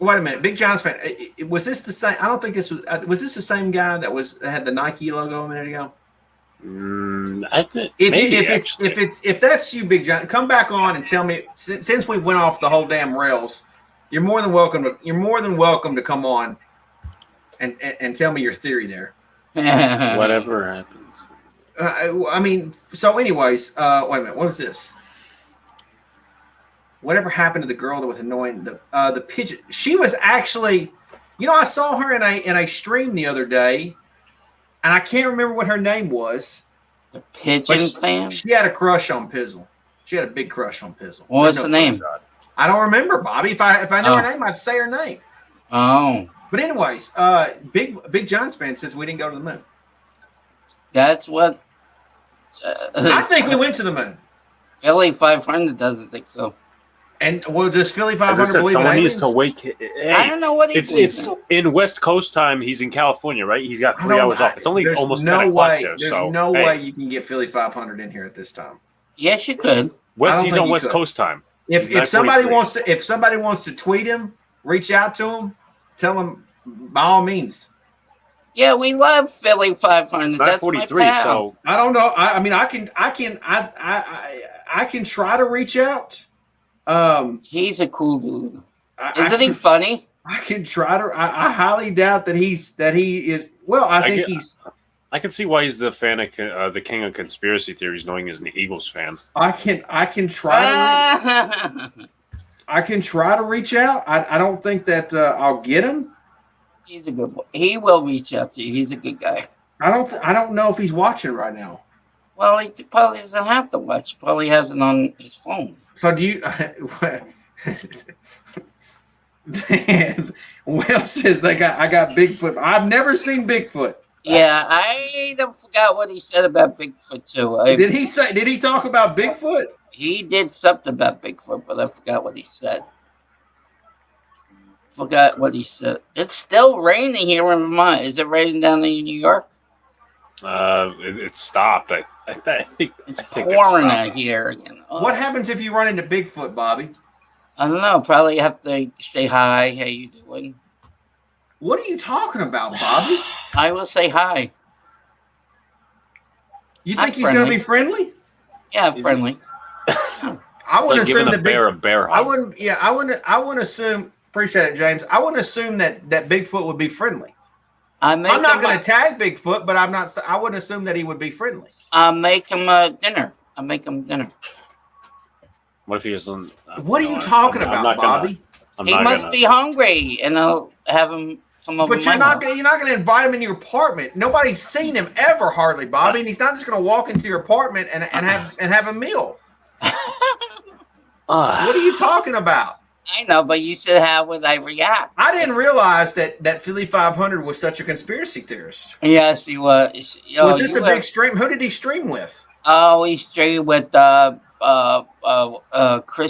A: Wait a minute, Big Giants fan. Was this the same? I don't think this was. Was this the same guy that had the Nike logo a minute ago?
F: I think
A: if that's you, Big Giant, come back on and tell me. Since we went off the whole damn rails, you're more than welcome to come on and tell me your theory there.
F: Whatever happens.
A: I mean, so anyways, wait a minute. What is this? Whatever happened to the girl that was annoying the pigeon? She was actually, I saw her in a stream the other day, and I can't remember what her name was.
H: The pigeon fan?
A: She had a crush on Pizzle. She had a big crush on Pizzle.
H: What's the name?
A: I don't remember, Bobby. If I knew her name, I'd say her name.
H: Oh.
A: But anyways, Big Giants fan says we didn't go to the moon.
H: That's what.
A: I think we went to the moon.
H: Philly 500 doesn't think so.
A: And well, does Philly 500
F: As I said,
A: believe in
F: someone needs
A: aliens?
F: to wake. Hey,
H: I don't know what he
F: it's in West Coast time. He's in California, right? He's got 3 hours off. It's only
A: There's
F: almost
A: no
F: 10 o'clock
A: way.
F: there.
A: There's
F: So
A: no way you can get Philly 500 in here at this time.
H: Yes, you could.
F: He's on West Coast time.
A: If somebody wants to tweet him, reach out to him, tell him by all means.
H: Yeah, we love Philly 500.
F: It's
H: That's
F: 9:43,
H: my pal.
F: so
A: I don't know. I mean, I can try to reach out.
H: He's a cool dude. Isn't he funny?
A: I can try to. I highly doubt that he is. Well, I think he's.
F: I can see why he's the fan of the king of conspiracy theories, knowing he's an Eagles fan.
A: I can try to. I can try to reach out. I don't think that I'll get him.
H: He's a good boy. He will reach out to you. He's a good guy.
A: I don't know if he's watching right now.
H: Well, he probably doesn't have to watch. He probably has it on his phone.
A: So do you? Will says I got Bigfoot. I've never seen Bigfoot.
H: Yeah, I forgot what he said about Bigfoot too.
A: Did he talk about Bigfoot?
H: He did something about Bigfoot, but I forgot what he said. Forgot what he said. It's still raining here in Vermont. Is it raining down in New York?
F: It stopped. I think
H: it's pouring out here again. Oh.
A: What happens if you run into Bigfoot, Bobby?
H: I don't know. Probably have to say hi. How you doing?
A: What are you talking about, Bobby?
H: I will say hi.
A: You think he's going to be friendly?
H: Yeah, friendly.
A: I wouldn't assume that
F: bear a bear hug.
A: I wouldn't. Yeah, I wouldn't assume. Appreciate it, James. I wouldn't assume that Bigfoot would be friendly. I'm not going to tag Bigfoot, but I wouldn't assume that he would be friendly.
H: I'll make him dinner.
F: What if he isn't?
A: What are you talking about, Bobby?
H: He must be hungry, and I'll have him come over.
A: But you're not going to invite him in your apartment. Nobody's seen him ever, hardly, Bobby, and he's not just going to walk into your apartment and have a meal. What are you talking about?
H: I know, but you said, how would I react?
A: I didn't realize that Philly 500 was such a conspiracy theorist.
H: Yes, he was.
A: Was this a big stream? Who did he stream with?
H: Oh, he streamed with Chris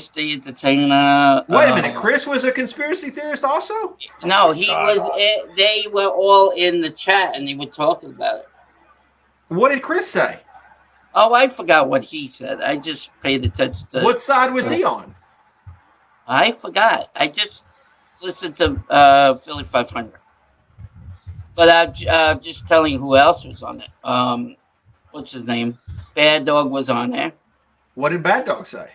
H: the Entertainer.
A: Wait a minute, Chris was a conspiracy theorist also?
H: No, he was. They were all in the chat and they were talking about it.
A: What did Chris say?
H: Oh, I forgot what he said. I just paid attention to.
A: What side was he on?
H: I forgot. I just listened to Philly 500. But I'm just telling you who else was on it. What's his name? Bad Dog was on there.
A: What did Bad Dog say?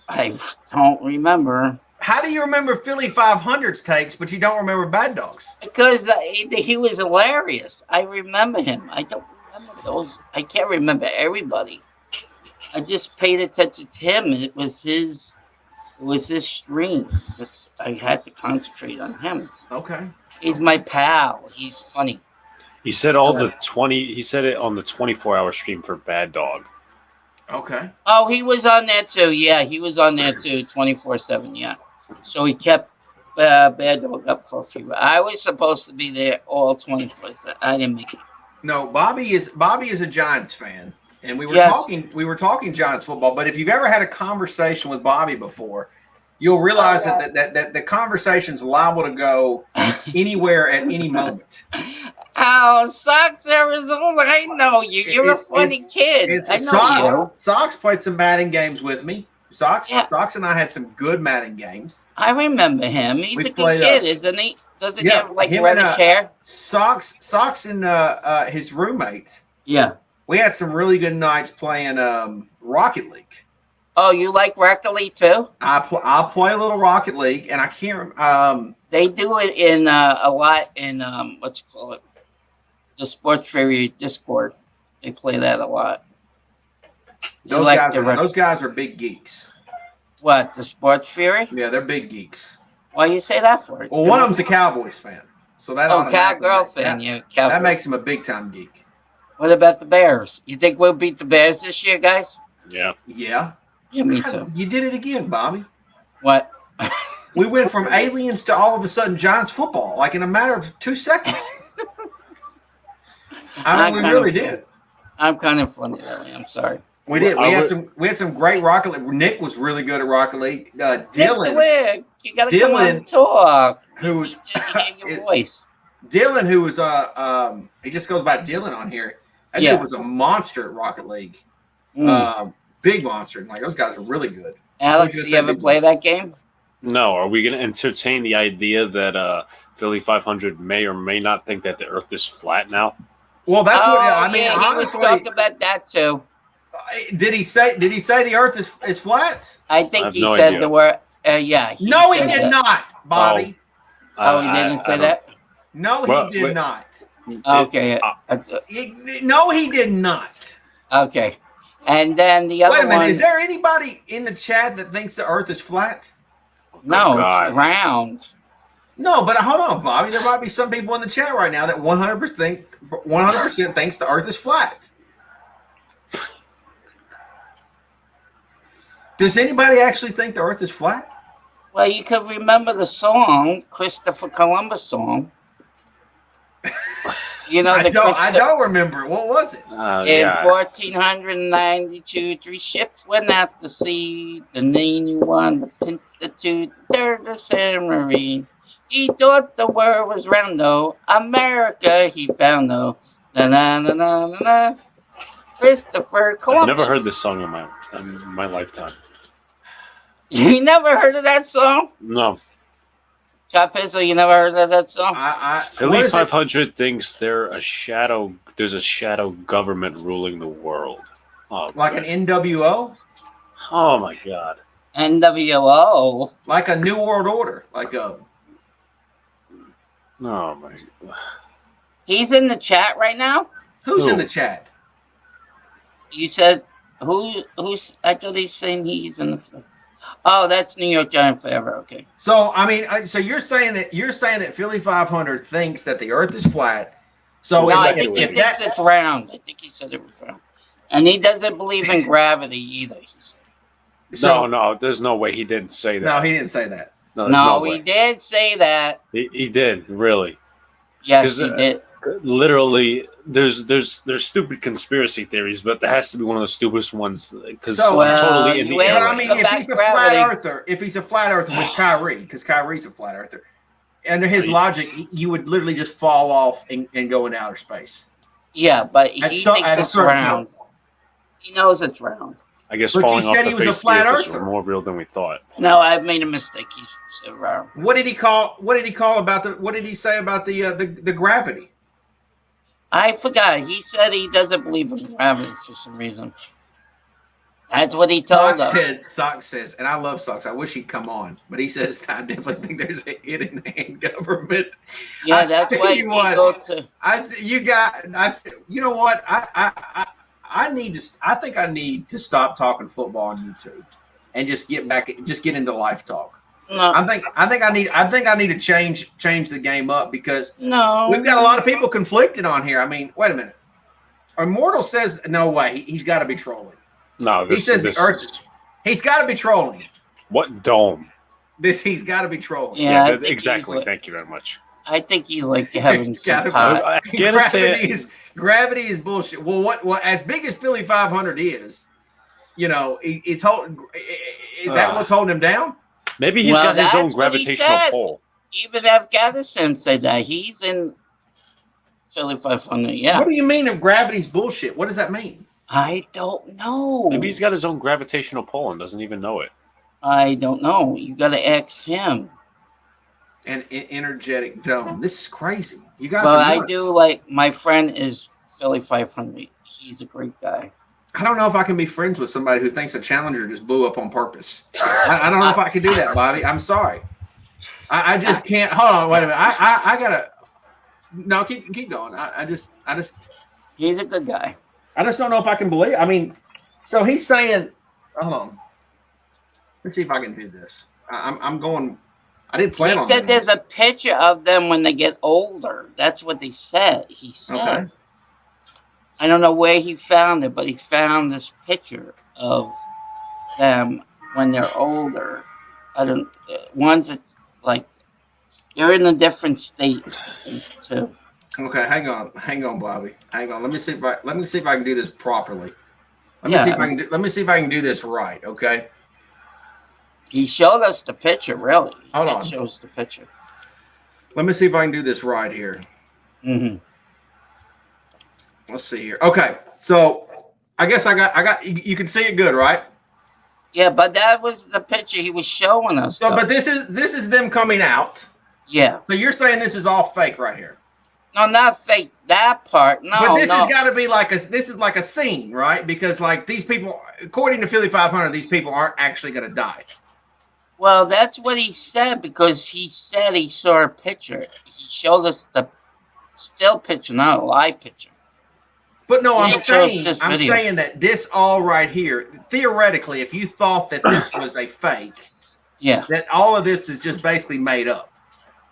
H: I don't remember.
A: How do you remember Philly 500's takes, but you don't remember Bad Dog's?
H: Because he was hilarious. I remember him. I don't remember those. I can't remember everybody. I just paid attention to him, and it was his stream. I had to concentrate on him.
A: Okay.
H: He's my pal. He's funny.
F: He said He said it on the 24-hour stream for Bad Dog.
A: Okay.
H: Oh, he was on there too. Yeah, he was on there too, 24/7. Yeah. So he kept Bad Dog up for a few. I was supposed to be there all 24/7. I didn't make it.
A: No, Bobby is a Giants fan, and we were talking Giants football. But if you've ever had a conversation with Bobby before, you'll realize that the conversation's liable to go anywhere at any moment.
H: Oh, Sox, Arizona! I know you. You're a funny kid. I know you.
A: Sox played some Madden games with me. Sox and I had some good Madden games.
H: I remember him. He's a good kid, isn't he? Doesn't he have like reddish hair?
A: Sox and his roommates.
H: Yeah.
A: We had some really good nights playing Rocket League.
H: Oh, you like Rocket League too?
A: I'll play a little Rocket League, and I can't.
H: They do it in a lot in what you call it, the Sports Fury Discord. They play that a lot.
A: Those guys are big geeks.
H: What, the Sports Fury?
A: Yeah, they're big geeks.
H: Why you say that for?
A: Well, one of them's a Cowboys fan, so that
H: Cowgirl fan. Yeah, Cowboys.
A: That makes him a big time geek.
H: What about the Bears? You think we'll beat the Bears this year, guys?
F: Yeah.
A: Yeah.
H: Yeah, me too.
A: You did it again, Bobby.
H: What?
A: We went from aliens to all of a sudden Giants football, like in a matter of 2 seconds. I mean, we really did.
H: I'm kind of funny that way. I'm sorry.
A: We did. We had some great Rocket League. Nick was really good at Rocket League.
H: Dylan, you gotta come on and talk.
A: Who was
H: your voice?
A: Dylan, who was he just goes by Dylan on here. That dude was a monster at Rocket League. Big monster. Like those guys are really good.
H: Alex, you ever play that game?
F: No. Are we going to entertain the idea that Philly 500 may or may not think that the Earth is flat now?
A: Well, that's what I mean.
H: Yeah, he was talking about that too.
A: Did he say the Earth is flat?
H: I think he said the word. Yeah.
A: No, he did not, Bobby.
H: Oh, he didn't say that.
A: No, he did not.
H: Okay.
A: No, he did not.
H: Okay. And then the other one.
A: Wait a minute. Is there anybody in the chat that thinks the Earth is flat?
H: No, it's round.
A: No, but hold on, Bobby. There might be some people in the chat right now that 100% thinks the Earth is flat. Does anybody actually think the Earth is flat?
H: Well, you could remember the song, Christopher Columbus song. You know,
A: I don't remember it. What was it?
H: In 1492, 3 ships went out to sea. The Navy won, the Pinta the third, the submarine. He thought the world was round, though. America he found, though. Na na na na na na. Christopher Columbus.
F: I've never heard this song in my lifetime.
H: You never heard of that song?
F: No.
H: Chop Pizzle, you never heard of that song?
F: Philly 500 thinks there's a shadow government ruling the world. Oh,
A: like an NWO?
F: Oh my God.
H: NWO.
A: Like a New World Order. Like a.
F: Oh my God.
H: He's in the chat right now?
A: Who's in the chat?
H: You said who's I thought he's saying he's in the. Oh, that's New York Giant forever. Okay.
A: So I mean, so you're saying that Philly 500 thinks that the Earth is flat. So
H: no, I think he thinks it's round. I think he said it was round, and he doesn't believe in gravity either. He said.
F: No, there's no way he didn't say that.
A: No, he didn't say that.
H: No, he did say that.
F: He did, really.
H: Yes, he did.
A: literally
F: there's stupid conspiracy theories, but there has to be one of the stupidest ones because
A: so,
F: I'm totally in the air.
A: I mean, if he's a flat earther with Kyrie, because Kyrie's a flat earther, under his logic, you would literally just fall off and go into outer space.
H: Yeah, but he thinks it's round. He knows it's round.
F: I guess falling off the face of the earth is more real than we thought.
H: No, I've made a mistake. He's round.
A: What did he say about the gravity?
H: I forgot. He said he doesn't believe in gravity for some reason. That's what he told us.
A: Sock says, and I love Socks. I wish he'd come on, but he says I definitely think there's a hidden hand government.
H: Yeah, that's why you go to.
A: You know what? I think I need to stop talking football on YouTube and just get into life talk.
H: No.
A: I think I need to change the game up because we've got a lot of people conflicted on here. I mean, wait a minute. Immortal says no way. He's got to be trolling.
F: No,
A: he says the Earth. He's got to be trolling.
F: What dome?
A: He's got to be trolling.
H: Yeah,
F: exactly. Thank you very much.
H: I think he's like having some pot.
A: Gravity is bullshit. Well, what as big as Philly 500 is, is that what's holding him down?
F: Maybe he's got his own gravitational pull.
H: Even Afghanistan said that he's in Philly 500. Yeah.
A: What do you mean if gravity's bullshit? What does that mean?
H: I don't know.
F: Maybe he's got his own gravitational pull and doesn't even know it.
H: I don't know. You got to ask him.
A: An energetic dome. This is crazy. You guys.
H: Well, I do like my friend is Philly 500. He's a great guy.
A: I don't know if I can be friends with somebody who thinks a Challenger just blew up on purpose. I don't know if I can do that, Bobby. I'm sorry. I just can't. Hold on, wait a minute. I gotta. No, keep going. I just.
H: He's a good guy.
A: I just don't know if I can believe. I mean, so he's saying. Hold on. Let's see if I can do this. I'm going. I didn't plan on.
H: He said there's a picture of them when they get older. That's what they said. He said. Okay. I don't know where he found it, but he found this picture of them when they're older. I don't. One's it's like you're in a different state too.
A: Okay, hang on, Bobby. Hang on. Let me see if I can do this properly. Let me see if I can do this right. Okay.
H: He showed us the picture. Really.
A: Hold on.
H: It shows the picture.
A: Let me see if I can do this right here.
H: Mm-hmm.
A: Let's see here. Okay, so I guess I got. You can see it good, right?
H: Yeah, but that was the picture he was showing us.
A: So, but this is them coming out.
H: Yeah.
A: So you're saying this is all fake right here?
H: No, not fake. That part. No.
A: But this has got to be like this is like a scene, right? Because like these people, according to Philly 500, these people aren't actually going to die.
H: Well, that's what he said because he said he saw a picture. He showed us the still picture, not a live picture.
A: But no, I'm saying that this all right here, theoretically, if you thought that this was a fake, that all of this is just basically made up.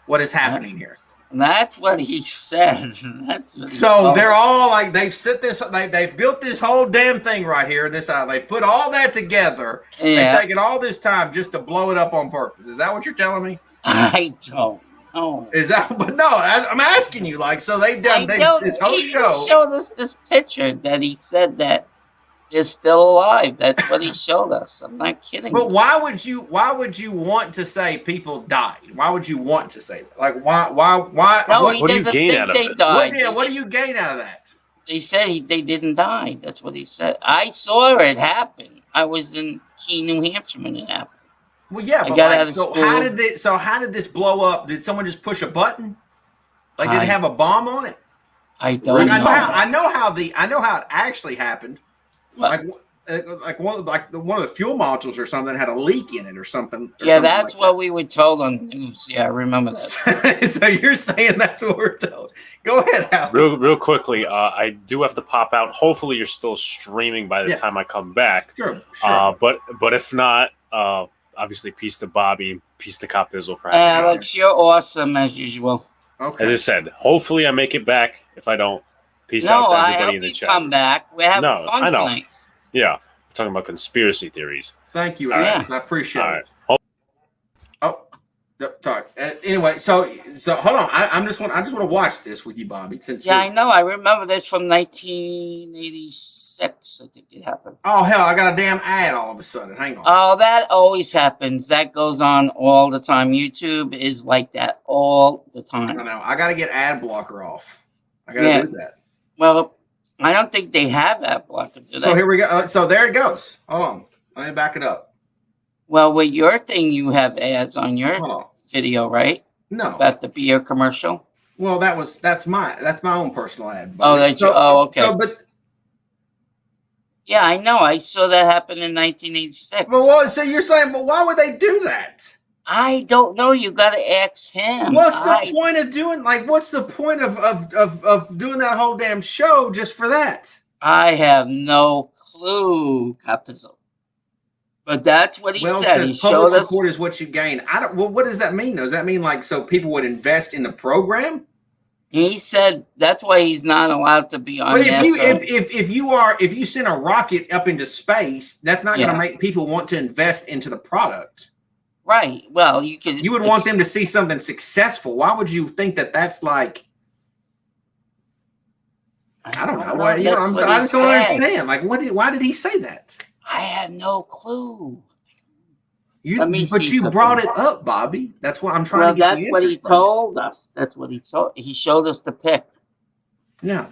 A: What is happening here?
H: That's what he said. That's what
A: so they're all like they've built this whole damn thing right here. They put all that together. Yeah. They've taken all this time just to blow it up on purpose. Is that what you're telling me?
H: I don't know.
A: Is that? But no, I'm asking you. Like, so they've done this whole show.
H: He showed us this picture that he said that is still alive. That's what he showed us. I'm not kidding.
A: But why would you want to say people died? Why would you want to say that? Like why
H: no,
F: what do you gain out of it?
A: What do you gain out of that?
H: They said they didn't die. That's what he said. I saw it happen. I was in Key, New Hampshire when it happened.
A: Well, yeah, but how did this blow up? Did someone just push a button? Like did it have a bomb on it?
H: I don't know.
A: I know how it actually happened. Like one of the fuel modules or something had a leak in it or something.
H: Yeah, that's what we were told on the news. Yeah, I remember that.
A: So you're saying that's what we're told. Go ahead, Hal.
F: Real quickly, I do have to pop out. Hopefully you're still streaming by the time I come back.
A: Sure.
F: But if not, obviously peace to Bobby, peace to Cop Bizzle for having me.
H: Alex, you're awesome as usual.
F: Okay. As I said, hopefully I make it back. If I don't, peace out to everybody in the chat.
H: Come back. We're having fun tonight.
F: Yeah, we're talking about conspiracy theories.
A: Thank you, Alex. I appreciate it. Sorry. Anyway, so hold on. I just want to watch this with you, Bobby.
H: I know. I remember this from 1986. I think it happened.
A: Oh hell! I got a damn ad all of a sudden. Hang on.
H: Oh, that always happens. That goes on all the time. YouTube is like that all the time.
A: I know. I got to get ad blocker off. I got to do that.
H: Well, I don't think they have ad blocker.
A: So here we go. So there it goes. Hold on. Let me back it up.
H: Well, with your thing, you have ads on your video, right?
A: No.
H: About the beer commercial.
A: Well, that's my own personal ad.
H: Okay. Yeah, I know. I saw that happen in 1986.
A: Well, so you're saying, but why would they do that?
H: I don't know. You got to ask him.
A: What's the point of doing? Like, what's the point of doing that whole damn show just for that?
H: I have no clue, Capizel. But that's what he said. He showed us.
A: Support is what you gain. Well, what does that mean? Does that mean like so people would invest in the program?
H: He said that's why he's not allowed to be on.
A: But if you send a rocket up into space, that's not going to make people want to invest into the product.
H: Right. Well, you
A: would want them to see something successful. Why would you think that that's like? I don't know. I just don't understand. Like, why did he say that?
H: I have no clue.
A: You brought it up, Bobby. That's what I'm trying to get.
H: That's what he told us. That's what he told. He showed us the pic.
A: Yeah.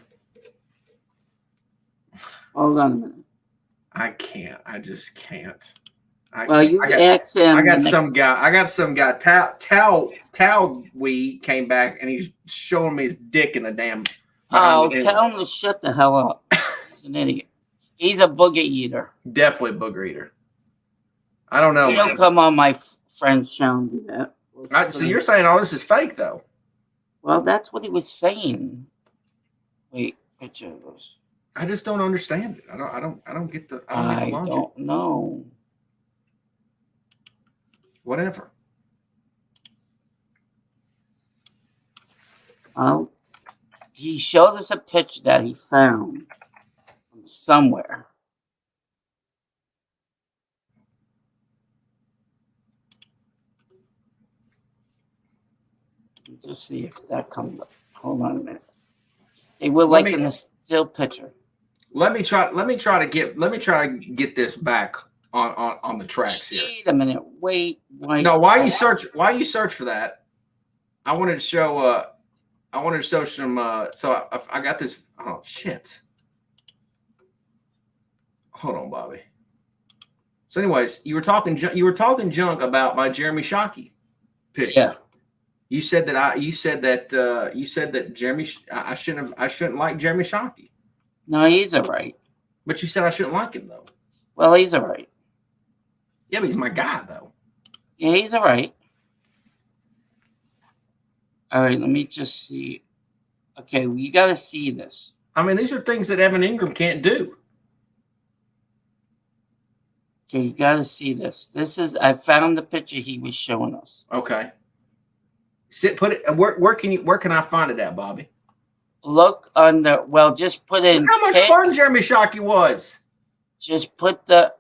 H: Hold on a minute.
A: I can't. I just can't.
H: Ask him.
A: I got some guy. Tao Wee came back and he's showing me his dick in the damn.
H: Oh, tell him to shut the hell up. He's an idiot. He's a booger eater.
A: Definitely a booger eater. I don't know.
H: You don't come on my friend's channel and do that.
A: So you're saying all this is fake, though?
H: Well, that's what he was saying. Wait, picture of those.
A: I just don't understand it. I don't get the.
H: I don't know.
A: Whatever.
H: He showed us a picture that he found somewhere. just see if that comes up. Hold on a minute. They were
A: Let
H: like
A: me-
H: in the still picture.
A: Let me try to get this back on the tracks here.
H: Wait a minute. Wait.
A: No, why you search for that? I wanted to show some so I got this. Oh shit. Hold on, Bobby. So anyways, you were talking junk about my Jeremy Shockey pick.
H: Yeah.
A: You said that Jeremy I shouldn't like Jeremy Shockey.
H: No, he's all right.
A: But you said I shouldn't like him though.
H: Well, he's all right.
A: Yeah, but he's my guy though.
H: Yeah, he's all right. All right, let me just see. Okay, you got to see this.
A: I mean, these are things that Evan Ingram can't do.
H: Okay, you got to see this. I found the picture he was showing us.
A: Okay. Where can I find it at, Bobby?
H: Look under. Well, just put in.
A: Look how much fun Jeremy Shockey was.
H: Just put the.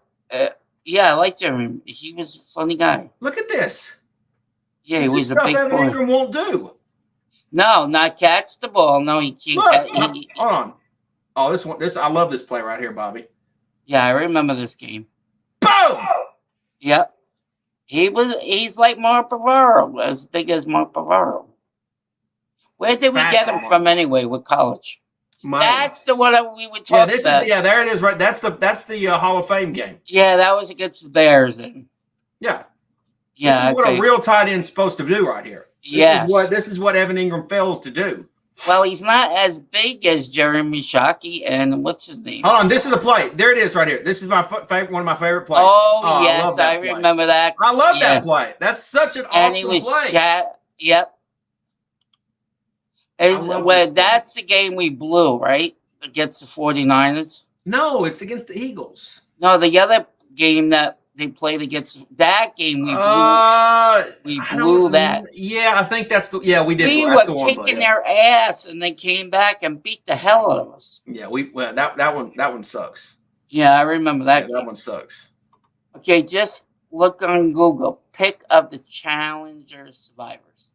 H: Yeah, I like Jeremy. He was a funny guy.
A: Look at this.
H: Yeah,
A: this
H: he was
A: is
H: a
A: stuff
H: big
A: Evan
H: boy.
A: Ingram won't do.
H: No, not catch the ball. No, he can't.
A: Look, hold on. Oh, this I love this play right here, Bobby.
H: Yeah, I remember this game.
A: Boom.
H: Yep. He's like Mark Bavaro, as big as Mark Bavaro. Where did we get him from anyway with college? That's the one we were talking about.
A: There it is, right? That's the Hall of Fame game.
H: Yeah, that was against the Bears then.
A: Yeah.
H: Yeah.
A: This is what a real tight end's supposed to do right here. This is what Evan Ingram fails to do.
H: Well, he's not as big as Jeremy Shockey and what's his name?
A: Hold on, this is the play. There it is right here. This is my one of my favorite plays.
H: Oh yes, I remember that.
A: I love that play. That's such an awesome
H: and he was
A: play.
H: Yep. That's the game we blew, right? Against the 49ers.
A: No, it's against the Eagles.
H: No, the other game that they played against that game we blew. We blew that.
A: Yeah, I think that's we did.
H: We
A: That's
H: were
A: the one
H: kicking their ass, and they came back and beat the hell out of us.
A: Yeah, that one sucks.
H: Yeah, I remember that.
A: That one sucks.
H: Okay, just look on Google. Pick of the Challenger survivors.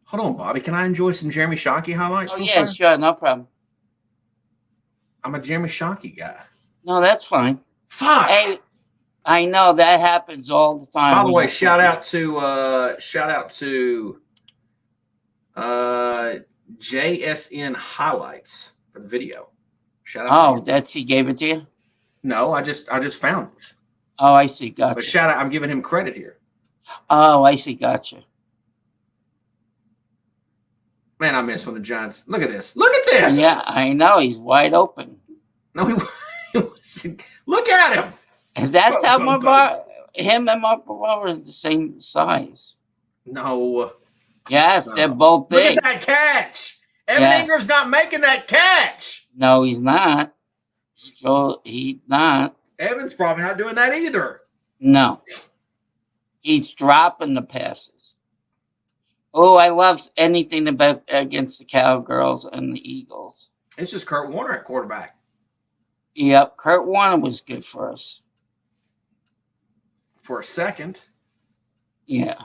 A: Hold on, Bobby. Can I enjoy some Jeremy Shockey highlights?
H: Oh yeah, sure, no problem.
A: I'm a Jeremy Shockey guy.
H: No, that's fine.
A: Fuck.
H: Hey, I know that happens all the time.
A: By the way, shout out to JSN Highlights for the video. Shout out.
H: Oh, he gave it to you?
A: No, I just found it.
H: Oh, I see. Gotcha.
A: But shout out, I'm giving him credit here.
H: Oh, I see. Gotcha.
A: Man, I miss when the Giants. Look at this. Look at this.
H: Yeah, I know. He's wide open.
A: No, he wasn't. Look at him.
H: And that's how him and Mark Bavaro is the same size.
A: No.
H: Yes, they're both big.
A: Look at that catch. Evan Ingram's not making that catch.
H: No, he's not. So he's not.
A: Evan's probably not doing that either.
H: No. He's dropping the passes. Oh, I love anything about against the Cowgirls and the Eagles.
A: It's just Kurt Warner at quarterback.
H: Yep, Kurt Warner was good for us.
A: For a second.
H: Yeah.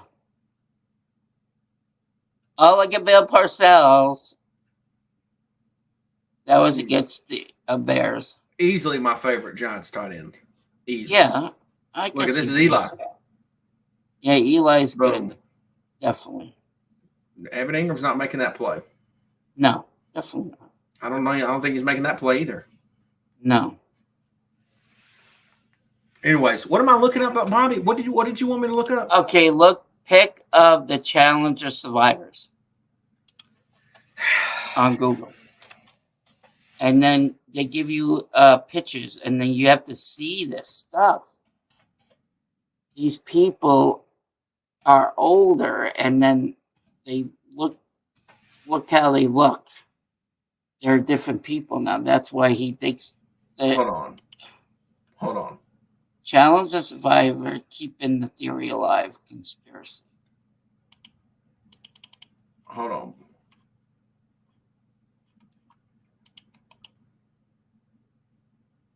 H: Oh, look at Bill Parcells. That was against the Bears.
A: Easily my favorite Giants tight end. Easily.
H: Yeah.
A: Look at this is Eli.
H: Yeah, Eli's good. Definitely.
A: Evan Ingram's not making that play.
H: No, definitely not.
A: I don't know. I don't think he's making that play either.
H: No.
A: Anyways, what am I looking up, Bobby? What did you want me to look up?
H: Okay, look, pick of the Challenger survivors on Google. And then they give you pictures, and then you have to see this stuff. These people are older, and then they look how they look. They're different people now. That's why he thinks that.
A: Hold on.
H: Challenge the survivor, keeping the theory alive. Conspiracy.
A: Hold on.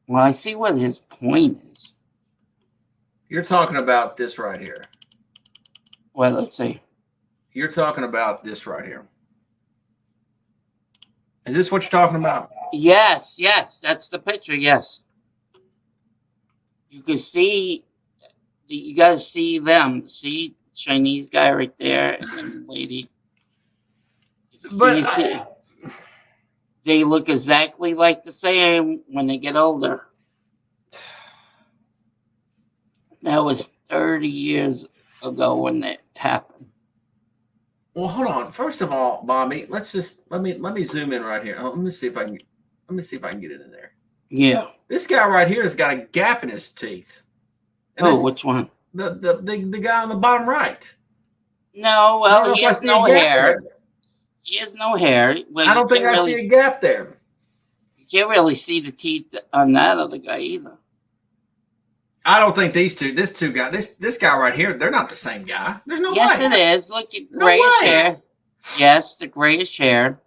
H: Well, I see what his point is.
A: You're talking about this right here.
H: Well, let's see.
A: You're talking about this right here. Is this what you're talking about?
H: Yes, that's the picture. Yes, you can see. You got to see them. See Chinese guy right there, and then the lady. See, they look exactly like the same when they get older. That was 30 years ago when that happened.
A: Well, hold on. First of all, Bobby, let me zoom in right here. Let me see if I can get it in there.
H: Yeah.
A: This guy right here has got a gap in his teeth. And
H: which one?
A: The guy on the bottom right.
H: No, well, he has no hair. He has no hair. Well,
A: I don't think I see a gap there.
H: You can't really see the teeth on that other guy either.
A: I don't think this guy right here, they're not the same guy. There's no way.
H: Yes, it is. Look at grayish hair. Yes, the grayish hair.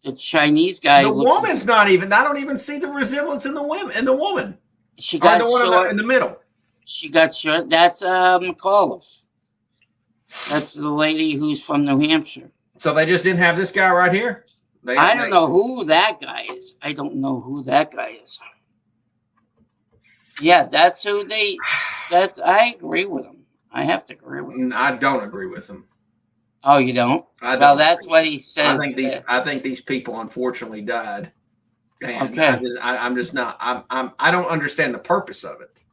H: The Chinese guy.
A: The woman's not even. I don't even see the resemblance in the woman.
H: She got
A: the
H: short
A: one in the middle.
H: She got short. That's McAuliffe. That's the lady who's from New Hampshire.
A: So they just didn't have this guy right here.
H: I don't know who that guy is. I don't know who that guy is. Yeah, that's who they. I agree with him. I have to agree with him.
A: I don't agree with him.
H: Oh, you don't? Well, that's what he says.
A: I think these people unfortunately died. And
H: okay.
A: I'm just not. I don't understand the purpose of it.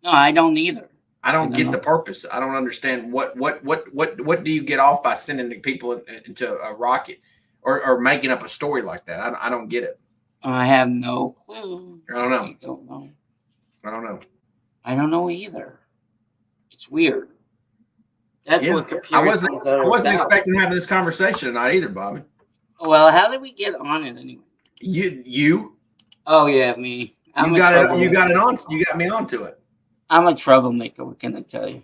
H: No, I don't either.
A: I don't get the purpose. I don't understand what do you get off by sending the people into a rocket or making up a story like that? I don't get it.
H: I have no clue.
A: I don't know.
H: I don't know.
A: I don't know.
H: I don't know either. It's weird. That's what computers.
A: I wasn't expecting to have this conversation tonight either, Bobby.
H: Well, how did we get on it anyway?
A: You.
H: Oh yeah, me.
A: You got me onto it.
H: I'm a troublemaker. What can I tell you?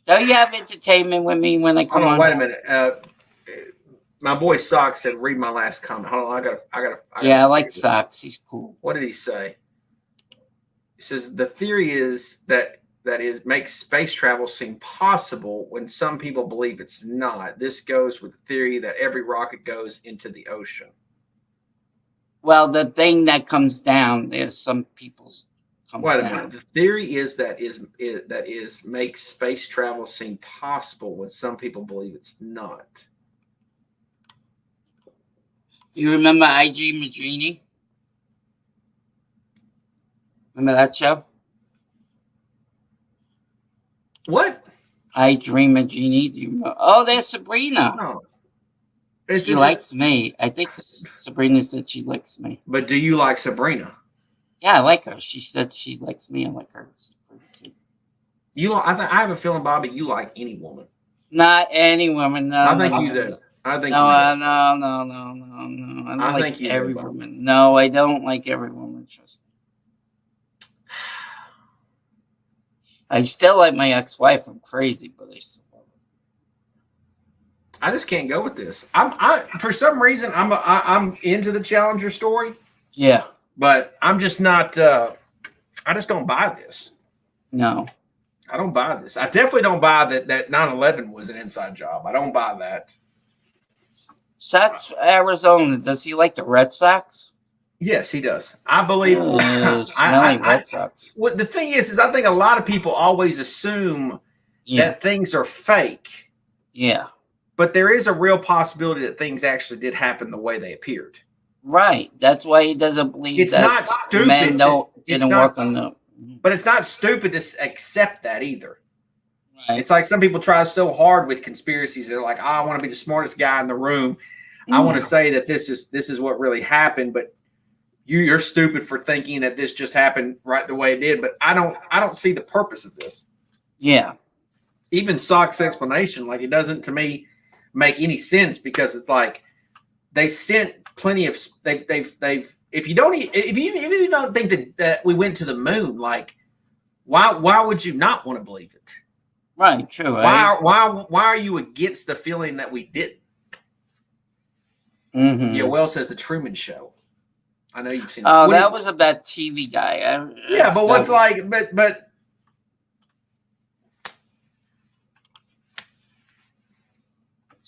H: Don't you have entertainment with me when I come on?
A: Wait a minute. My boy Sock said, "Read my last comment." Hold on, I gotta.
H: Yeah, I like Socks. He's cool.
A: What did he say? He says the theory is that makes space travel seem possible when some people believe it's not. This goes with the theory that every rocket goes into the ocean.
H: Well, the thing that comes down is some people's.
A: Wait a minute. The theory is that makes space travel seem possible when some people believe it's not.
H: Do you remember I.G. Madrini? Remember that show?
A: What?
H: I Dream a Genie. Do you remember? Oh, there's Sabrina.
A: No.
H: She likes me. I think Sabrina said she likes me.
A: But do you like Sabrina?
H: Yeah, I like her. She said she likes me. I like her.
A: I have a feeling, Bobby, you like any woman.
H: Not any woman. No,
A: I think you do. I think
H: no,
A: you do.
H: No. I don't like every woman. No, I don't like every woman. Trust me. I still like my ex-wife. I'm crazy, but I still love her.
A: I just can't go with this. For some reason I'm into the Challenger story.
H: Yeah,
A: but I'm just not. I just don't buy this.
H: No,
A: I don't buy this. I definitely don't buy that 9/11 was an inside job. I don't buy that.
H: Sox Arizona. Does he like the Red Sox?
A: Yes, he does. I believe.
H: Red Sox.
A: What the thing is I think a lot of people always assume that things are fake.
H: Yeah.
A: But there is a real possibility that things actually did happen the way they appeared.
H: Right. That's why he doesn't believe
A: it's
H: that
A: not stupid.
H: Men didn't work on them.
A: But it's not stupid to accept that either.
H: Right.
A: It's like some people try so hard with conspiracies. They're like, I want to be the smartest guy in the room. I want to say that this is what really happened, but you're stupid for thinking that this just happened right the way it did. But I don't see the purpose of this.
H: Yeah.
A: Even Sock's explanation, like it doesn't to me make any sense because it's like they sent plenty of they've if you don't think that we went to the moon, like why would you not want to believe it?
H: Right, true. Right?
A: Why are you against the feeling that we didn't?
H: Mm-hmm.
A: Yeah, Well says the Truman Show. I know you've seen.
H: Oh, that was about TV guy.
A: Yeah, but what's like, but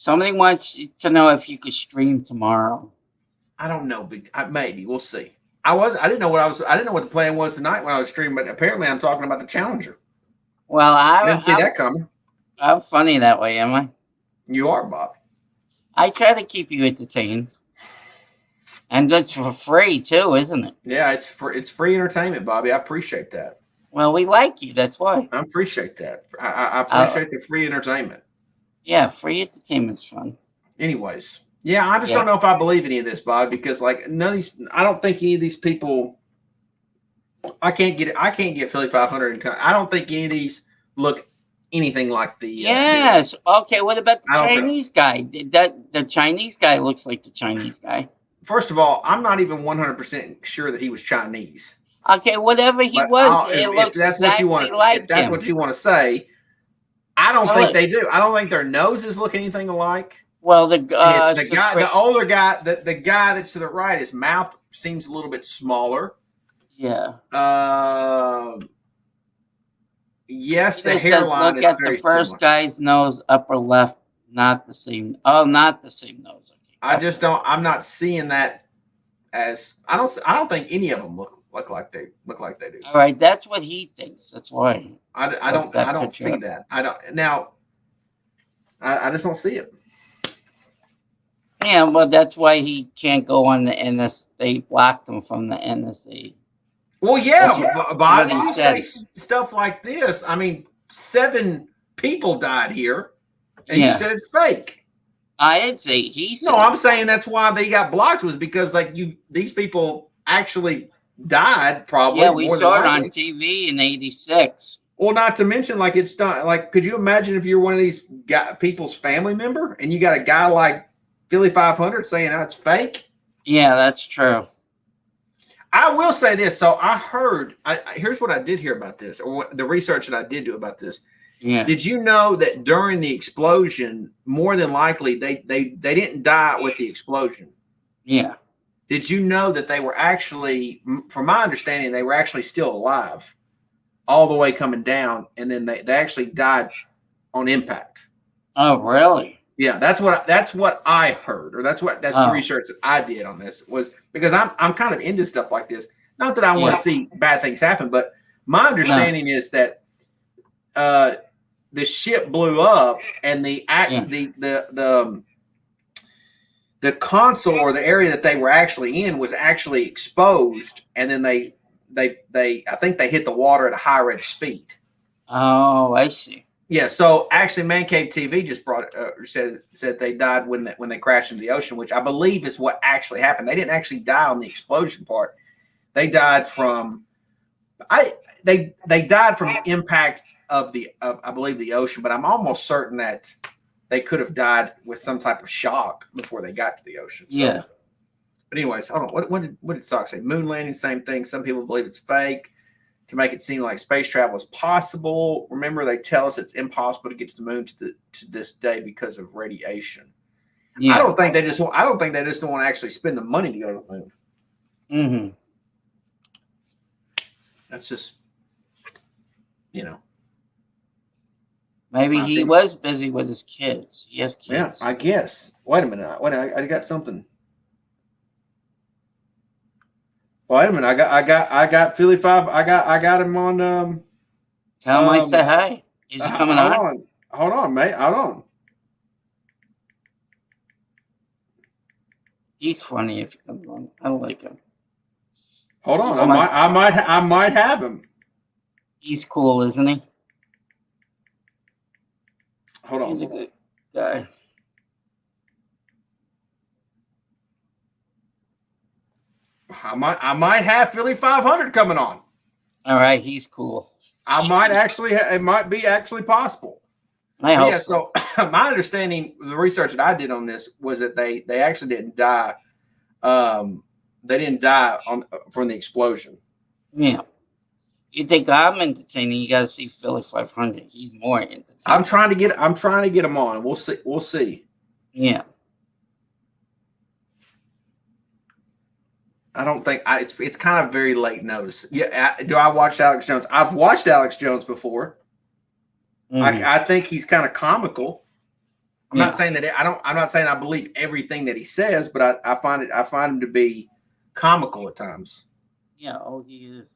H: Somebody wants to know if you could stream tomorrow.
A: I don't know, but maybe we'll see. I didn't know what the plan was tonight when I was streaming, but apparently I'm talking about the Challenger.
H: Well,
A: I didn't see that coming.
H: I'm funny that way, am I?
A: You are, Bob.
H: I try to keep you entertained. And it's for free too, isn't it?
A: Yeah, it's free entertainment, Bobby. I appreciate that.
H: Well, we like you. That's why.
A: I appreciate that. I appreciate the free entertainment.
H: Yeah, free entertainment's fun.
A: Anyways, yeah, I just don't know if I believe any of this, Bob, because like none of these. I don't think any of these people. I can't get it. I can't get Philly 500. I don't think any of these look anything like the.
H: Yes. Okay. What about the Chinese guy? The Chinese guy looks like the Chinese guy.
A: First of all, I'm not even 100% sure that he was Chinese.
H: Okay, whatever he was, it looks exactly like him.
A: If that's what you want to say. I don't think they do. I don't think their noses look anything alike.
H: Well, the
A: older guy, the guy that's to the right, his mouth seems a little bit smaller.
H: Yeah.
A: Yes, the hairline
H: look at the first guy's nose, upper left, not the same. Oh, not the same nose. Okay.
A: I just don't. I'm not seeing that as. I don't think any of them look like they do.
H: All right, that's what he thinks. That's why.
A: I don't see that. I just don't see it.
H: Yeah, well, that's why he can't go on the NS. They blocked him from the NSA.
A: Well, yeah, Bob, you say stuff like this. I mean, 7 people died here, and you said it's fake.
H: I didn't say he said.
A: No, I'm saying that's why they got blocked was because these people actually died. Probably.
H: Yeah, we saw it on TV in '86.
A: Well, not to mention, like it's done. Like, could you imagine if you're one of these people's family member and you got a guy like Philly 500 saying that's fake?
H: Yeah, that's true.
A: I will say this. So I heard. Here's what I did hear about this, or the research that I did do about this.
H: Yeah.
A: Did you know that during the explosion, more than likely they didn't die with the explosion?
H: Yeah.
A: Did you know that they were actually, from my understanding, they were actually still alive all the way coming down, and then they actually died on impact?
H: Oh, really?
A: Yeah, that's what I heard, or that's the research that I did on this, was because I'm kind of into stuff like this. Not that I want to see bad things happen, but my understanding is that the ship blew up, and the console, or the area that they were actually in, was actually exposed, and then they I think they hit the water at a high rate of speed.
H: Oh, I see.
A: Yeah, so actually, Man Cave TV just said they died when they crashed into the ocean, which I believe is what actually happened. They didn't actually die on the explosion part. They died from they died from the impact of I believe the ocean, but I'm almost certain that they could have died with some type of shock before they got to the ocean. So,
H: yeah.
A: But anyways, hold on. What did Sock say? Moon landing, same thing. Some people believe it's fake to make it seem like space travel is possible. Remember, they tell us it's impossible to get to the moon to this day because of radiation. Yeah. I don't think they just don't want to actually spend the money to go to the moon.
H: Mm-hmm.
A: That's just,
H: Maybe he was busy with his kids. He has kids.
A: Yeah, I guess. Wait a minute. I got something. Wait a minute. I got Philly 5. I got him on.
H: Tell him I said hi. Is he coming on?
A: Hold on, mate. Hold on.
H: He's funny if he comes on. I don't like him.
A: Hold on. I might have him.
H: He's cool, isn't he?
A: Hold on.
H: He's a good guy.
A: I might have Philly 500 coming on.
H: All right, he's cool.
A: I might actually. It might be actually possible.
H: I hope so.
A: So my understanding, the research that I did on this was that they actually didn't die. They didn't die from the explosion.
H: Yeah. You think I'm entertaining? You got to see Philly 500. He's more entertaining.
A: I'm trying to get him on. We'll see.
H: Yeah.
A: I don't think it's kind of very late notice. Yeah. Do I watch Alex Jones? I've watched Alex Jones before. Mm-hmm. I think he's kind of comical. I'm not saying that I'm not saying I believe everything that he says, but I find him to be comical at times.
H: Yeah, he is.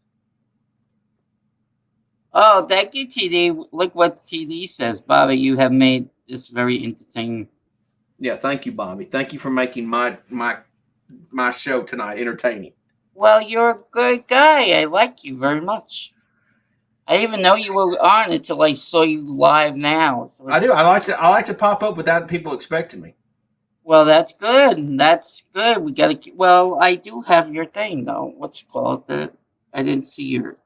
H: Oh, thank you, TD. Look what TD says. Bobby, you have made this very entertaining.
A: Yeah, thank you, Bobby. Thank you for making my show tonight entertaining.
H: Well, you're a good guy. I like you very much. I didn't even know you were on until I saw you live now.
A: I do. I like to pop up without people expecting me.
H: Well, that's good. That's good. We gotta. Well, I do have your thing though. What's it called? I didn't see your.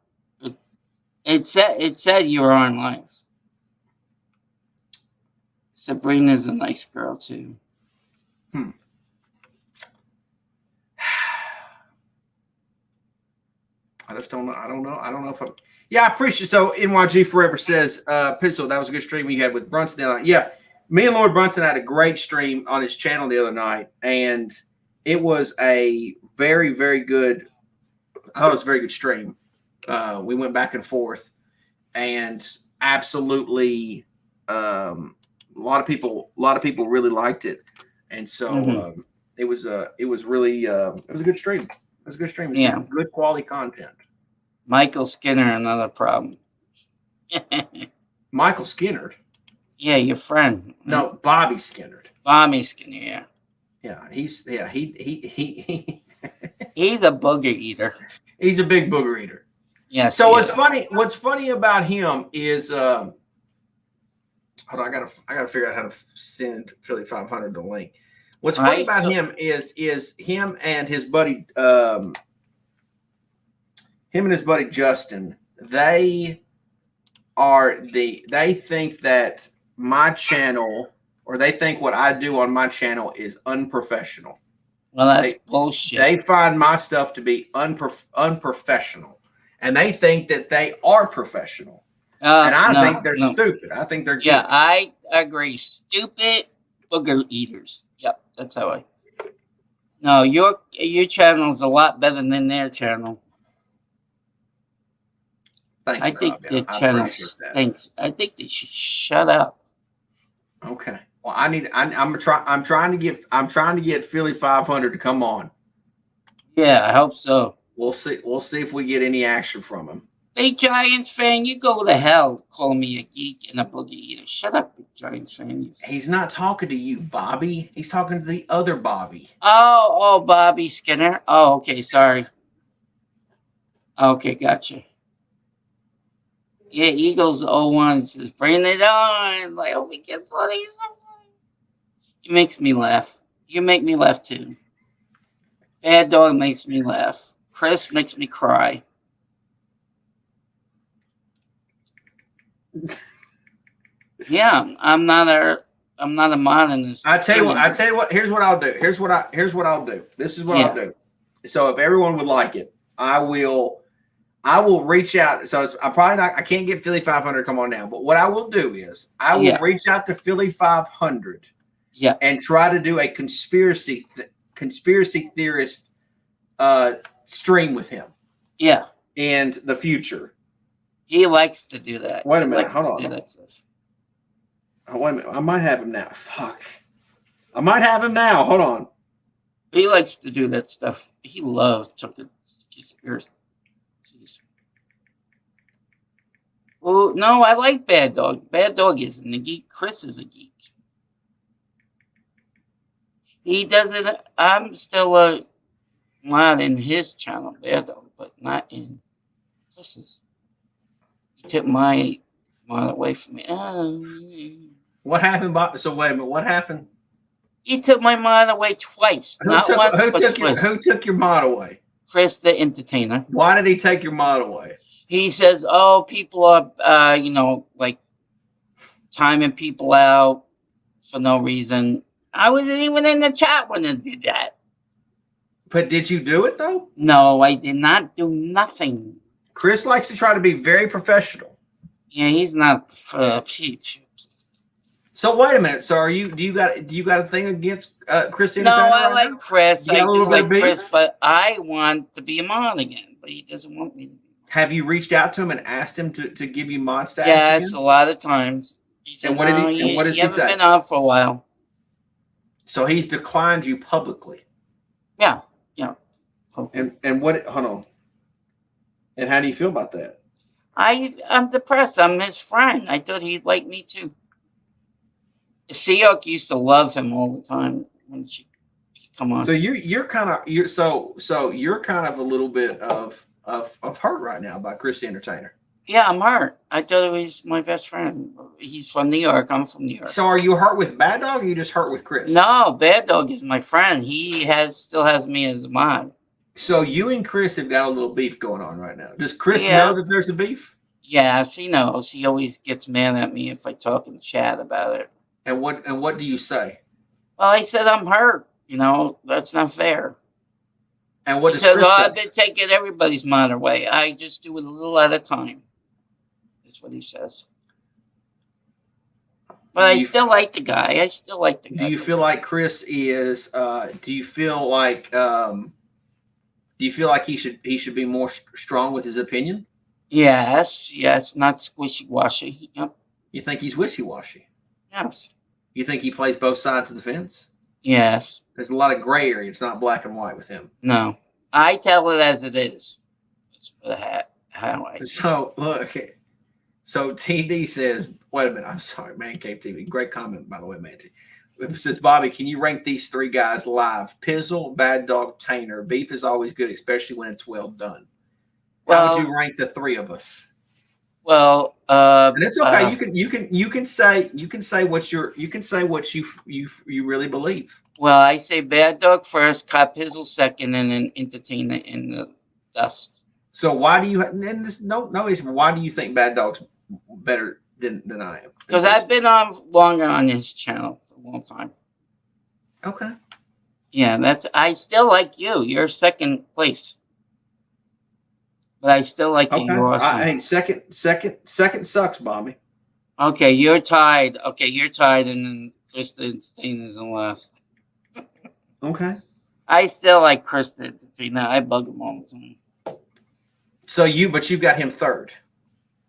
H: It said you were on live. Sabrina's a nice girl too.
A: I just don't know. I don't know if I'm. Yeah, I appreciate. So NYG Forever says, Pistol, that was a good stream you had with Brunson the other night. Yeah, me and Lord Brunson had a great stream on his channel the other night, and it was a very, very good. I thought it was a very good stream. We went back and forth, and absolutely, a lot of people really liked it, and so it was really it was a good stream. It was a good stream.
H: Yeah,
A: good quality content.
H: Michael Skinner, another problem.
A: Michael Skinner?
H: Yeah, your friend.
A: No, Bobby Skinner.
H: Bobby Skinner, yeah.
A: Yeah, he
H: he's a booger eater.
A: He's a big booger eater.
H: Yes.
A: So what's funny about him is hold on, I gotta figure out how to send Philly 500 the link. What's funny about him is him and his buddy Justin, they think that my channel, or they think what I do on my channel is unprofessional.
H: Well, that's bullshit.
A: They find my stuff to be unprofessional, and they think that they are professional. And I think they're stupid. I think they're geeks.
H: Yeah, I agree. Stupid booger eaters. Yep, that's how I. No, your channel is a lot better than their channel. I think their channel stinks. I think they should shut up.
A: Okay. Well, I'm trying to get Philly 500 to come on.
H: Yeah, I hope so.
A: We'll see if we get any action from him.
H: Big Giants fan, you go to hell calling me a geek and a boogie eater. Shut up, Big Giants fan.
A: He's not talking to you, Bobby. He's talking to the other Bobby.
H: Oh, Bobby Skinner. Oh, okay, sorry. Okay, gotcha. Yeah, Eagles 0-1 says, bring it on. Like, oh, we get so these. He makes me laugh. You make me laugh too. Bad Dog makes me laugh. Chris makes me cry. Yeah, I'm not a mod in this.
A: I tell you what. Here's what I'll do. Here's what I'll do. This is what I'll do. So if everyone would like it, I will reach out. So I can't get Philly 500 to come on now, but what I will do is I will reach out to Philly 500 and try to do a conspiracy theorist stream stream with him. Yeah. In the future.
H: He likes to do that.
A: Wait a minute. Hold on. Oh, wait a minute. I might have him now. Fuck. I might have him now. Hold on.
H: He likes to do that stuff. He loves talking conspiracy. Well, no, I like Bad Dog. Bad Dog isn't a geek. Chris is a geek. He doesn't. I'm still a mod in his channel, Bad Dog, but not in Chris's. He took my mod away from me.
A: What happened, Bob? So wait a minute. What happened?
H: He took my mod away twice. Not once, but twice.
A: Who took your mod away?
H: Chris, the entertainer.
A: Why did he take your mod away?
H: He says, "Oh, people are, like timing people out for no reason." I wasn't even in the chat when they did that.
A: But did you do it though?
H: No, I did not do nothing.
A: Chris likes to try to be very professional.
H: Yeah, he's not.
A: So wait a minute. So do you got a thing against Chris?
H: No, I like Chris. I do like Chris, but I want to be a mod again. But he doesn't want me to be.
A: Have you reached out to him and asked him to give you mod status?
H: Yes,
A: again?
H: a lot of times. He said,
A: And what did
H: no,
A: he? And what does
H: you
A: he
H: haven't
A: say?
H: been on for a while.
A: So he's declined you publicly.
H: Yeah.
A: And what? Hold on. And how do you feel about that?
H: I'm depressed. I'm his friend. I thought he'd like me too. Seahawk used to love him all the time when she come on.
A: So you're kind of you're kind of a little bit of hurt right now by Chris the Entertainer.
H: Yeah, I'm hurt. I thought he was my best friend. He's from New York. I'm from New York.
A: So are you hurt with Bad Dog or you just hurt with Chris?
H: No, Bad Dog is my friend. He still has me as a mod.
A: So you and Chris have got a little beef going on right now. Does Chris know that there's a beef?
H: Yes, he knows. He always gets mad at me if I talk in the chat about it.
A: And what do you say?
H: Well, I said I'm hurt. You know, that's not fair.
A: And what
H: he
A: does
H: said,
A: Chris say?
H: I've been taking everybody's mod away. I just do it a little at a time. That's what he says. But I still like the guy.
A: Do you feel like Chris is? Do you feel like he should be more strong with his opinion?
H: Yes, not squishy-washy. Yep.
A: You think he's wishy-washy?
H: Yes.
A: You think he plays both sides of the fence?
H: Yes.
A: There's a lot of gray area. It's not black and white with him.
H: No. I tell it as it is. That's how I.
A: So, look. So, TD says, wait a minute. I'm sorry, Man Cave TV. Great comment, by the way, Manty. It says, Bobby, can you rank these three guys live? Pizzle, Bad Dog, Tainer. Beef is always good, especially when it's well done. How would you rank the three of us?
H: Well,
A: and it's okay. You can say what you really believe.
H: Well, I say Bad Dog first, Cop Pizzle second, and then Entertainer in the dust.
A: So why do you? And this no issue. Why do you think Bad Dog's better than I am?
H: Because I've been on longer on his channel for a long time.
A: Okay.
H: Yeah, I still like you. You're second place. But I still like you. You're awesome.
A: Hey, second sucks, Bobby.
H: Okay, you're tied. And then Krista is in last.
A: Okay.
H: I still like Krista. I bug him all the time.
A: So but you've got him third.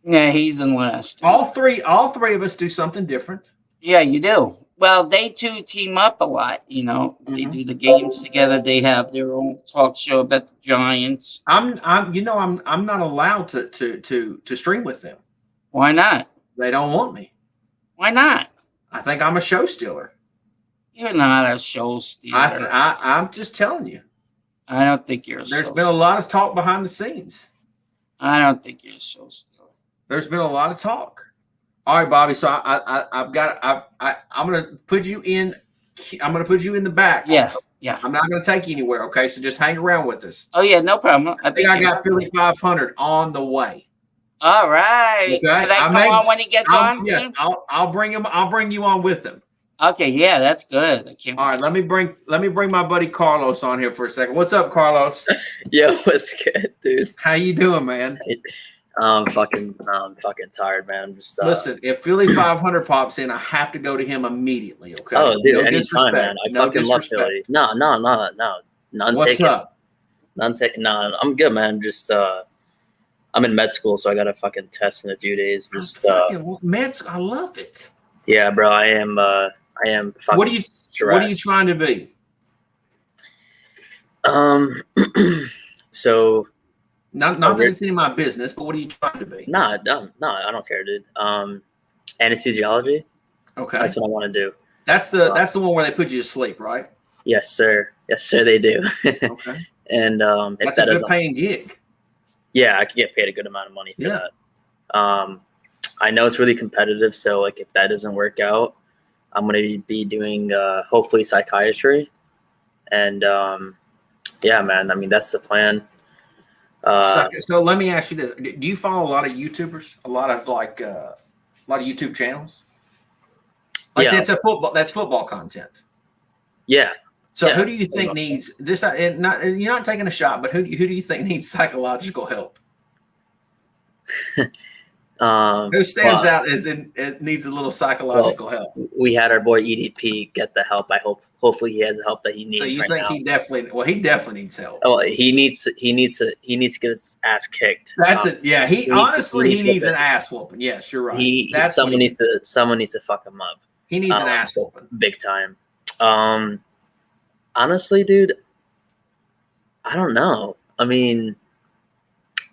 H: Yeah, he's in last.
A: All three of us do something different.
H: Yeah, you do. Well, they two team up a lot. You know, they do the games together. They have their own talk show about the Giants.
A: I'm not allowed to stream with them.
H: Why not?
A: They don't want me.
H: Why not?
A: I think I'm a show stealer.
H: You're not a show stealer.
A: I'm just telling you.
H: I don't think you're a show stealer.
A: There's been a lot of talk behind the scenes.
H: I don't think you're a show stealer.
A: There's been a lot of talk. All right, Bobby. So I'm gonna put you in. I'm gonna put you in the back.
H: Yeah.
A: I'm not gonna take you anywhere. Okay, so just hang around with us.
H: Oh yeah, no problem.
A: I think I got Philly 500 on the way.
H: All right.
A: Okay?
H: Can I come on when he gets on?
A: Yes, I'll bring him. I'll bring you on with him.
H: Okay, yeah, that's good.
A: All right, let me bring my buddy Carlos on here for a second. What's up, Carlos?
L: Yo, what's good, dude?
A: How you doing, man?
L: I'm fucking tired, man. I'm just
A: listen. If Philly 500 pops in, I have to go to him immediately. Okay.
L: Oh, dude,
A: no
L: anytime, man. I fucking love Philly. No. None
A: What's
L: taken.
A: up?
L: None taken. No, I'm good, man. Just I'm in med school, so I got a fucking test in a few days. Just
A: med school. I love it.
L: Yeah, bro. I am. Fucking
A: What are you
L: stressed.
A: trying to be?
L: So.
A: Not that it's in my business, but what are you trying to be?
L: No, I don't care, dude. Anesthesiology.
A: Okay,
L: that's what I want to do.
A: That's the one where they put you to sleep, right?
L: Yes, sir. Yes, sir. They do.
A: Okay.
L: And
A: that's a good paying gig.
L: Yeah, I could get paid a good amount of money for that. I know it's really competitive, so like if that doesn't work out, I'm gonna be doing hopefully psychiatry, and yeah, man. I mean that's the plan.
A: So let me ask you this: do you follow a lot of YouTubers? A lot of YouTube channels? Like
L: yeah.
A: That's football content.
L: Yeah.
A: So who do you think needs this? You're not taking a shot, but who do you think needs psychological help? Who stands out as it needs a little psychological help?
L: We had our boy EDP get the help. Hopefully he has the help that he needs.
A: So you
L: right
A: think
L: now.
A: he definitely needs help.
L: Oh, he needs to get his ass kicked.
A: That's it. Yeah, he needs an ass whooping. Yes, you're right.
L: Someone needs to fuck him up.
A: He needs an ass whooping.
L: Big time. Honestly, dude, I don't know. I mean,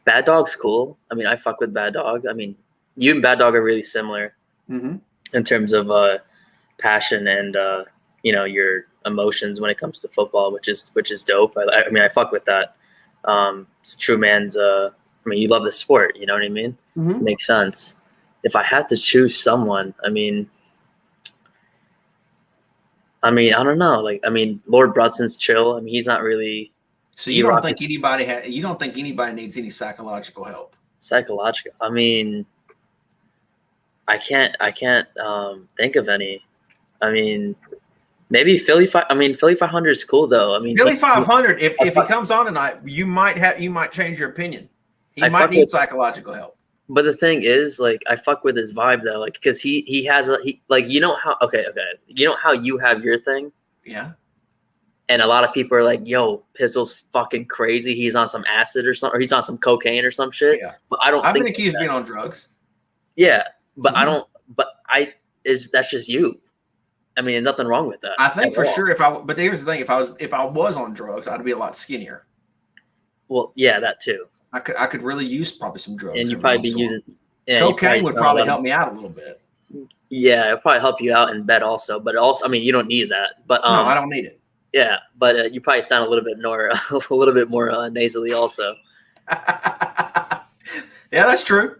L: Bad Dog's cool. I mean, I fuck with Bad Dog. I mean, you and Bad Dog are really similar in terms of passion and your emotions when it comes to football, which is dope. I mean, I fuck with that. It's true man's. I mean, you love the sport. You know what I mean? It makes sense. If I had to choose someone, I mean, I don't know. Like, I mean, Lord Brunson's chill. I mean, he's not really.
A: So you don't think anybody needs any psychological help?
L: Psychological. I mean, I can't think of any. I mean, maybe Philly 500 is cool though. I mean,
A: Philly 500. If he comes on tonight, you might change your opinion. He might need psychological help.
L: But the thing is, like, I fuck with his vibe though, like, because he has you know how you know how you have your thing.
A: Yeah.
L: And a lot of people are like, yo, Pizzle's fucking crazy. He's on some acid or something, or he's on some cocaine or some shit.
A: Yeah.
L: But I don't
A: I've
L: think
A: been accused of being on drugs.
L: Yeah. But that's just you. I mean, nothing wrong with that.
A: I think for sure but here's the thing, if I was on drugs, I'd be a lot skinnier.
L: Well, yeah, that too.
A: I could really use probably some drugs.
L: And you'd probably be using
A: cocaine would probably help me out a little bit.
L: Yeah, it'd probably help you out in bed also. But also, I mean, you don't need that. But
A: no, I don't need it.
L: Yeah, but you probably sound a little bit more nasally also.
A: Yeah, that's true.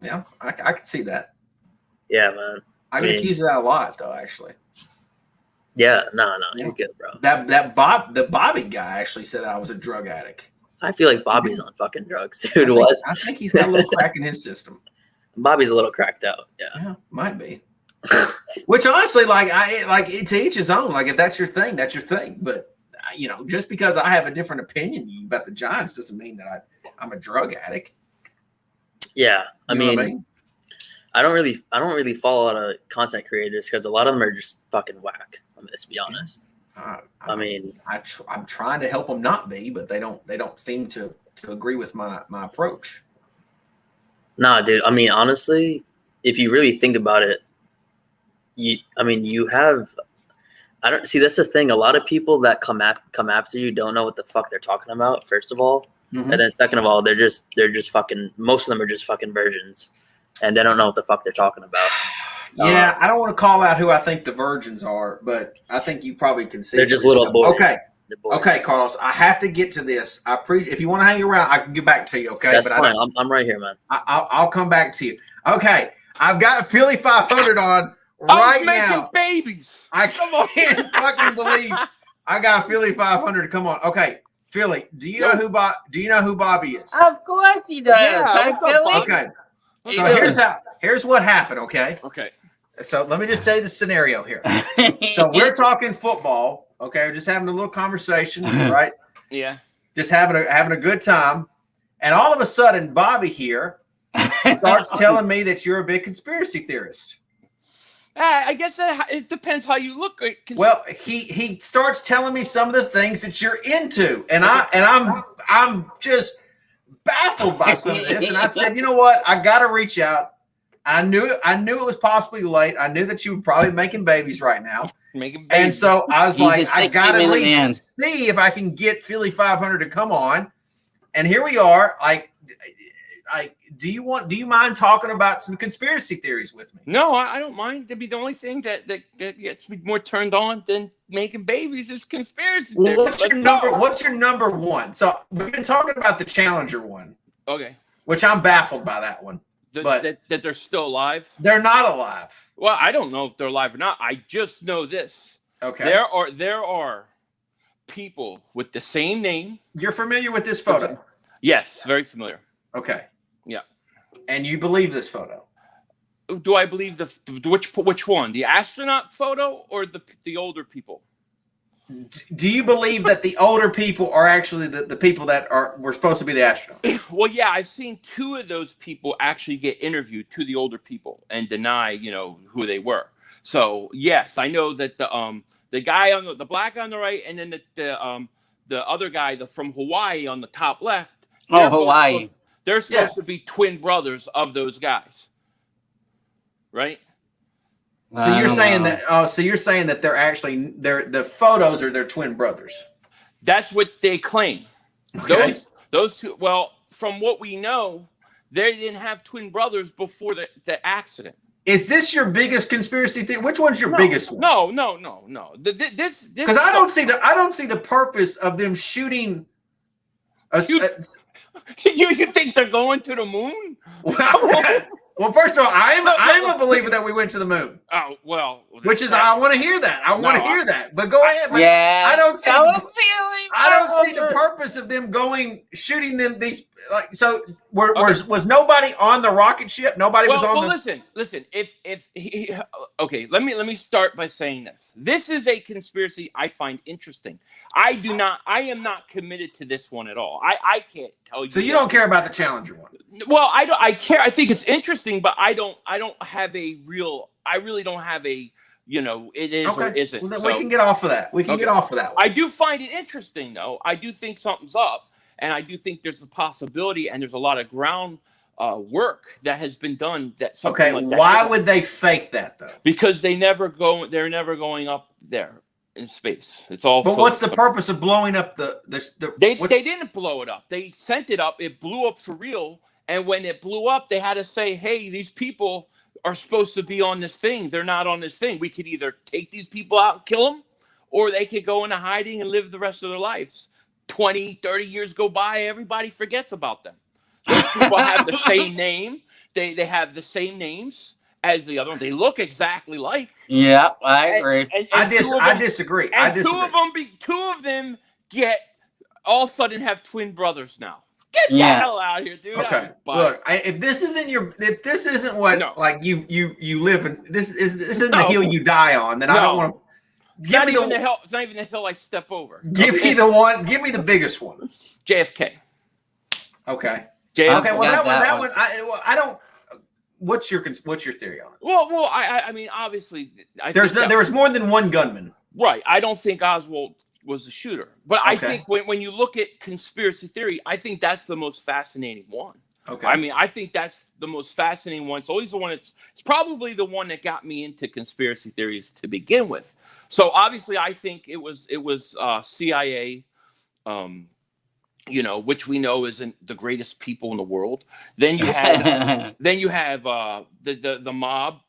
A: Yeah, I could see that.
L: Yeah, man.
A: I get accused of that a lot, though. Actually.
L: Yeah, no, you're good, bro.
A: The Bobby guy actually said I was a drug addict.
L: I feel like Bobby's on fucking drugs, dude.
A: I think he's got a little crack in his system.
L: Bobby's a little cracked out.
A: Yeah, might be. Which honestly, to each his own. Like, if that's your thing, that's your thing. But just because I have a different opinion about the Giants doesn't mean that I'm a drug addict.
L: Yeah, I mean, I don't really follow a lot of content creators because a lot of them are just fucking whack. Let's be honest. I mean,
A: I'm trying to help them not be, but they don't seem to agree with my approach.
L: Nah, dude. I mean, honestly, if you really think about it, you have. I don't see. That's the thing. A lot of people that come after you don't know what the fuck they're talking about. First of all, and then second of all, they're just fucking. Most of them are just fucking virgins, and they don't know what the fuck they're talking about.
A: Yeah, I don't want to call out who I think the virgins are, but I think you probably can see.
L: They're just little boys.
A: Okay, Carlos, I have to get to this. I appreciate if you want to hang around, I can get back to you. Okay,
L: that's fine. I'm right here, man.
A: I'll come back to you. Okay, I've got Philly 500 on right now.
B: Babies.
A: I can't fucking believe I got Philly 500. Come on, okay, Philly. Do you know who Bobby is?
H: Of course he does.
B: Yeah,
H: Philly.
A: Okay. So here's what happened. Okay.
B: Okay.
A: So let me just tell you the scenario here. So we're talking football. Okay, we're just having a little conversation, right?
B: Yeah.
A: Just having a good time, and all of a sudden, Bobby here starts telling me that you're a big conspiracy theorist.
B: I guess it depends how you look.
A: Well, he starts telling me some of the things that you're into, and I'm just baffled by some of this. And I said, you know what? I got to reach out. I knew it was possibly late. I knew that you were probably making babies right now. And so I was like, I got to at least see if I can get Philly 500 to come on. And here we are. Do you mind talking about some conspiracy theories with me?
B: No, I don't mind. The only thing that gets me more turned on than making babies is conspiracy theories.
A: What's your number one? So we've been talking about the Challenger one.
B: Okay.
A: Which I'm baffled by that one.
B: That they're still alive?
A: They're not alive.
B: Well, I don't know if they're alive or not. I just know this.
A: Okay.
B: There are people with the same name.
A: You're familiar with this photo?
B: Okay. Yes, very familiar.
A: Okay.
B: Yeah.
A: And you believe this photo?
B: Do I believe which one? The astronaut photo or the older people?
A: Do you believe that the older people are actually the people that were supposed to be the astronauts?
M: Well, yeah, I've seen 2 of those people actually get interviewed to the older people and deny, who they were. So yes, I know that the guy on the black on the right, and then the other guy from Hawaii on the top left.
H: Oh, Hawaii.
M: They're supposed to be twin brothers of those guys, right?
A: So you're saying that? So you're saying that the photos are their twin brothers?
M: That's what they claim.
A: Okay.
M: Those 2. Well, from what we know, they didn't have twin brothers before the accident.
A: Is this your biggest conspiracy theory? Which one's your biggest one?
M: No. This
A: because I don't see the purpose of them shooting.
M: You think they're going to the moon?
A: Well, first of all, I'm a believer that we went to the moon.
M: Oh well,
A: I want to hear that. I want to hear that. But go ahead. But
H: yeah,
A: I don't see the purpose of them shooting them. So was nobody on the rocket ship? Nobody was on.
M: Well, listen. Let me start by saying this. This is a conspiracy I find interesting. I am not committed to this one at all. I can't tell you.
A: So you don't care about the Challenger one?
M: Well, I care. I think it's interesting, but I really don't have a, it is or isn't.
A: Well, we can get off of that. Get off of that one.
M: I do find it interesting, though. I do think something's up, and I do think there's a possibility, and there's a lot of ground work that has been done.
A: Why would they fake that though?
M: Because they're never going up there in space. It's all.
A: But what's the purpose of blowing up
M: They didn't blow it up. They sent it up. It blew up for real. And when it blew up, they had to say, "Hey, these people are supposed to be on this thing. They're not on this thing. We could either take these people out and kill them, or they could go into hiding and live the rest of their lives. 20, 30 years go by, everybody forgets about them. Those people have the same name. They have the same names as the other one. They look exactly like.
H: Yeah, I agree.
A: I disagree.
M: And two of them get all of a sudden have twin brothers now. Get the hell out of here, dude.
A: Okay. Look, if this isn't what like you live in, this isn't the hill you die on, then I don't want to.
M: It's not even the hill I step over.
A: Give me the one. Give me the biggest one.
M: JFK.
A: Okay.
M: JFK.
A: Okay. Well, that one. I don't. What's your theory on it?
M: Well, I mean, obviously,
A: there was more than one gunman.
M: Right. I don't think Oswald was the shooter, but I think when you look at conspiracy theory, I think that's the most fascinating one.
A: Okay.
M: I mean, I think that's the most fascinating one. So he's the one it's probably the one that got me into conspiracy theories to begin with. So obviously, I think it was CIA, which we know isn't the greatest people in the world. Then you had the mob.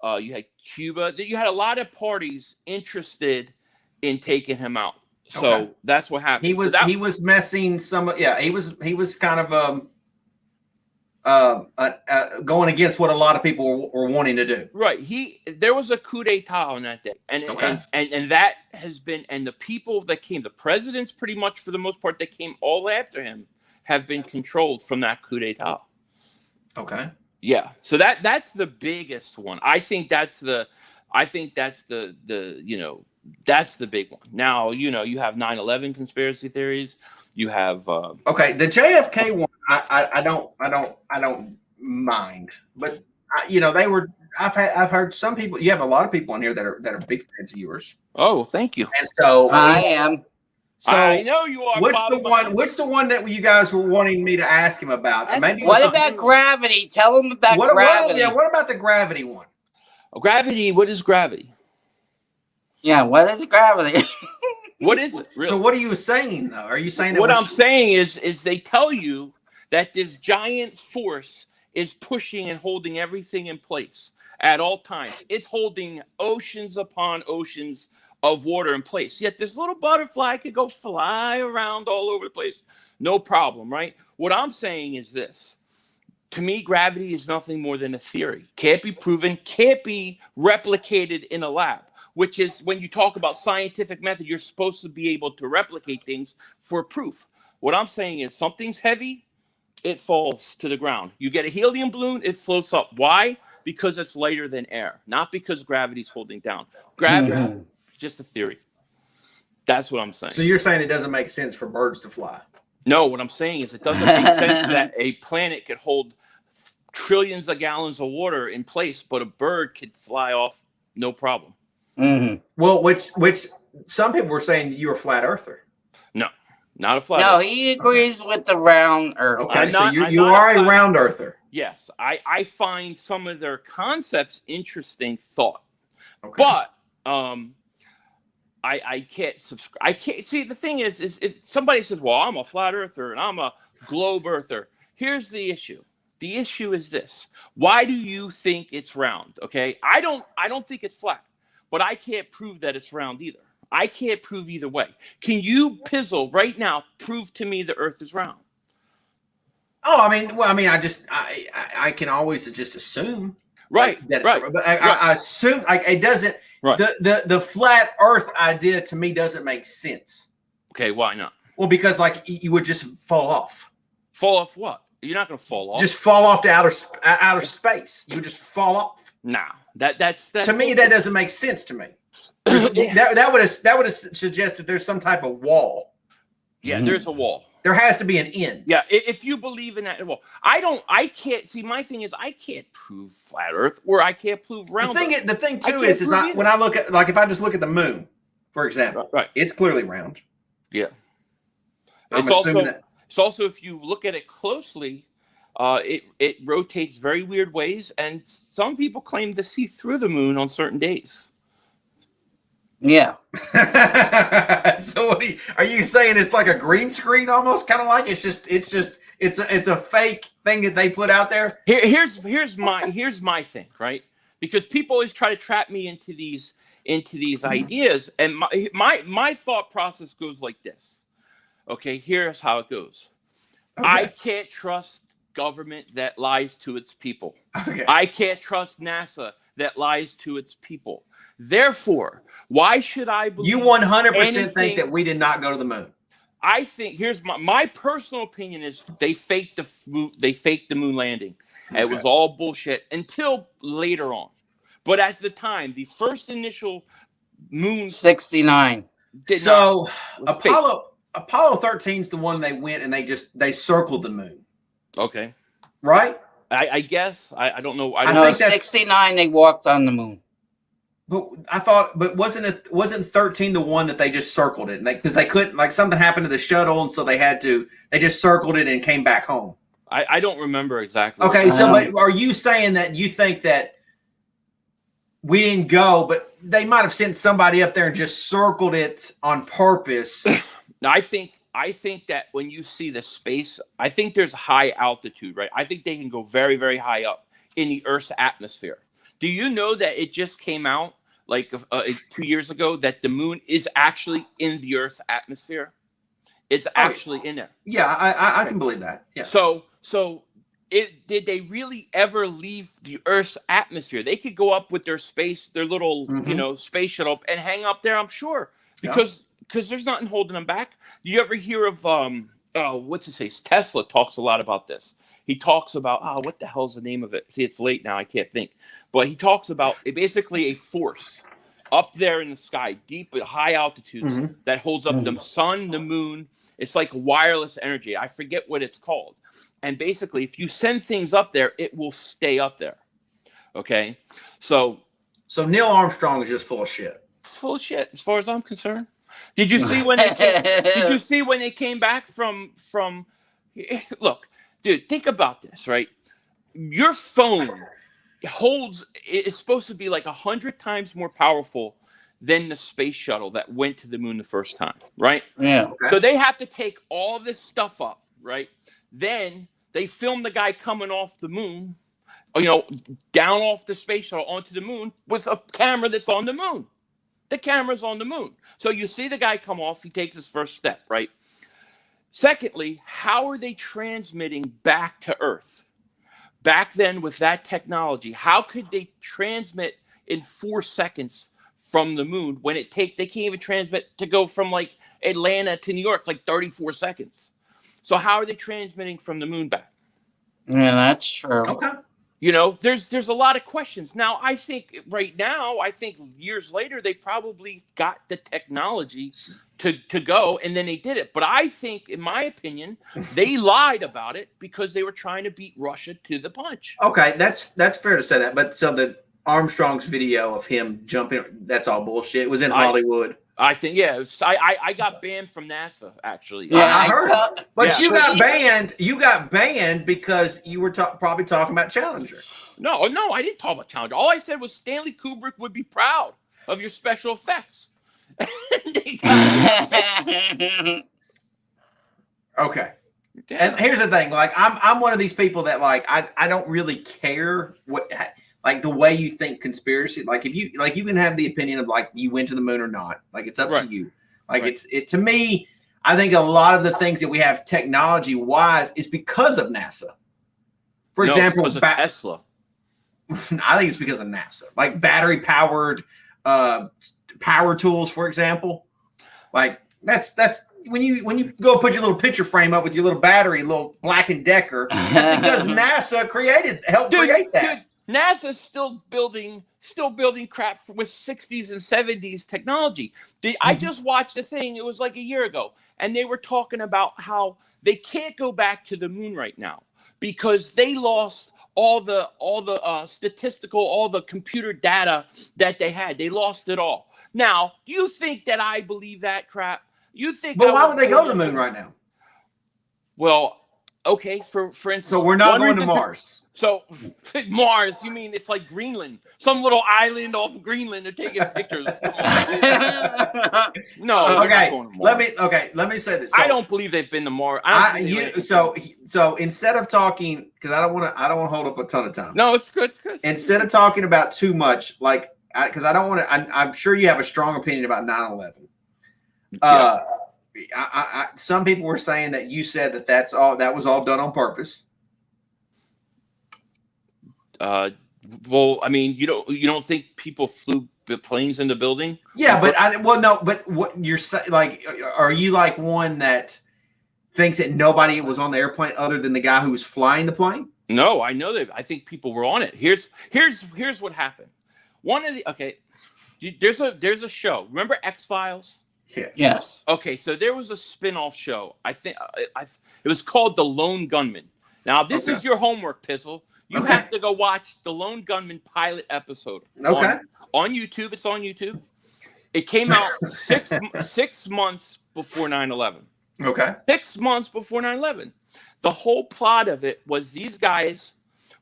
M: You had Cuba. You had a lot of parties interested in taking him out. So that's what happened.
A: He was messing some. Yeah, he was kind of going against what a lot of people were wanting to do.
M: Right. There was a coup d'etat on that day, and that has been, and the people that came, the presidents, pretty much for the most part, that came all after him, have been controlled from that coup d'etat.
A: Okay.
M: Yeah. So that's the biggest one. I think that's the that's the big one. Now, you have 9/11 conspiracy theories. You have the
A: JFK one. I don't mind, but they were. I've heard some people. You have a lot of people on here that are big fans of yours.
M: Oh, thank you.
A: And so
H: I am.
M: So I know you are.
A: What's the one that you guys were wanting me to ask him about?
H: What about gravity? Tell him about gravity.
A: What about the gravity one?
M: Gravity. What is gravity?
H: Yeah, what is gravity?
M: What is it? Really?
A: So what are you saying though? Are you saying that
M: what I'm saying is they tell you that this giant force is pushing and holding everything in place at all times. It's holding oceans upon oceans of water in place. Yet this little butterfly could go fly around all over the place. No problem, right? What I'm saying is this. To me, gravity is nothing more than a theory. Can't be proven, can't be replicated in a lab. Which is when you talk about scientific method, you're supposed to be able to replicate things for proof. What I'm saying is something's heavy, it falls to the ground. You get a helium balloon, it floats up. Why? Because it's lighter than air, not because gravity's holding down. Gravity, just a theory. That's what I'm saying.
A: So you're saying it doesn't make sense for birds to fly?
M: No, what I'm saying is it doesn't make sense that a planet could hold trillions of gallons of water in place, but a bird could fly off no problem.
H: Mm-hmm.
A: Well, which some people were saying you were a flat earther.
M: No, not a flat
H: No,
M: earther.
H: he agrees with the round earth.
A: Okay, so you are a round earther.
M: Yes, I find some of their concepts interesting thought,
A: Okay.
M: but I can't subscribe. I can't see. The thing is if somebody says, "Well, I'm a flat earther and I'm a globe earther," here's the issue. The issue is this: why do you think it's round? Okay, I don't think it's flat, but I can't prove that it's round either. I can't prove either way. Can you, Pizzle, right now, prove to me the Earth is round?
A: Oh, I mean, I can always just assume,
M: right?
A: Like, that
M: right.
A: But I assume like it doesn't.
M: Right.
A: The flat Earth idea to me doesn't make sense.
M: Okay, why not?
A: Well, because like you would just fall off.
M: Fall off what? You're not going to fall off.
A: Just fall off to outer space. You would just fall off.
M: No, that's
A: to me that doesn't make sense to me. that would have suggested there's some type of wall.
M: Yeah, there's a wall.
A: There has to be an end.
M: Yeah, if you believe in that, well, I can't see. My thing is, I can't prove flat Earth, or I can't prove round.
A: The thing too is when I look at, like, if I just look at the moon, for example,
M: right,
A: it's clearly round.
M: Yeah,
A: I'm assuming that.
M: It's also, if you look at it closely, it rotates very weird ways, and some people claim to see through the moon on certain days.
H: Yeah.
A: So are you saying it's like a green screen almost, kind of like it's a fake thing that they put out there?
M: Here's my thing, right? Because people always try to trap me into these ideas, and my thought process goes like this. Okay, here's how it goes. Okay. I can't trust government that lies to its people.
A: Okay.
M: I can't trust NASA that lies to its people. Therefore, why should I believe
A: you 100% think that we did not go to the moon?
M: I think here's my personal opinion is they faked the moon landing. Okay. It was all bullshit until later on. But at the time, the first initial moon
H: 69.
A: So Apollo 13 is the one they went and they circled the moon.
M: Okay.
A: Right?
M: I guess. I don't know.
H: I think 69 they walked on the moon.
A: But wasn't 13 the one that they just circled it? Because they couldn't, like, something happened to the shuttle, and so they just circled it and came back home.
M: I don't remember exactly.
A: Okay, so but are you saying that you think that we didn't go, but they might have sent somebody up there and just circled it on purpose?
M: I think that when you see the space, I think there's high altitude, right? I think they can go very, very high up in the Earth's atmosphere. Do you know that it just came out like 2 years ago that the moon is actually in the Earth's atmosphere? It's actually in there.
A: Yeah, I can believe that. Yeah.
M: So did they really ever leave the Earth's atmosphere? They could go up with their little space shuttle and hang up there, I'm sure, because there's nothing holding them back. Do you ever hear of what's it say? Tesla talks a lot about this. He talks about what the hell's the name of it? See, it's late now, I can't think. But he talks about basically a force up there in the sky, deep at high altitudes, that holds up the sun, the moon. It's like wireless energy. I forget what it's called. And basically, if you send things up there, it will stay up there. Okay, so
A: Neil Armstrong is just full of shit.
M: Full of shit, as far as I'm concerned. Did you see when they came back from? Look, dude, think about this, right? Your phone is supposed to be like 100 times more powerful than the space shuttle that went to the moon the first time, right?
H: Yeah.
A: Okay.
M: So they have to take all this stuff up, right? Then they film the guy coming off the moon, down off the space shuttle onto the moon with a camera that's on the moon. The camera's on the moon. So you see the guy come off, he takes his first step, right? Secondly, how are they transmitting back to Earth? Back then with that technology, how could they transmit in 4 seconds from the moon when they can't even transmit to go from like Atlanta to New York? It's like 34 seconds. So how are they transmitting from the moon back?
H: Yeah, that's true.
A: Okay.
M: You know, there's a lot of questions. Now, I think years later, they probably got the technology to go, and then they did it. But I think, in my opinion, they lied about it because they were trying to beat Russia to the punch.
A: Okay, that's fair to say that. But so the Armstrong's video of him jumping, that's all bullshit. It was in Hollywood.
M: I think, yeah. I got banned from NASA, actually.
A: Yeah, I heard. But you got banned. You got banned because you were probably talking about Challenger.
M: No, I didn't talk about Challenger. All I said was Stanley Kubrick would be proud of your special effects.
A: Okay. Damn. And here's the thing. Like, I'm one of these people that, like, I don't really care what, like, the way you think conspiracy. Like, if you can have the opinion of, like, you went to the moon or not. Like, it's up to you. Like, it to me, I think a lot of the things that we have technology wise is because of NASA. For example,
M: it's because of Tesla.
A: I think it's because of NASA. Like battery powered power tools, for example. Like that's when you go put your little picture frame up with your little battery, little Black & Decker, that's because NASA helped create that.
M: Dude, NASA's still building crap with 60s and 70s technology. I just watched a thing, it was like a year ago, and they were talking about how they can't go back to the moon right now because they lost all the statistical, all the computer data that they had. They lost it all. Now, do you think that I believe that crap? You think?
A: But why would they go to the moon right now?
M: Well, okay, for instance.
A: So we're not going to Mars.
M: So Mars, you mean it's like Greenland, some little island off of Greenland? They're taking pictures. No.
A: Okay. Let me say this. So,
M: I don't believe they've been to Mars.
A: So instead of talking, because I don't want to hold up a ton of time.
M: No, it's good.
A: Instead of talking about too much, like, because I don't want to. I'm sure you have a strong opinion about 9/11. Some people were saying that you said that was all done on purpose.
M: Well, I mean, you don't think people flew the planes in the building?
A: Yeah, but what you're saying, like, are you like one that thinks that nobody was on the airplane other than the guy who was flying the plane?
M: No, I know that. I think people were on it. Here's what happened. There's a show. Remember X-Files?
A: Yeah.
H: Yes.
M: Okay, so there was a spin-off show. I think it was called The Lone Gunman. Now, this is your homework, Pizzle. You have to go watch the Lone Gunman pilot episode.
A: Okay.
M: On YouTube. It's on YouTube. It came out 6 months before 9/11.
A: Okay.
M: 6 months before 9/11. The whole plot of it was these guys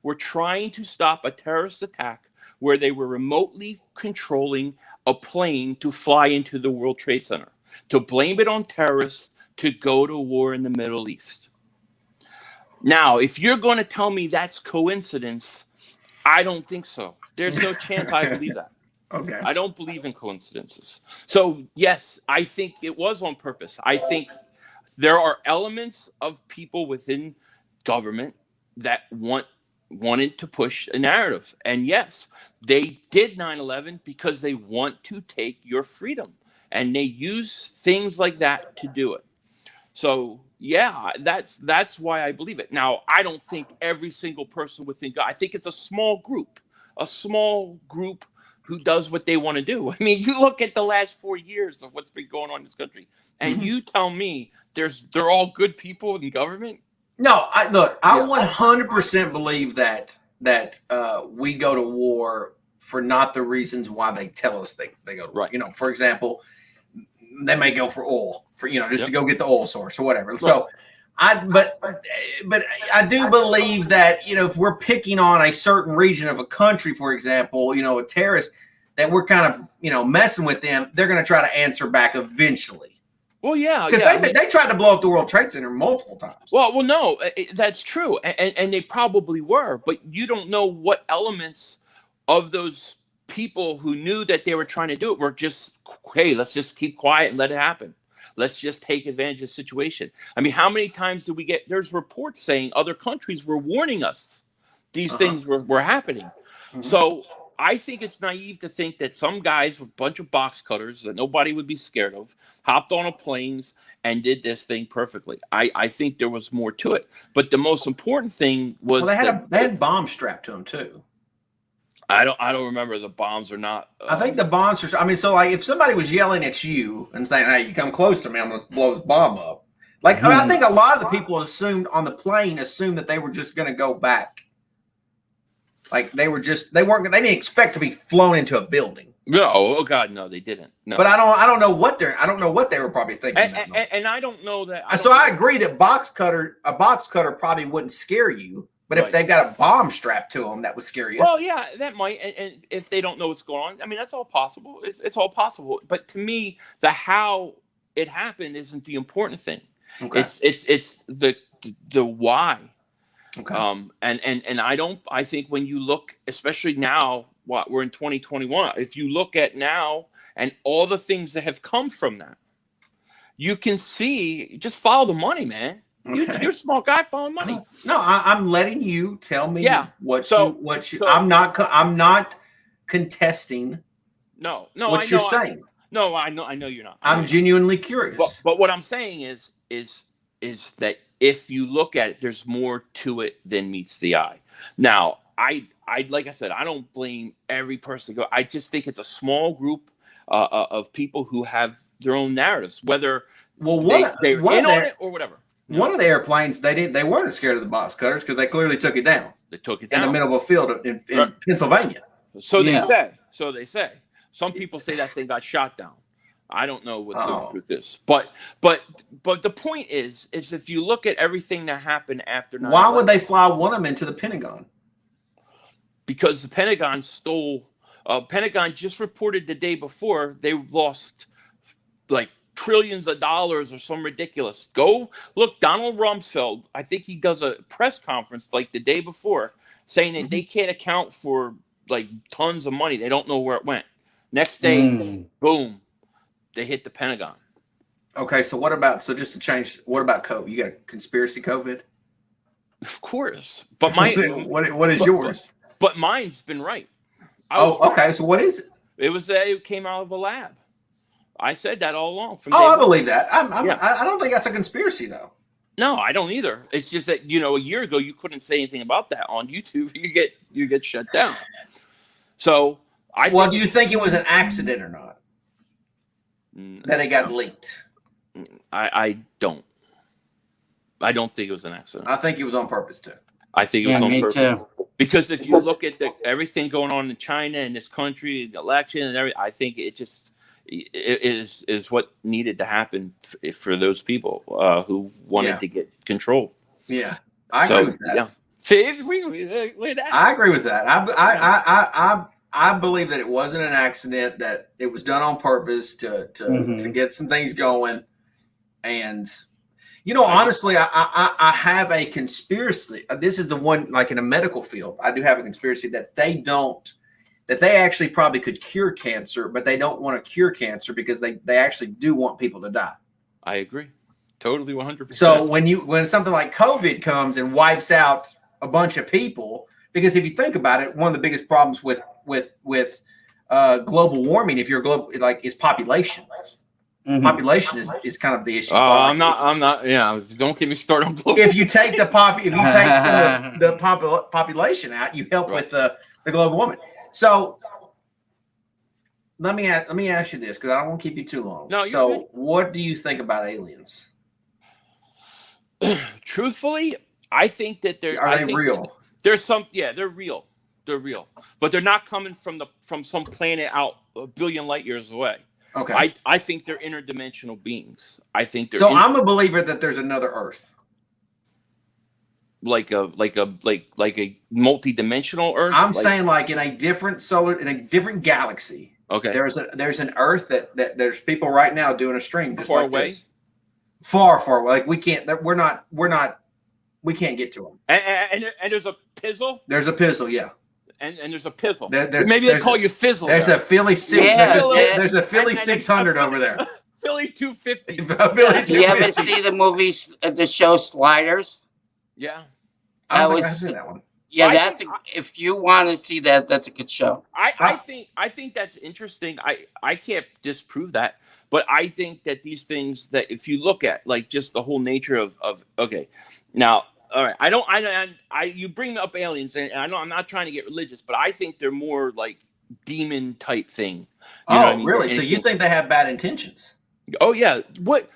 M: were trying to stop a terrorist attack where they were remotely controlling a plane to fly into the World Trade Center, to blame it on terrorists, to go to war in the Middle East. Now, if you're going to tell me that's coincidence, I don't think so. There's no chance I believe that.
A: Okay.
M: I don't believe in coincidences. So, yes, I think it was on purpose. I think there are elements of people within government that wanted to push a narrative. And yes, they did 9/11 because they want to take your freedom. And they use things like that to do it. So, yeah, that's why I believe it. Now, I don't think every single person within God, I think it's a small group who does what they want to do. I mean, you look at the last 4 years of what's been going on in this country, and you tell me they're all good people in government?
A: No, I 100% believe that we go to war for not the reasons why they tell us they go to war. You know, for example, they may go for oil, to go get the oil source or whatever. Right. So but I do believe that, if we're picking on a certain region of a country, for example, a terrorist, that we're kind of, messing with them, they're going to try to answer back eventually.
M: Well, yeah.
A: Because they tried to blow up the World Trade Center multiple times.
M: Well, no, that's true. And they probably were, but you don't know what elements of those people who knew that they were trying to do it were just, hey, let's just keep quiet and let it happen. Let's just take advantage of the situation. I mean, how many times do we get, there's reports saying other countries were warning us these things were happening. So I think it's naive to think that some guys with a bunch of box cutters that nobody would be scared of hopped on a planes and did this thing perfectly. I think there was more to it. But the most important thing was
A: they had bombs strapped to them too.
M: I don't remember the bombs or not.
A: I think the bombs are. I mean, so like if somebody was yelling at you and saying, "Hey, you come close to me, I'm gonna blow this bomb up." Like I mean, I think a lot of the people assumed that they were just gonna go back. Like they didn't expect to be flown into a building.
M: No, oh God, no, they didn't. No.
A: But I don't know what they were probably thinking.
M: And I don't know that.
A: I agree that a box cutter probably wouldn't scare you. But if they've got a bomb strapped to them, that would scare you.
M: Well, yeah, that might. And if they don't know what's going on, I mean, that's all possible. It's all possible. But to me, the how it happened isn't the important thing.
A: Okay.
M: It's the why.
A: Okay.
M: And I think when you look, especially now, we're in 2021. If you look at now and all the things that have come from that, you can see. Just follow the money, man.
A: Okay.
M: You're a small guy following money.
A: No, I'm letting you tell me what you. I'm not contesting.
M: No,
A: what you're saying.
M: No, I know you're not.
A: I'm genuinely curious.
M: But what I'm saying is that if you look at it, there's more to it than meets the eye. Now, I like I said, I don't blame every person. I just think it's a small group of people who have their own narratives, whether they're in on it or whatever.
A: One of the airplanes, they weren't scared of the box cutters because they clearly took it down.
M: They took it down
A: in the middle of a field in Pennsylvania.
M: So they say. So they say. Some people say that thing got shot down. I don't know what the truth is. But the point is if you look at everything that happened after 9/11,
A: why would they fly one of them into the Pentagon?
M: Because the Pentagon stole. Pentagon just reported the day before they lost like trillions of dollars or some ridiculous. Go look, Donald Rumsfeld, I think he does a press conference like the day before saying that they can't account for like tons of money. They don't know where it went. Next day, boom, they hit the Pentagon.
A: Okay, so what about what about COVID? You got conspiracy COVID?
M: Of course. But my
A: what is yours?
M: But mine's been right.
A: Okay, so what is it?
M: It was that it came out of a lab. I said that all along.
A: I believe that. I don't think that's a conspiracy, though.
M: No, I don't either. It's just that a year ago you couldn't say anything about that on YouTube. You get shut down. So
A: do you think it was an accident or not? That it got leaked.
M: I don't. I don't think it was an accident.
A: I think it was on purpose too.
M: I think it was on purpose.
H: Too.
M: Because if you look at everything going on in China and this country, the election and everything, I think it is what needed to happen for those people who wanted to get control.
A: Yeah, I agree with that.
M: Yeah.
A: I agree with that. I believe that it wasn't an accident, that it was done on purpose to get some things going. And honestly, I have a conspiracy. This is the one, like in a medical field, I do have a conspiracy that they actually probably could cure cancer, but they don't want to cure cancer because they actually do want people to die.
M: I agree. Totally 100%.
A: So when something like COVID comes and wipes out a bunch of people, because if you think about it, one of the biggest problems with global warming, if you're global, is population. Population is kind of the issue.
M: I'm not. Yeah, don't get me started on global.
A: If you take some of the population out, you help with the global warming. So let me ask you this, because I don't want to keep you too long.
M: No,
A: so what do you think about aliens?
M: Truthfully, I think that
A: are they real?
M: There's some. Yeah, they're real. They're real, but they're not coming from some planet out a billion light years away.
A: Okay.
M: I think they're interdimensional beings. I think they're.
A: So I'm a believer that there's another Earth.
M: Like a multi-dimensional Earth.
A: I'm saying like in a different galaxy.
M: Okay.
A: There's an Earth that there's people right now doing a stream just
M: far
A: like
M: away.
A: This. Far away. Like we can't get to them.
M: And there's a pizzle.
A: There's a pizzle, yeah.
M: And there's a pizzle.
A: Maybe
M: they call you Fizzle.
A: There's a Philly 600. There's a Philly 600 over there.
M: Philly 250.
H: Do you ever see the movies, the show Sliders?
M: Yeah.
A: I haven't seen that one.
H: Yeah, if you want to see that, that's a good show.
M: I think that's interesting. I can't disprove that, but I think that these things that if you look at like just the whole nature of okay, now all right, I you bring up aliens, and I know I'm not trying to get religious, but I think they're more like demon type thing. You know what I mean?
A: Really? So you think they have bad intentions?
M: Oh yeah. What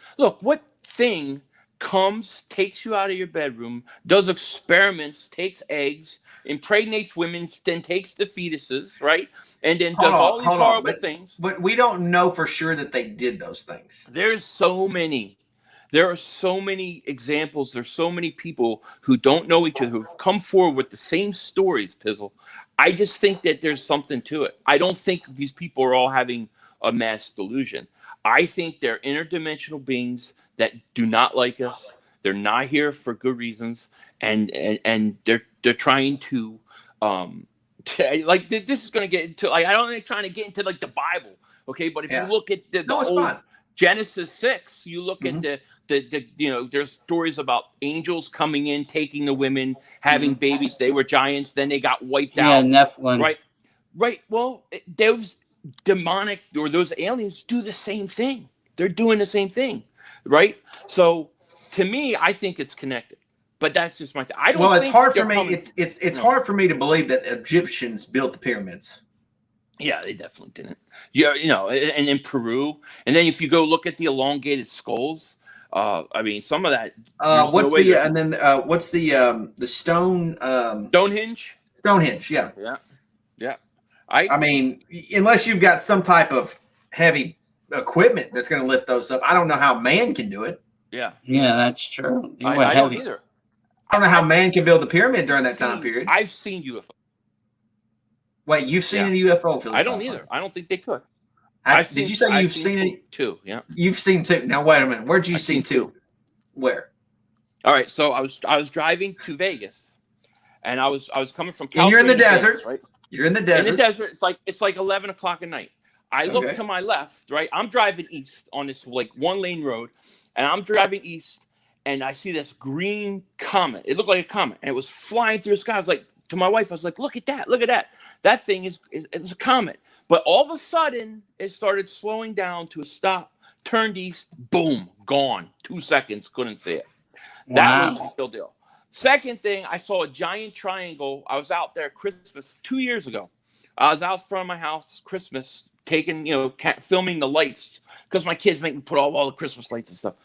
M: thing comes, takes you out of your bedroom, does experiments, takes eggs, impregnates women, then takes the fetuses, right? And then does all these horrible things.
A: But we don't know for sure that they did those things.
M: There's so many. There are so many examples. There's so many people who don't know each other who've come forward with the same stories, Pizzle. I just think that there's something to it. I don't think these people are all having a mass delusion. I think they're interdimensional beings that do not like us. They're not here for good reasons, and they're trying to like this is going to get into like I don't think trying to get into like the Bible, okay? But if you look at the old Genesis 6, you look at the there's stories about angels coming in, taking the women, having babies. They were giants, then they got wiped out.
H: Yeah, Nephilim.
M: Right. Well, those demonic or those aliens do the same thing. They're doing the same thing, right? So, to me, I think it's connected. But that's just my thing. I don't. Well,
A: it's hard for me. It's hard for me to believe that Egyptians built the pyramids.
M: Yeah, they definitely didn't. Yeah, and in Peru, and then if you go look at the elongated skulls, I mean, some of that.
A: What's the stone?
M: Stonehenge.
A: Stonehenge, yeah.
M: Yeah.
A: I mean, unless you've got some type of heavy equipment that's going to lift those up, I don't know how man can do it.
M: Yeah.
H: Yeah, that's true.
M: I don't either.
A: I don't know how man can build the pyramid during that time period.
M: I've seen UFO.
A: Wait, you've seen a UFO?
M: I don't either. I don't think they could.
A: Did you say you've seen it?
M: Two, yeah.
A: You've seen two. Now wait a minute. Where'd you see two? Where?
M: All right, so I was driving to Vegas, and I was coming from
A: California. And you're in the desert,
M: Vegas, right?
A: You're in the desert.
M: In the desert, it's like 11 o'clock at night. I look to my left, right? I'm driving east on this like one lane road, and I'm driving east, and I see this green comet. It looked like a comet, and it was flying through the sky. I was like, to my wife, I was like, look at that, look at that. That thing is a comet. But all of a sudden, it started slowing down to a stop, turned east, boom, gone. 2 seconds, couldn't see it. That was the real deal. Second thing, I saw a giant triangle. I was out there Christmas 2 years ago. I was out front of my house Christmas, filming the lights because my kids make me put all the Christmas lights and stuff.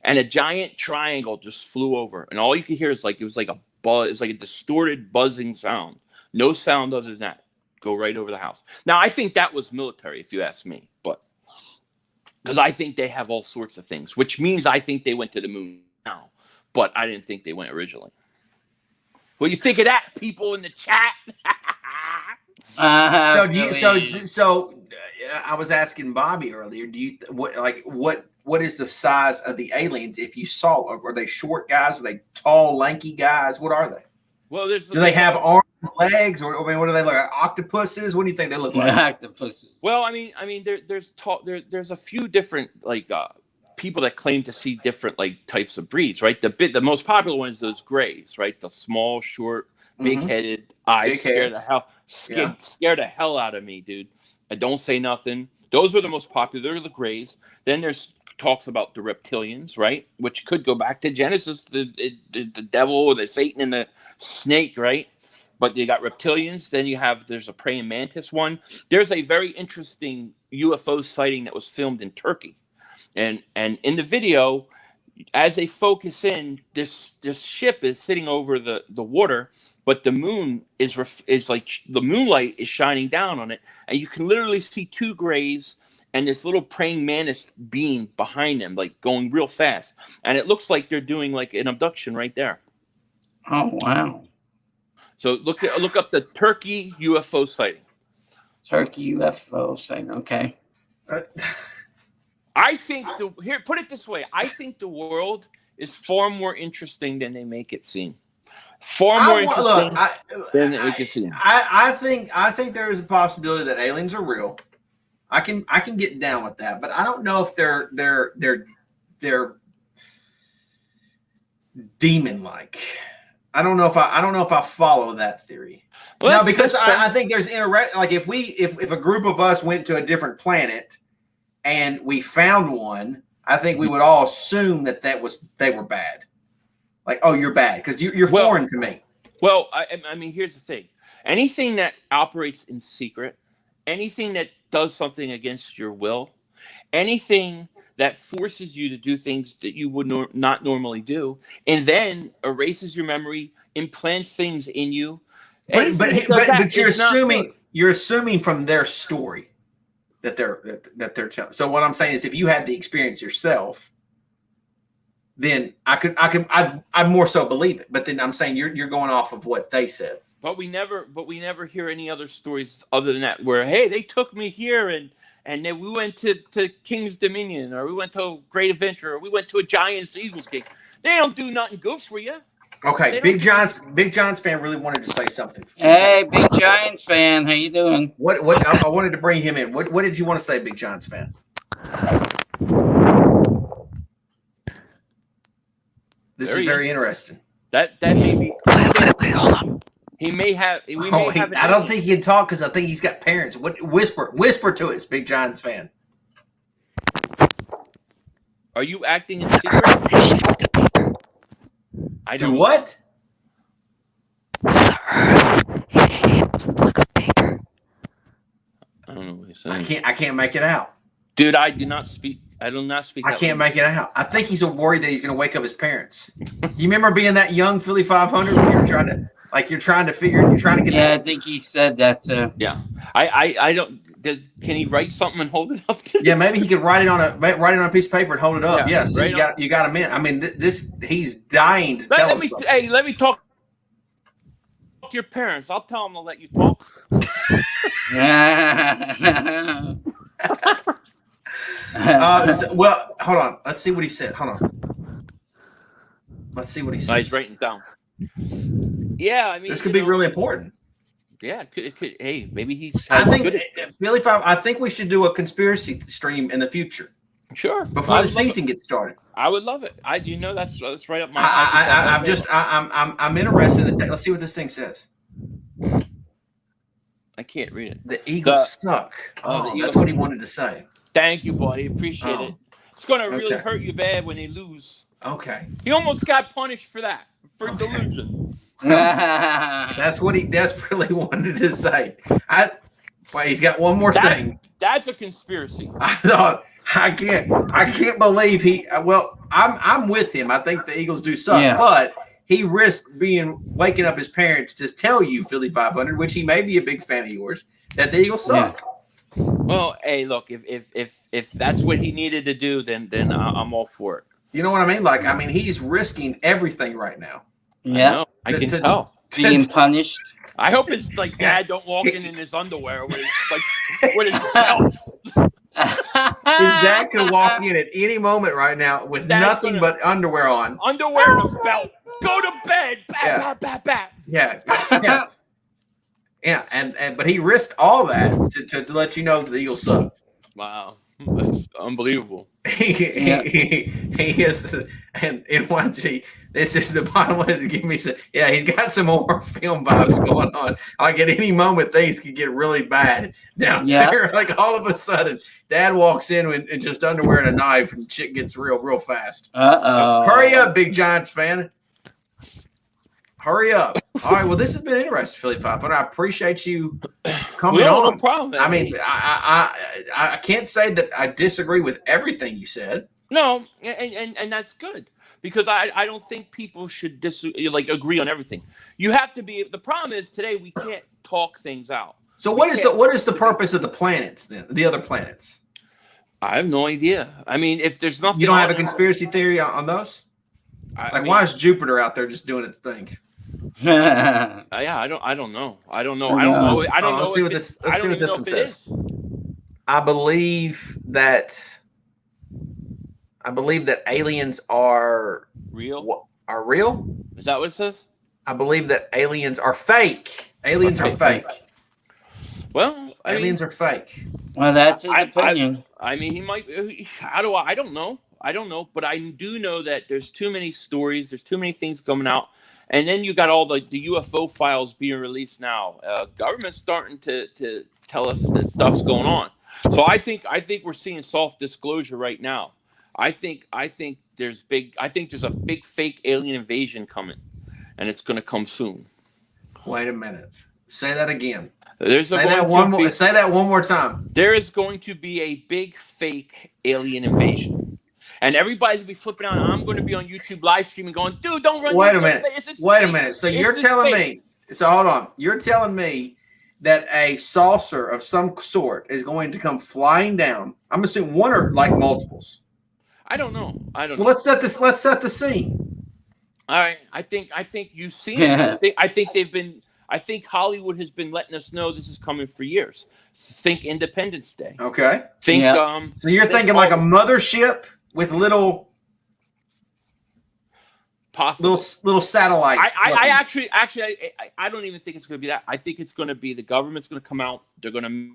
M: And a giant triangle just flew over, and all you could hear is like it was like a buzz, it was like a distorted buzzing sound. No sound other than that. Go right over the house. Now I think that was military, if you ask me, but because I think they have all sorts of things, which means I think they went to the moon now, but I didn't think they went originally. What do you think of that, people in the chat?
A: So I was asking Bobby earlier. Do you what is the size of the aliens? If you saw, are they short guys? Are they tall, lanky guys? What are they?
M: Well,
A: do they have arms and legs, or I mean, what do they look like? Octopuses? What do you think they look like?
H: Octopuses.
M: Well, I mean, there's a few different people that claim to see different types of breeds, right? The most popular one is those grays, right? The small, short, big-headed eyes, scare the hell out of me, dude. I don't say nothing. Those are the most popular. They're the grays. Then there's talks about the reptilians, right? Which could go back to Genesis, the devil, the Satan, and the snake, right? But you got reptilians. Then there's a praying mantis one. There's a very interesting UFO sighting that was filmed in Turkey, and in the video, as they focus in, this ship is sitting over the water, but the moon is like the moonlight is shining down on it, and you can literally see two grays and this little praying mantis being behind them, like going real fast, and it looks like they're doing like an abduction right there.
H: Oh wow!
M: So look up the Turkey UFO sighting.
H: Turkey UFO sighting. Okay.
M: I think put it this way. I think the world is far more interesting than they make it seem. Far more interesting than they make it seem.
A: I think there is a possibility that aliens are real. I can get down with that, but I don't know if they're demon-like. I don't know if I follow that theory.
M: Well,
A: no, because I think there's like if a group of us went to a different planet and we found one, I think we would all assume that they were bad. Like, oh, you're bad because you're foreign to me.
M: Well, I mean, here's the thing: anything that operates in secret, anything that does something against your will, anything that forces you to do things that you would not normally do, and then erases your memory, implants things in you.
A: But you're assuming from their story that they're telling. So what I'm saying is, if you had the experience yourself, then I'd more so believe it. But then I'm saying you're going off of what they said.
M: But we never hear any other stories other than that, where hey, they took me here and then we went to King's Dominion, or we went to Great Adventure, or we went to a Giants Eagles game. They don't do nothing good for you.
A: Okay, Big Giants fan really wanted to say something.
H: Hey, Big Giants fan, how you doing?
A: What I wanted to bring him in. What did you want to say, Big Giants fan? This is very interesting.
M: That may be.
E: Wait, hold on.
M: He may have.
A: I don't think he can talk because I think he's got parents. Whisper to us, Big Giants fan.
M: Are you acting in secret? I
A: do what?
M: I don't know what he's saying.
A: I can't make it out.
M: Dude, I do not speak. I do not speak.
A: I can't make it out. I think he's worried that he's going to wake up his parents. Do you remember being that young Philly 500 when you're trying to get?
H: Yeah, I think he said that too.
M: Yeah, I don't. Can he write something and hold it up?
A: Yeah, maybe he could write it on a piece of paper and hold it up. Yeah, so
M: right
A: you got him in. I mean, he's dying to tell us.
M: Hey, let me talk to your parents. I'll tell them to let you talk.
A: Well, hold on. Let's see what he said. Hold on. Let's see what he said.
M: He's writing down. Yeah, I mean,
A: this could be really important.
M: Yeah, it could. Hey, maybe he's.
A: I think Philly 5. I think we should do a conspiracy stream in the future.
M: Sure.
A: Before the season gets started.
M: I would love it. That's right up my.
A: I'm interested in that. Let's see what this thing says.
M: I can't read it.
A: The Eagles suck. That's what he wanted to say.
M: Thank you, buddy. Appreciate it. It's going to really hurt you bad when they lose.
A: Okay.
M: He almost got punished for that. For delusion.
A: That's what he desperately wanted to say. He's got one more thing.
M: That's a conspiracy.
A: I thought I can't believe he. Well, I'm with him. I think the Eagles do suck, but he risked waking up his parents to tell you, Philly 500, which he may be a big fan of yours, that the Eagles suck.
M: Yeah. Well, hey, look, if that's what he needed to do, then I'm all for it.
A: You know what I mean? Like, I mean, he's risking everything right now.
H: Yeah,
M: I can tell.
H: Being punished.
M: I hope it's like Dad don't walk in his underwear with his belt.
A: His dad could walk in at any moment right now with nothing but underwear on.
M: Underwear and a belt. Go to bed. Bat.
A: Yeah. Yeah, but he risked all that to let you know that the Eagles suck.
M: Wow, that's unbelievable.
A: He is, and NYG. This is the bottom line to give me some. Yeah, he's got some more film vibes going on. Like at any moment, things could get really bad down there. Like all of a sudden, Dad walks in and just underwear and a knife, and shit gets real fast. Hurry up, Big Giants fan. Hurry up. All right. Well, this has been interesting, Philly 500. I appreciate you coming on.
M: No problem.
A: I mean, I can't say that I disagree with everything you said.
M: No, and that's good because I don't think people should agree on everything. You have to be. The problem is today we can't talk things out.
A: So what is the purpose of the planets then? The other planets?
M: I have no idea. I mean, if there's nothing,
A: you don't have a conspiracy theory on those. Why is Jupiter out there just doing its thing?
M: Yeah, I don't know. I don't know.
A: Let's see what this one says. I believe that aliens are
M: real.
A: Are real?
M: Is that what it says?
A: I believe that aliens are fake. Aliens are fake.
M: Well,
A: aliens are fake.
H: Well, that's his opinion.
M: I mean, he might. I don't know. But I do know that there's too many stories. There's too many things coming out. And then you got all the UFO files being released now. Government's starting to tell us that stuff's going on. So I think we're seeing soft disclosure right now. I think there's a big fake alien invasion coming, and it's going to come soon.
A: Wait a minute. Say that again.
M: Say
A: that one more time.
M: There is going to be a big fake alien invasion. And everybody's going to be flipping out. I'm going to be on YouTube live streaming going, dude, don't run.
A: Wait a minute. So you're telling me, so hold on. You're telling me that a saucer of some sort is going to come flying down. I'm assuming one or like multiples.
M: I don't know.
A: Well, let's set the scene.
M: All right. I think you've seen it. I think Hollywood has been letting us know this is coming for years. Think Independence Day.
A: Okay.
M: So
A: you're thinking like a mothership with little
M: possible
A: little satellite.
M: I don't even think it's going to be that. I think it's going to be the government's going to come out. They're going to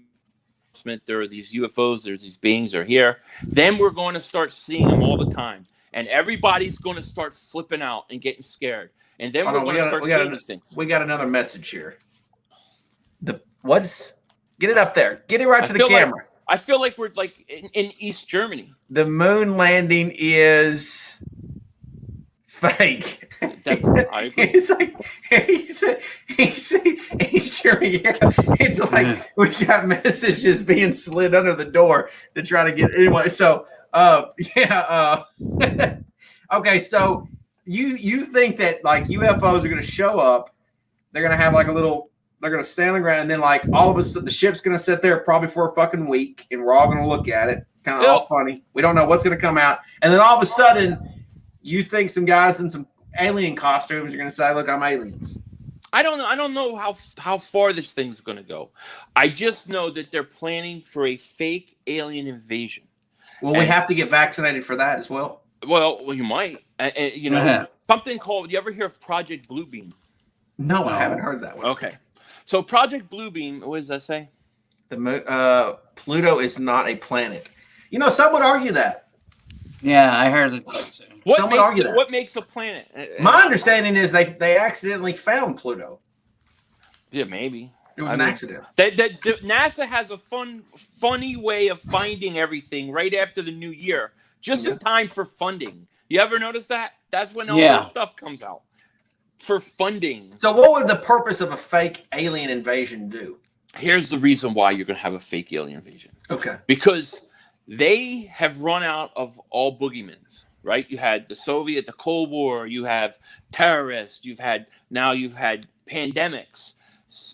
M: there are these UFOs. There's these beings are here. Then we're going to start seeing them all the time, and everybody's going to start flipping out and getting scared. And then we're going to start seeing these things.
A: We got another message here. Get it up there. Get it right to the camera.
M: I feel like we're like in East Germany.
A: The moon landing is fake. He's like he's Germany. Yeah. It's like we got messages being slid under the door to try to get anyway. So okay, so you think that like UFOs are going to show up? They're going to have like they're going to stand on the ground, and then like all of a sudden the ship's going to sit there probably for a fucking week, and we're all going to look at it, kind of all funny. We don't know what's going to come out, and then all of a sudden, you think some guys in some alien costumes are going to say, "Look, I'm aliens."
M: I don't know how far this thing's going to go. I just know that they're planning for a fake alien invasion.
A: Well, we have to get vaccinated for that as well.
M: Well, you might. Something called. You ever hear of Project Bluebeam?
A: No, I haven't heard that one.
M: Okay. So Project Bluebeam, what does that say?
A: Pluto is not a planet. Some would argue that.
H: Yeah, I heard it too.
M: What makes a planet?
A: My understanding is they accidentally found Pluto.
M: Yeah, maybe.
A: It was an accident.
M: NASA has a funny way of finding everything right after the new year, just in time for funding. You ever notice that? That's when all this stuff comes out. For funding.
A: So what would the purpose of a fake alien invasion do?
M: Here's the reason why you're going to have a fake alien invasion.
A: Okay.
M: Because they have run out of all boogeymans, right? You had the Cold War, you have terrorists, you've had pandemics.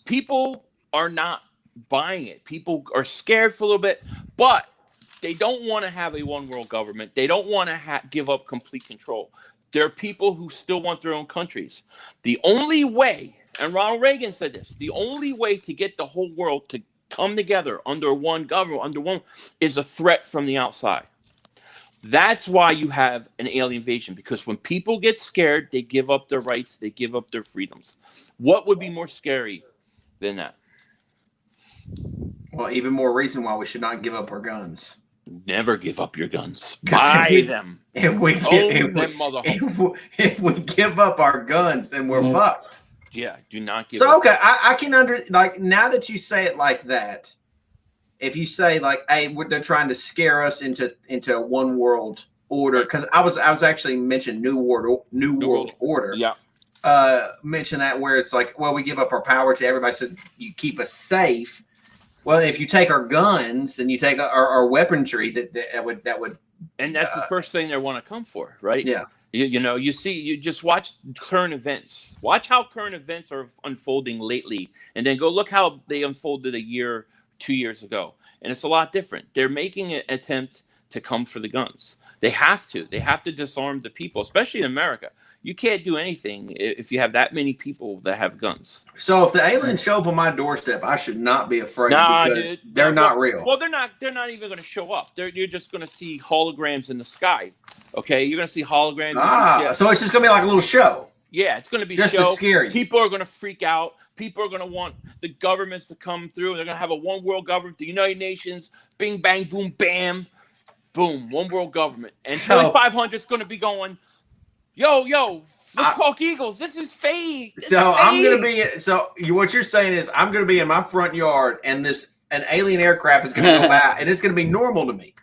M: People are not buying it. People are scared for a little bit, but they don't want to have a one world government. They don't want to give up complete control. There are people who still want their own countries. The only way, and Ronald Reagan said this, the only way to get the whole world to come together under one government, is a threat from the outside. That's why you have an alien invasion, because when people get scared, they give up their rights, they give up their freedoms. What would be more scary than that?
A: Well, even more reason why we should not give up our guns.
M: Never give up your guns. Buy them.
A: If we give up our guns, then we're fucked.
M: Yeah, do not give
A: up. Okay, I can now that you say it like that, if you say like, hey, they're trying to scare us into a one world order, because I was actually mentioning New World Order.
M: Yeah.
A: Mention that where it's like, well, we give up our power to everybody so you keep us safe. Well, if you take our guns and you take our weaponry, that would,
M: and that's the first thing they want to come for, right?
A: Yeah.
M: You just watch current events. Watch how current events are unfolding lately, and then go look how they unfolded 2 years ago, and it's a lot different. They're making an attempt to come for the guns. They have to disarm the people, especially in America. You can't do anything if you have that many people that have guns.
A: So if the aliens show up on my doorstep, I should not be afraid because they're not real.
M: Well, they're not even going to show up. You're just going to see holograms in the sky. Okay, you're going to see holograms.
A: So it's just going to be like a little show.
M: Yeah, it's going to be
A: just to scare you.
M: People are going to freak out. People are going to want the governments to come through. They're going to have a one world government, the United Nations. Bing, bang, boom, bam, boom, one world government. And 2500 is going to be going, yo, Let's talk Eagles. This is fake.
A: I'm gonna be. What you're saying is I'm gonna be in my front yard, and an alien aircraft is gonna go by, and it's gonna be normal to me.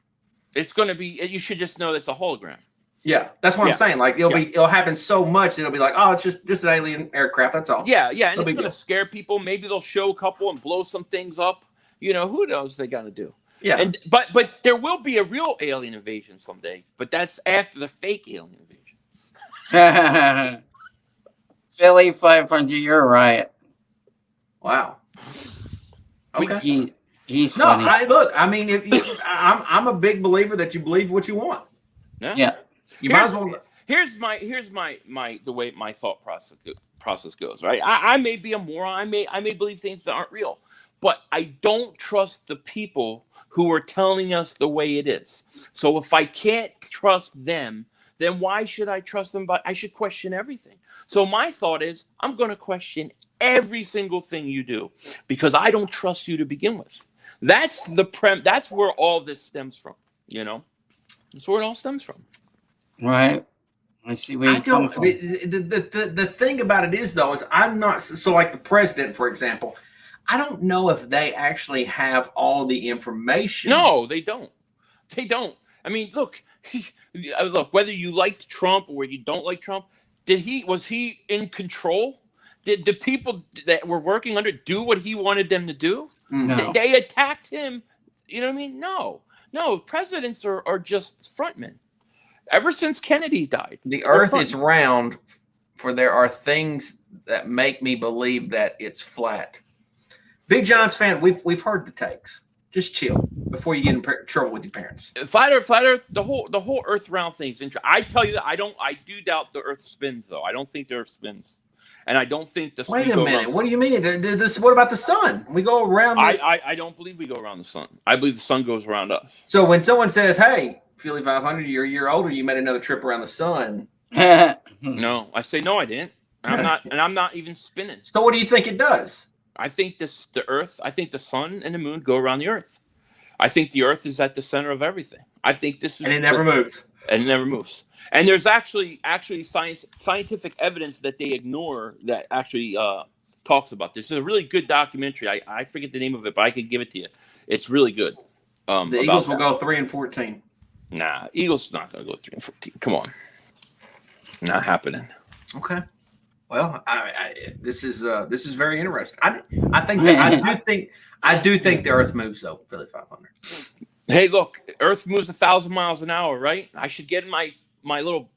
M: It's gonna be. You should just know that's a hologram.
A: Yeah, that's what I'm saying. Like it'll happen so much, it'll be like, oh, it's just an alien aircraft. That's all.
M: Yeah, and it's gonna scare people. Maybe they'll show a couple and blow some things up. You know, who knows they gotta do.
A: Yeah.
M: But there will be a real alien invasion someday. But that's after the fake alien invasion.
H: Philly 500, you're right.
A: Wow. Okay.
H: He's funny.
A: I mean, I'm a big believer that you believe what you want.
M: Yeah.
A: You might as well.
M: Here's the way my thought process goes. Right. I may be a moron. I may believe things that aren't real, but I don't trust the people who are telling us the way it is. So if I can't trust them, then why should I trust them? But I should question everything. So my thought is, I'm going to question every single thing you do because I don't trust you to begin with. That's That's where all this stems from. You know, that's where it all stems from.
H: Right. I see where you come from.
A: The thing about it is, though, is I'm not so like the president, for example. I don't know if they actually have all the information.
M: No, they don't. They don't. I mean, look, whether you liked Trump or you don't like Trump, was he in control? Did the people that were working under do what he wanted them to do?
H: No.
M: They attacked him. You know what I mean? No. Presidents are just frontmen. Ever since Kennedy died.
A: The earth is round, for there are things that make me believe that it's flat. Big John's fan, we've heard the takes. Just chill before you get in trouble with your parents.
M: Flat Earth, the whole Earth round thing's interesting. I tell you that I do doubt the Earth spins, though. I don't think the Earth spins, and I don't think the.
A: Wait a minute. What do you mean? What about the sun? We go around.
M: I don't believe we go around the sun. I believe the sun goes around us.
A: So when someone says, "Hey, Philly 500, you're a year older, you made another trip around the sun,"
M: no, I say no, I didn't. I'm not even spinning.
A: So what do you think it does?
M: I think the Earth, I think the sun and the moon go around the Earth. I think the Earth is at the center of everything. I think this is,
A: and it never moves.
M: And it never moves. And there's actually scientific evidence that they ignore that actually talks about this. It's a really good documentary. I forget the name of it, but I can give it to you. It's really good.
A: The Eagles will go 3-14.
M: Nah, Eagles not going to go 3-14. Come on, not happening.
A: Okay. Well, this is very interesting. I do think the Earth moves though. Philly 500.
M: Hey, look, Earth moves 1,000 miles an hour, right? I should get in my little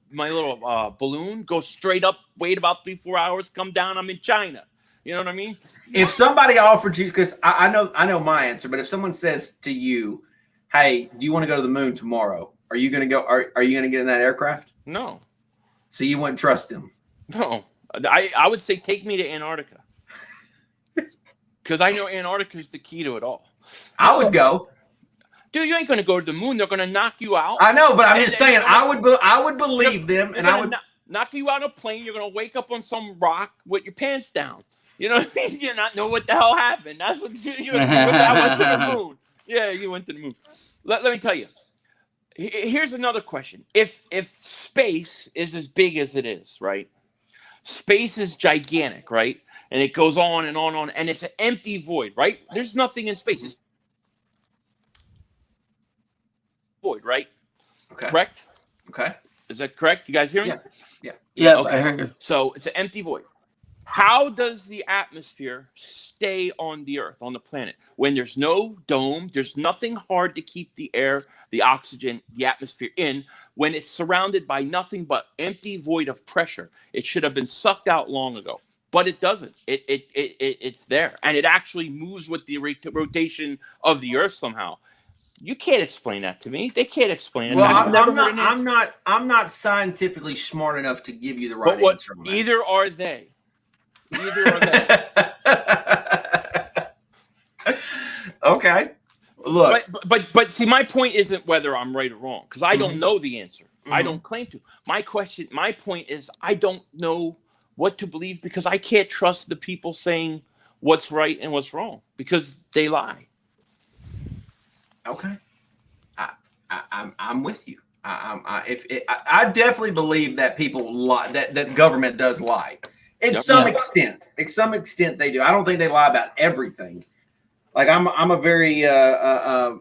M: balloon, go straight up, wait about 3-4 hours, come down. I'm in China. You know what I mean?
A: If somebody offered you, because I know my answer, but if someone says to you, "Hey, do you want to go to the moon tomorrow?" Are you going to go? Are you going to get in that aircraft?
M: No.
A: So you wouldn't trust them?
M: No. I would say take me to Antarctica. Because I know Antarctica is the key to it all.
A: I would go.
M: Dude, you ain't going to go to the moon. They're going to knock you out.
A: I know, but I'm just saying I would believe them, and I would
M: knock you out on a plane. You're going to wake up on some rock with your pants down. You know what I mean? You not know what the hell happened. That's what you went to the moon. Yeah, you went to the moon. Let me tell you. Here's another question. If space is as big as it is, right? Space is gigantic, right? And it goes on and on, and it's an empty void, right? There's nothing in space. It's void, right?
A: Okay.
M: Correct?
A: Okay.
M: Is that correct? You guys hear me?
H: Yeah.
M: Okay.
H: I heard you.
M: So it's an empty void. How does the atmosphere stay on the Earth, on the planet? When there's no dome, there's nothing hard to keep the air, the oxygen, the atmosphere in. When it's surrounded by nothing but empty void of pressure, it should have been sucked out long ago. But it doesn't. It's there. And it actually moves with the rotation of the Earth somehow. You can't explain that to me. They can't explain it.
A: Well, I'm not scientifically smart enough to give you the right answer.
M: Either are they. Either are they.
A: Okay. Look.
M: But see, my point isn't whether I'm right or wrong, because I don't know the answer. I don't claim to. My point is I don't know what to believe because I can't trust the people saying what's right and what's wrong because they lie.
A: Okay. I'm with you. I definitely believe that people lie, that government does lie. At some extent, they do. I don't think they lie about everything. Like I'm a very I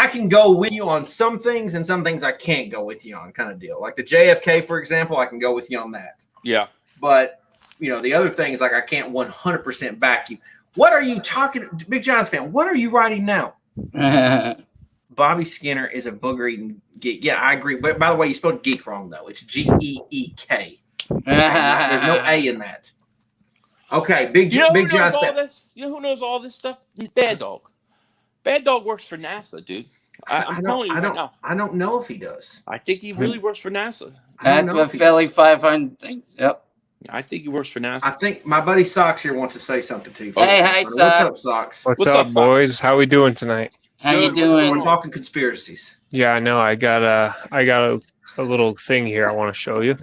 A: can go with you on some things, and some things I can't go with you on, kind of deal. Like the JFK, for example, I can go with you on that.
M: Yeah.
A: But the other thing is like I can't 100% back you. What are you talking, Big Giants fan? What are you writing now? Bobby Skinner is a booger eating geek. Yeah, I agree. But by the way, you spelled geek wrong though. It's Geek. There's no A in that. Okay, Big Giants fan.
M: You know who knows all this stuff? Bad Dog. Bad Dog works for NASA, dude. I'm telling you right now.
A: I don't know if he does.
M: I think he really works for NASA.
H: That's what Philly 500 thinks. Yep.
M: I think he works for NASA.
A: I think my buddy Socks here wants to say something to you.
H: Hey, hi, Socks.
A: What's up, Socks?
N: What's up, boys? How we doing tonight?
H: How you doing?
A: We're talking conspiracies.
N: Yeah, I know. I got a little thing here I want to show you.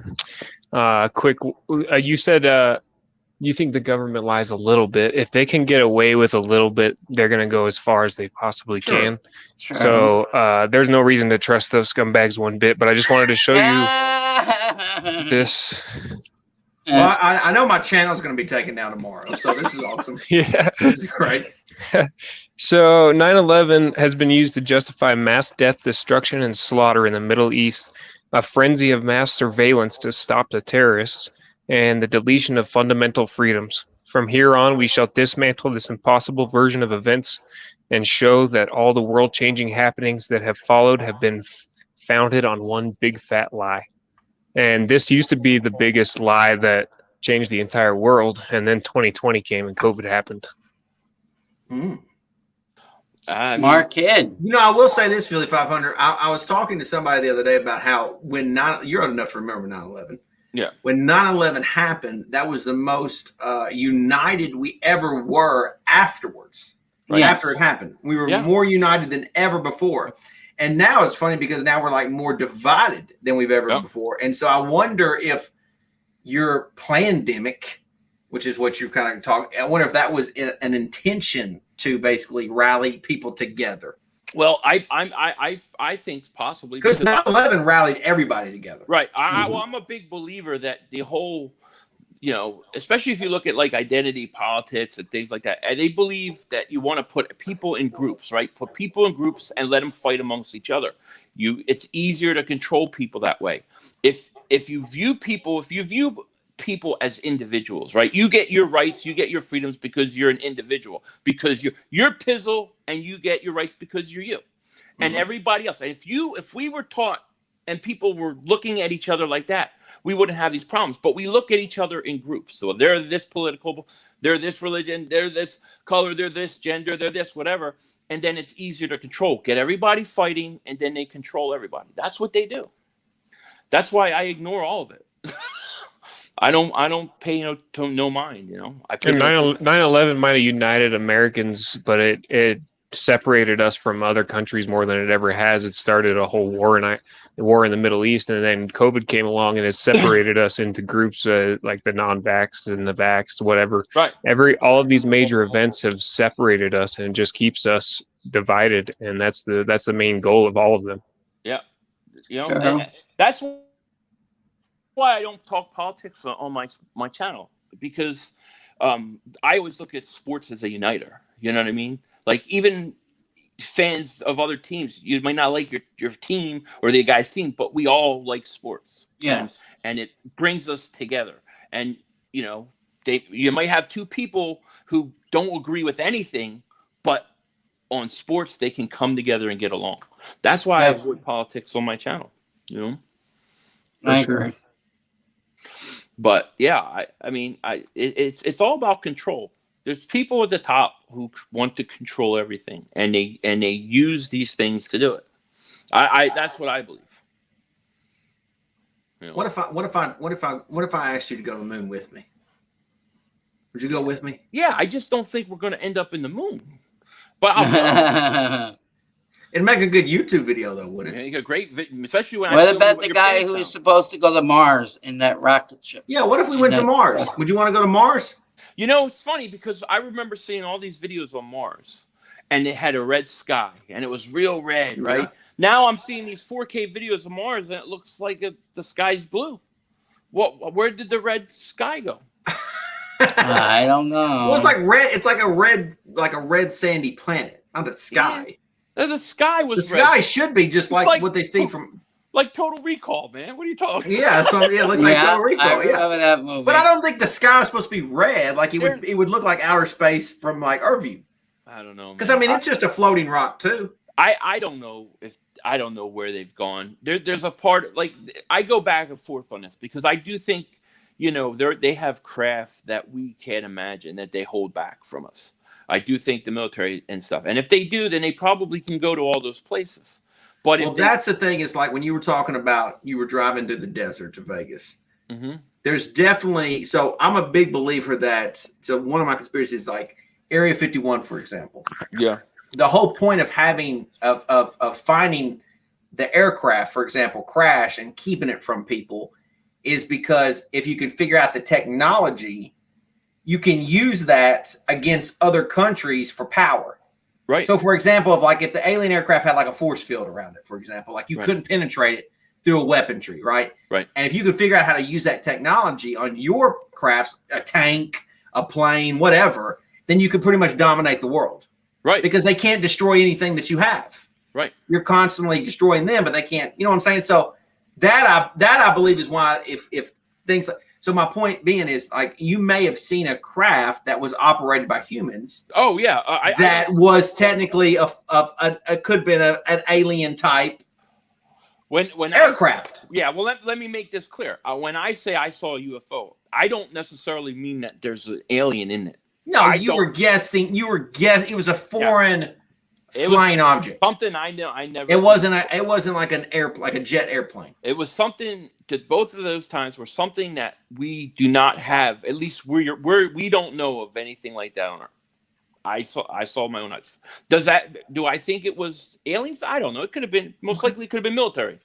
N: Quick. You said you think the government lies a little bit. If they can get away with a little bit, they're going to go as far as they possibly can. Sure. So there's no reason to trust those scumbags one bit. But I just wanted to show you this.
A: Well, I know my channel is going to be taken down tomorrow, so this is awesome.
N: Yeah.
A: This is great.
N: So 9/11 has been used to justify mass death, destruction, and slaughter in the Middle East, a frenzy of mass surveillance to stop the terrorists, and the deletion of fundamental freedoms. From here on, we shall dismantle this impossible version of events and show that all the world-changing happenings that have followed have been founded on one big fat lie. And this used to be the biggest lie that changed the entire world, and then 2020 came and COVID happened.
H: Smart kid.
A: I will say this, Philly 500. I was talking to somebody the other day about how you're old enough to remember 9/11.
M: Yeah.
A: When 9/11 happened, that was the most united we ever were afterwards. Right? Yes. After it happened, we were more united than ever before. And now it's funny because now we're like more divided than we've ever been before. And so I wonder if your pandemic, which is what you're kind of talking, I wonder if that was an intention to basically rally people together.
M: Well, I think possibly
A: because 9/11 rallied everybody together.
M: Right. I'm a big believer that the whole, especially if you look at like identity politics and things like that, and they believe that you want to put people in groups, right? Put people in groups and let them fight amongst each other. It's easier to control people that way. If you view people people as individuals, right? You get your rights, you get your freedoms because you're an individual, because you're Pizzle, and you get your rights because you're you, and everybody else. And if we were taught and people were looking at each other like that, we wouldn't have these problems. But we look at each other in groups. So they're this political, they're this religion, they're this color, they're this gender, they're this whatever, and then it's easier to control. Get everybody fighting, and then they control everybody. That's what they do. That's why I ignore all of it. I don't pay no mind,
N: 9/11 might have united Americans, but it separated us from other countries more than it ever has. It started a whole war in the Middle East, and then COVID came along and it separated us into groups like the non-vax and the vax, whatever.
M: Right.
N: All of these major events have separated us, and it just keeps us divided, and that's the main goal of all of them.
M: Yeah, and that's why I don't talk politics on my channel, because I always look at sports as a uniter. You know what I mean? Like even fans of other teams, you might not like your team or the guy's team, but we all like sports.
H: Yes,
M: and it brings us together. And you might have two people who don't agree with anything, but on sports they can come together and get along. That's why I avoid politics on my channel.
H: I agree.
M: But yeah, it's all about control. There's people at the top who want to control everything, and they use these things to do it. That's what I believe.
A: What if I asked you to go to the moon with me? Would you go with me?
M: Yeah, I just don't think we're going to end up in the moon. But I'll
A: it'd make a good YouTube video, though, wouldn't it?
M: A great video, especially when.
H: What about the guy who is supposed to go to Mars in that rocket ship?
A: Yeah, what if we went to Mars? Would you want to go to Mars?
M: It's funny because I remember seeing all these videos on Mars, and it had a red sky, and it was real red, right? Now I'm seeing these 4K videos of Mars, and it looks like the sky's blue. Where did the red sky go?
H: I don't know.
A: Well, it's like red. It's like a red sandy planet, not the sky.
M: Yeah. The sky was
A: the
M: red.
A: sky should be just like what they see from.
M: Like Total Recall, man. What are you talking?
A: Yeah, that's what, it looks like Total Recall.
H: I remember that movie.
A: But I don't think the sky is supposed to be red. Like it would look like outer space from like our view.
M: I don't know.
A: Because I mean, it's just a floating rock too.
M: I don't know I don't know where they've gone. There's a part like I go back and forth on this because I do think they have craft that we can't imagine that they hold back from us. I do think the military and stuff, and if they do, then they probably can go to all those places. But
A: that's the thing is like when you were talking about you were driving through the desert to Vegas.
M: Mm-hmm.
A: There's definitely I'm a big believer that one of my conspiracies is like Area 51, for example.
M: Yeah.
A: The whole point of having of finding the aircraft, for example, crash and keeping it from people is because if you can figure out the technology, you can use that against other countries for power.
M: Right.
A: So, for example, if the alien aircraft had like a force field around it, for example, like you couldn't penetrate it through a weaponry, right?
M: Right.
A: And if you could figure out how to use that technology on your crafts, a tank, a plane, whatever, then you could pretty much dominate the world.
M: Right.
A: Because they can't destroy anything that you have.
M: Right.
A: You're constantly destroying them, but they can't. You know what I'm saying? So that I believe is why if things like. So my point being is like you may have seen a craft that was operated by humans.
M: Oh yeah,
A: that was technically could have been an alien type.
M: When
A: aircraft.
M: Let me make this clear. When I say I saw a UFO, I don't necessarily mean that there's an alien in it.
A: No, you were guessing. It was a foreign flying object.
M: Something I know. I never.
A: It wasn't like a jet airplane.
M: It was something. Both of those times were something that we do not have. At least we don't know of anything like that on Earth. I saw my own eyes. Do I think it was aliens? I don't know. It could have been. Most likely, could have been military.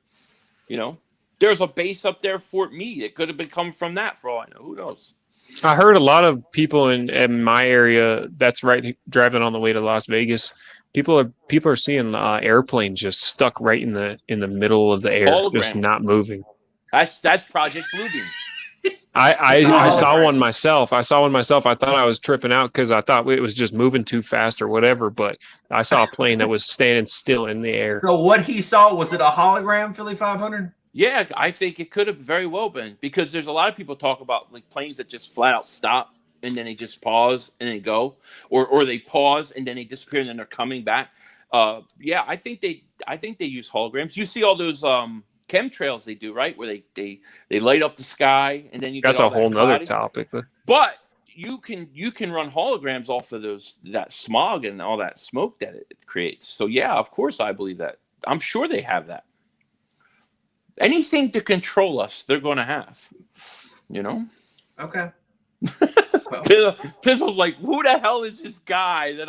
M: There's a base up there, Fort Meade. It could have been coming from that, for all I know. Who knows?
N: I heard a lot of people in my area. That's right, driving on the way to Las Vegas. People are seeing airplanes just stuck right in the middle of the air, just not moving.
M: That's Project Bluebeam.
N: I saw one myself. I thought I was tripping out because I thought it was just moving too fast or whatever. But I saw a plane that was standing still in the air.
A: So what he saw, was it a hologram Philly 500?
M: Yeah, I think it could have very well been, because there's a lot of people talk about like planes that just flat out stop and then they just pause and then go, or they pause and then they disappear and then they're coming back. Yeah, I think they use holograms. You see all those chemtrails they do, right? Where they light up the sky and then you
N: that's
M: get
N: a whole nother topic.
M: But you can run holograms off of that smog and all that smoke that it creates. So yeah, of course I believe that. I'm sure they have that. Anything to control us, they're going to have.
A: Okay.
M: Pizzle's like, who the hell is this guy that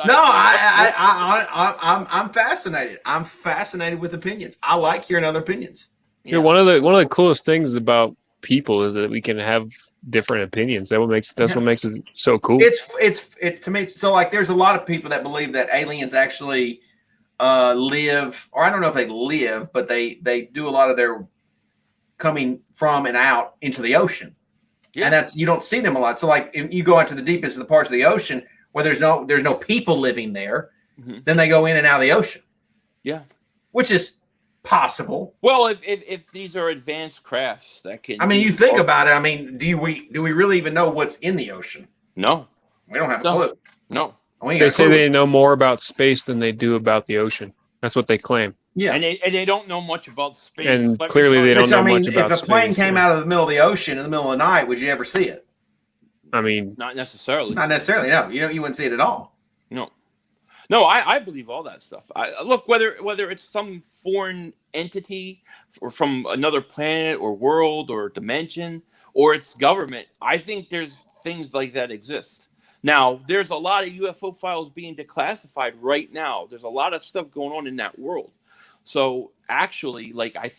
A: I'm fascinated. I'm fascinated with opinions. I like hearing other opinions.
N: Yeah. One of the coolest things about people is that we can have different opinions. That's what makes it so cool.
A: It's to me. So like, there's a lot of people that believe that aliens actually live, or I don't know if they live, but they do a lot of their coming from and out into the ocean. Yeah. And you don't see them a lot. So like if you go out to the deepest of the parts of the ocean where there's no people living there, then they go in and out of the ocean.
M: Yeah.
A: Which is possible.
M: Well, if these are advanced crafts that can,
A: I mean, you think about it. I mean, do we really even know what's in the ocean?
M: No.
A: We don't have a clue.
M: No.
N: They say they know more about space than they do about the ocean. That's what they claim.
M: Yeah, and they don't know much about space.
N: And clearly they don't know much about space.
A: If a plane came out of the middle of the ocean in the middle of the night, would you ever see it?
N: I mean,
M: not necessarily.
A: Not necessarily. No, you wouldn't see it at all.
M: No, I believe all that stuff. Look, whether it's some foreign entity or from another planet or world or dimension, or it's government, I think there's things like that exist. Now, there's a lot of UFO files being declassified right now. There's a lot of stuff going on in that world. So actually, like I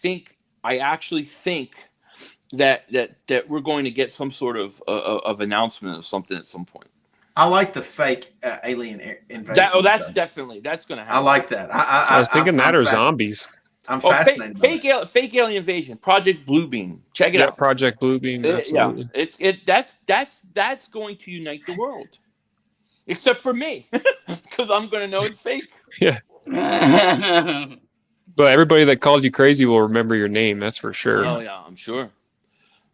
M: actually think that we're going to get some sort of announcement of something at some point.
A: I like the fake alien invasion.
M: That's going to happen.
A: I like that.
N: I was thinking that or zombies.
A: I'm fascinated.
M: Fake alien invasion. Project Bluebeam. Check it out.
N: Project Bluebeam. Absolutely.
M: That's going to unite the world, except for me, because I'm going to know it's fake.
N: Yeah. But everybody that called you crazy will remember your name. That's for sure.
M: Oh yeah, I'm sure.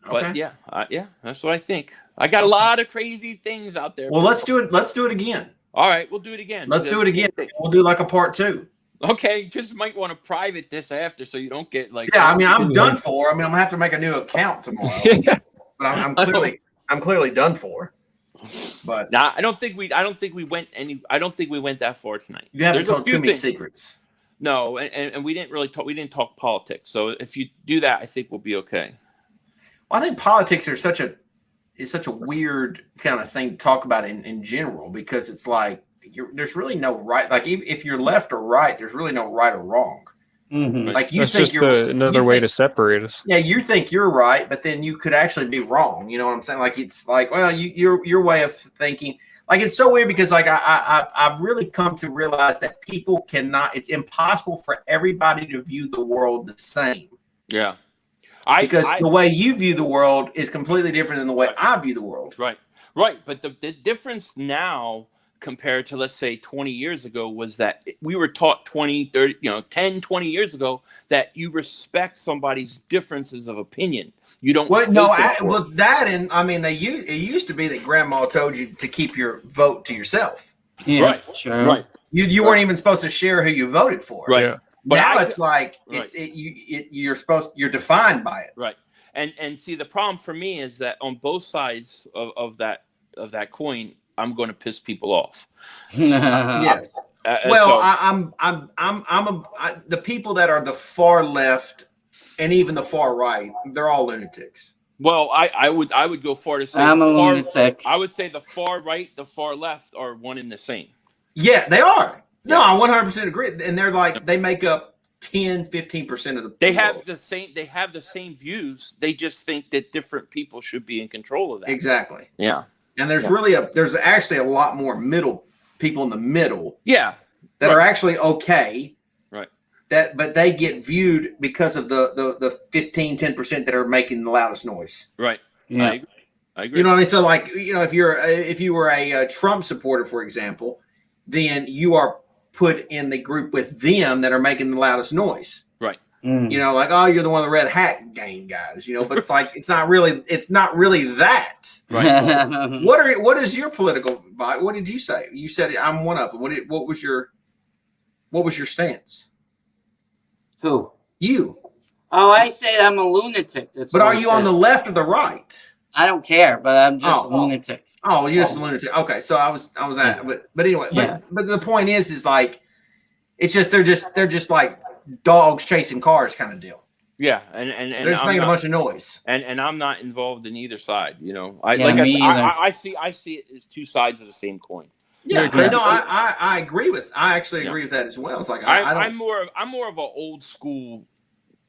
A: Okay.
M: But yeah, that's what I think. I got a lot of crazy things out there.
A: Well, let's do it. Let's do it again.
M: All right, we'll do it again.
A: Let's do it again. We'll do like a part 2.
M: Okay, just might want to private this after so you don't get like.
A: Yeah, I mean, I'm done for. I mean, I'm gonna have to make a new account tomorrow. But I'm clearly done for. But
M: nah, I don't think we went that far tonight.
A: You haven't told too many secrets.
M: No, and we didn't really talk. We didn't talk politics. So if you do that, I think we'll be okay.
A: Well, I think politics are such a weird kind of thing to talk about in general, because it's like there's really no right. Like if you're left or right, there's really no right or wrong.
N: Mm-hmm.
A: Like you
N: That's
A: think
N: just another way to separate us.
A: Yeah, you think you're right, but then you could actually be wrong. You know what I'm saying? Like it's like, well, your way of thinking. Like it's so weird because like I've really come to realize that people cannot. It's impossible for everybody to view the world the same.
M: Yeah.
A: Because the way you view the world is completely different than the way I view the world.
M: Right. But the difference now compared to, let's say, 20 years ago was that we were taught 20, 30, 10, 20 years ago that you respect somebody's differences of opinion. You don't.
A: Well, that and I mean, it used to be that grandma told you to keep your vote to yourself.
H: Yeah,
M: right.
H: Sure.
M: Right.
A: You weren't even supposed to share who you voted for.
M: Right. Yeah. But
A: now it's like you're defined by it.
M: Right. And see, the problem for me is that on both sides of that coin, I'm going to piss people off.
A: Yes. The people that are the far left and even the far right, they're all lunatics.
M: Well, I would go far to say
H: I'm a lunatic.
M: I would say the far right, the far left are one and the same.
A: Yeah, they are. No, I 100% agree. And they're like, they make up 10-15% of the
M: They have the same views. They just think that different people should be in control of that.
A: Exactly.
M: Yeah.
A: And there's actually a lot more people in the middle.
M: Yeah.
A: That are actually okay.
M: Right.
A: But they get viewed because of the 15-10% that are making the loudest noise.
M: Right.
H: Yeah.
M: I agree.
A: You know what I mean? So like, if you were a Trump supporter, for example, then you are put in the group with them that are making the loudest noise.
M: Right.
A: You know, like, oh, you're the one of the red hat gang guys, but it's like it's not really that.
M: Right.
A: What is your political vibe? What did you say? You said I'm one of them. What was your stance?
H: Who?
A: You.
H: Oh, I said I'm a lunatic.
A: But are you on the left or the right?
H: I don't care, but I'm just a lunatic.
A: Oh, you're just a lunatic. Okay, so I was at, but anyway, but the point is like, it's just they're just like dogs chasing cars kind of deal.
M: Yeah, and
A: they're just making a bunch of noise.
M: And I'm not involved in either side. I see it as two sides of the same coin.
A: Yeah, I agree with. I actually agree with that as well. It's like
M: I'm more of an old school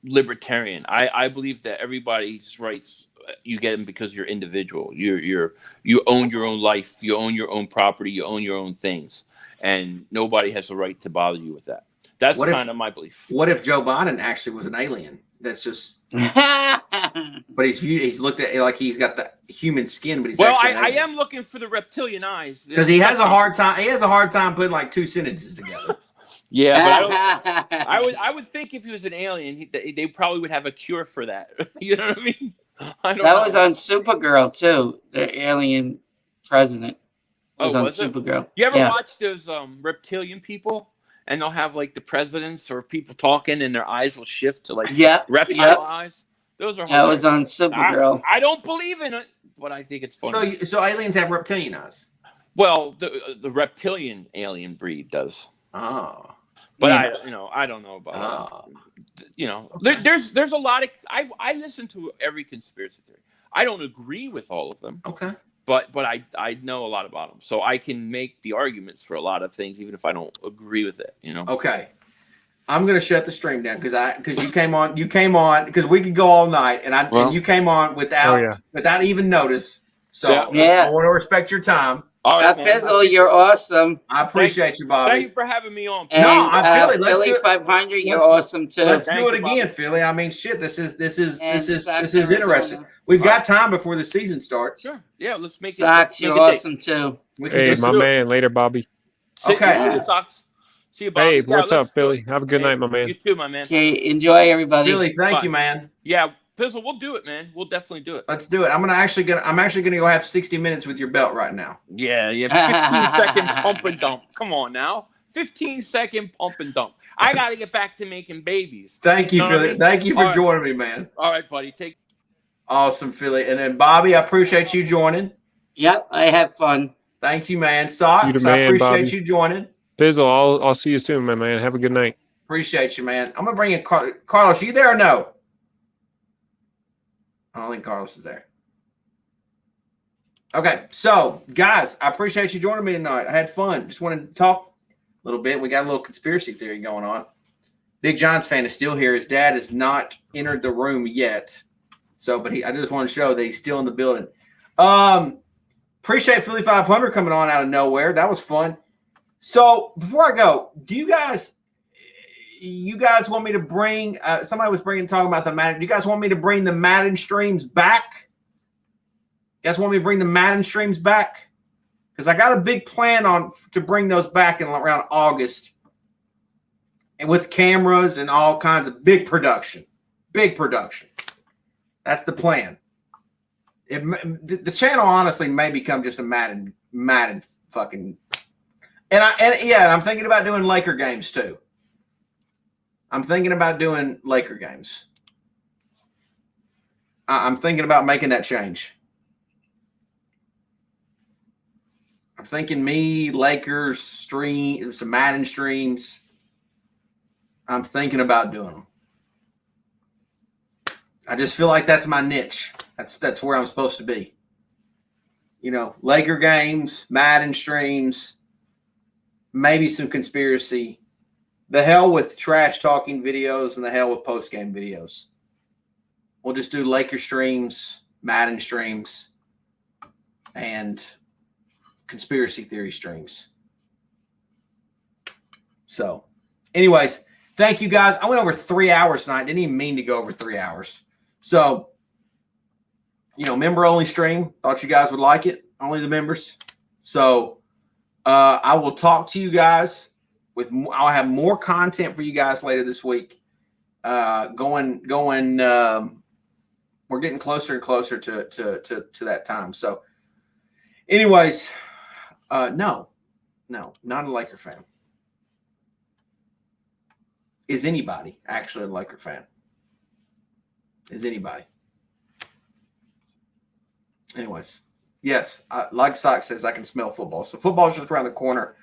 M: libertarian. I believe that everybody's rights, you get them because you're individual. You own your own life. You own your own property. You own your own things, and nobody has the right to bother you with that. That's kind of my belief.
A: What if Joe Biden actually was an alien? That's just. But he's looked at it like he's got the human skin, but he's
M: I am looking for the reptilian eyes
A: because he has a hard time. He has a hard time putting like two sentences together.
M: Yeah, but I would think if he was an alien, they probably would have a cure for that. You know what I mean?
H: That was on Supergirl too. The alien president was on Supergirl.
M: You ever watch those reptilian people? And they'll have like the presidents or people talking, and their eyes will shift to like reptile eyes. Those are
H: that was on Supergirl.
M: I don't believe in it, but I think it's funny.
A: So aliens have reptilian eyes.
M: Well, the reptilian alien breed does.
A: Oh,
M: but I don't know about that. There's a lot of I listen to every conspiracy theory. I don't agree with all of them.
A: Okay.
M: But I know a lot about them, so I can make the arguments for a lot of things, even if I don't agree with it.
A: Okay, I'm gonna shut the stream down because you came on because we could go all night, and you came on without even notice. So I want to respect your time.
M: All right, man.
H: Pizzle, you're awesome.
A: I appreciate you, Bobby.
M: Thank you for having me on.
H: And,
A: No, I'm Philly. Let's
H: Philly
A: do it.
H: 500, you're
A: Let's-
H: awesome too.
A: Let's
M: Thank
A: do it
M: you, Bobby.
A: again, Philly. I mean, shit. This is
H: And Sox,
A: interesting.
H: Arizona.
A: We've got time before the season starts.
M: Sure. Yeah, let's make
H: Sox,
M: it.
H: you're
M: Let's
H: awesome too.
A: We can
N: Hey,
A: do
N: my
A: some-
N: man. Later, Bobby.
A: Okay.
M: See you, Sox. See you, Bobby.
N: Hey,
M: Yeah,
N: what's up,
M: let's-
N: Philly? Have a good
M: Hey,
N: night, my man.
M: You too, my man.
H: Okay, enjoy everybody.
A: Philly, thank
M: Bye.
A: you, man.
M: Yeah, Pizzle, we'll do it, man. We'll definitely do it.
A: Let's do it. I'm actually gonna go have 60 minutes with your belt right now.
M: Yeah. 15-second pump and dump. Come on now. 15-second pump and dump. I got to get back to making babies.
A: Thank you,
M: know what I
A: Philly.
M: mean?
A: Thank you for
M: All right.
A: joining me, man.
M: All right, buddy. Take.
A: Awesome, Philly. And then Bobby, I appreciate you joining.
H: Yep, I have fun.
A: Thank you, man. Socks,
N: You the man,
A: I appreciate
N: Bobby.
A: you joining.
N: Bizzle, I'll see you soon, my man. Have a good night.
A: Appreciate you, man. I'm gonna bring in Carlos. Are you there or no? I don't think Carlos is there. Okay, so guys, I appreciate you joining me tonight. I had fun. Just wanted to talk a little bit. We got a little conspiracy theory going on. Big Giants fan is still here. His dad has not entered the room yet. So, but I just want to show that he's still in the building. Appreciate Philly 500 coming on out of nowhere. That was fun. So before I go, do you guys want me to bring? Somebody was talking about the Madden. Do you guys want me to bring the Madden streams back? You guys want me to bring the Madden streams back? Because I got a big plan to bring those back in around August, and with cameras and all kinds of big production. Big production. That's the plan. The channel honestly may become just a Madden fucking. And I'm thinking about doing Laker games too. I'm thinking about doing Laker games. I'm thinking about making that change. I'm thinking Lakers stream, some Madden streams. I'm thinking about doing them. I just feel like that's my niche. That's where I'm supposed to be. You know, Laker games, Madden streams, maybe some conspiracy. The hell with trash talking videos and the hell with post game videos. We'll just do Laker streams, Madden streams, and conspiracy theory streams. So, anyways, thank you guys. I went over 3 hours tonight. Didn't even mean to go over 3 hours. So, you know, member only stream. Thought you guys would like it. Only the members. So, I will talk to you guys I'll have more content for you guys later this week. We're getting closer and closer to that time. So, anyways, no, not a Laker fan. Is anybody actually a Laker fan? Is anybody? Anyways, yes, like Sock says, I can smell football. So football's just around the corner.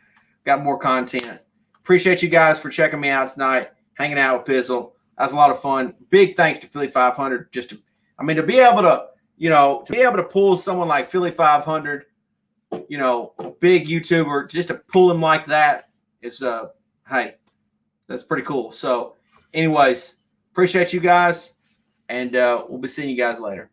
A: Got more content. Appreciate you guys for checking me out tonight, hanging out with Pizzle. That was a lot of fun. Big thanks to Philly 500. To be able to pull someone like Philly 500, you know, big YouTuber, just to pull him like that is, hey, that's pretty cool. So, anyways, appreciate you guys, and we'll be seeing you guys later.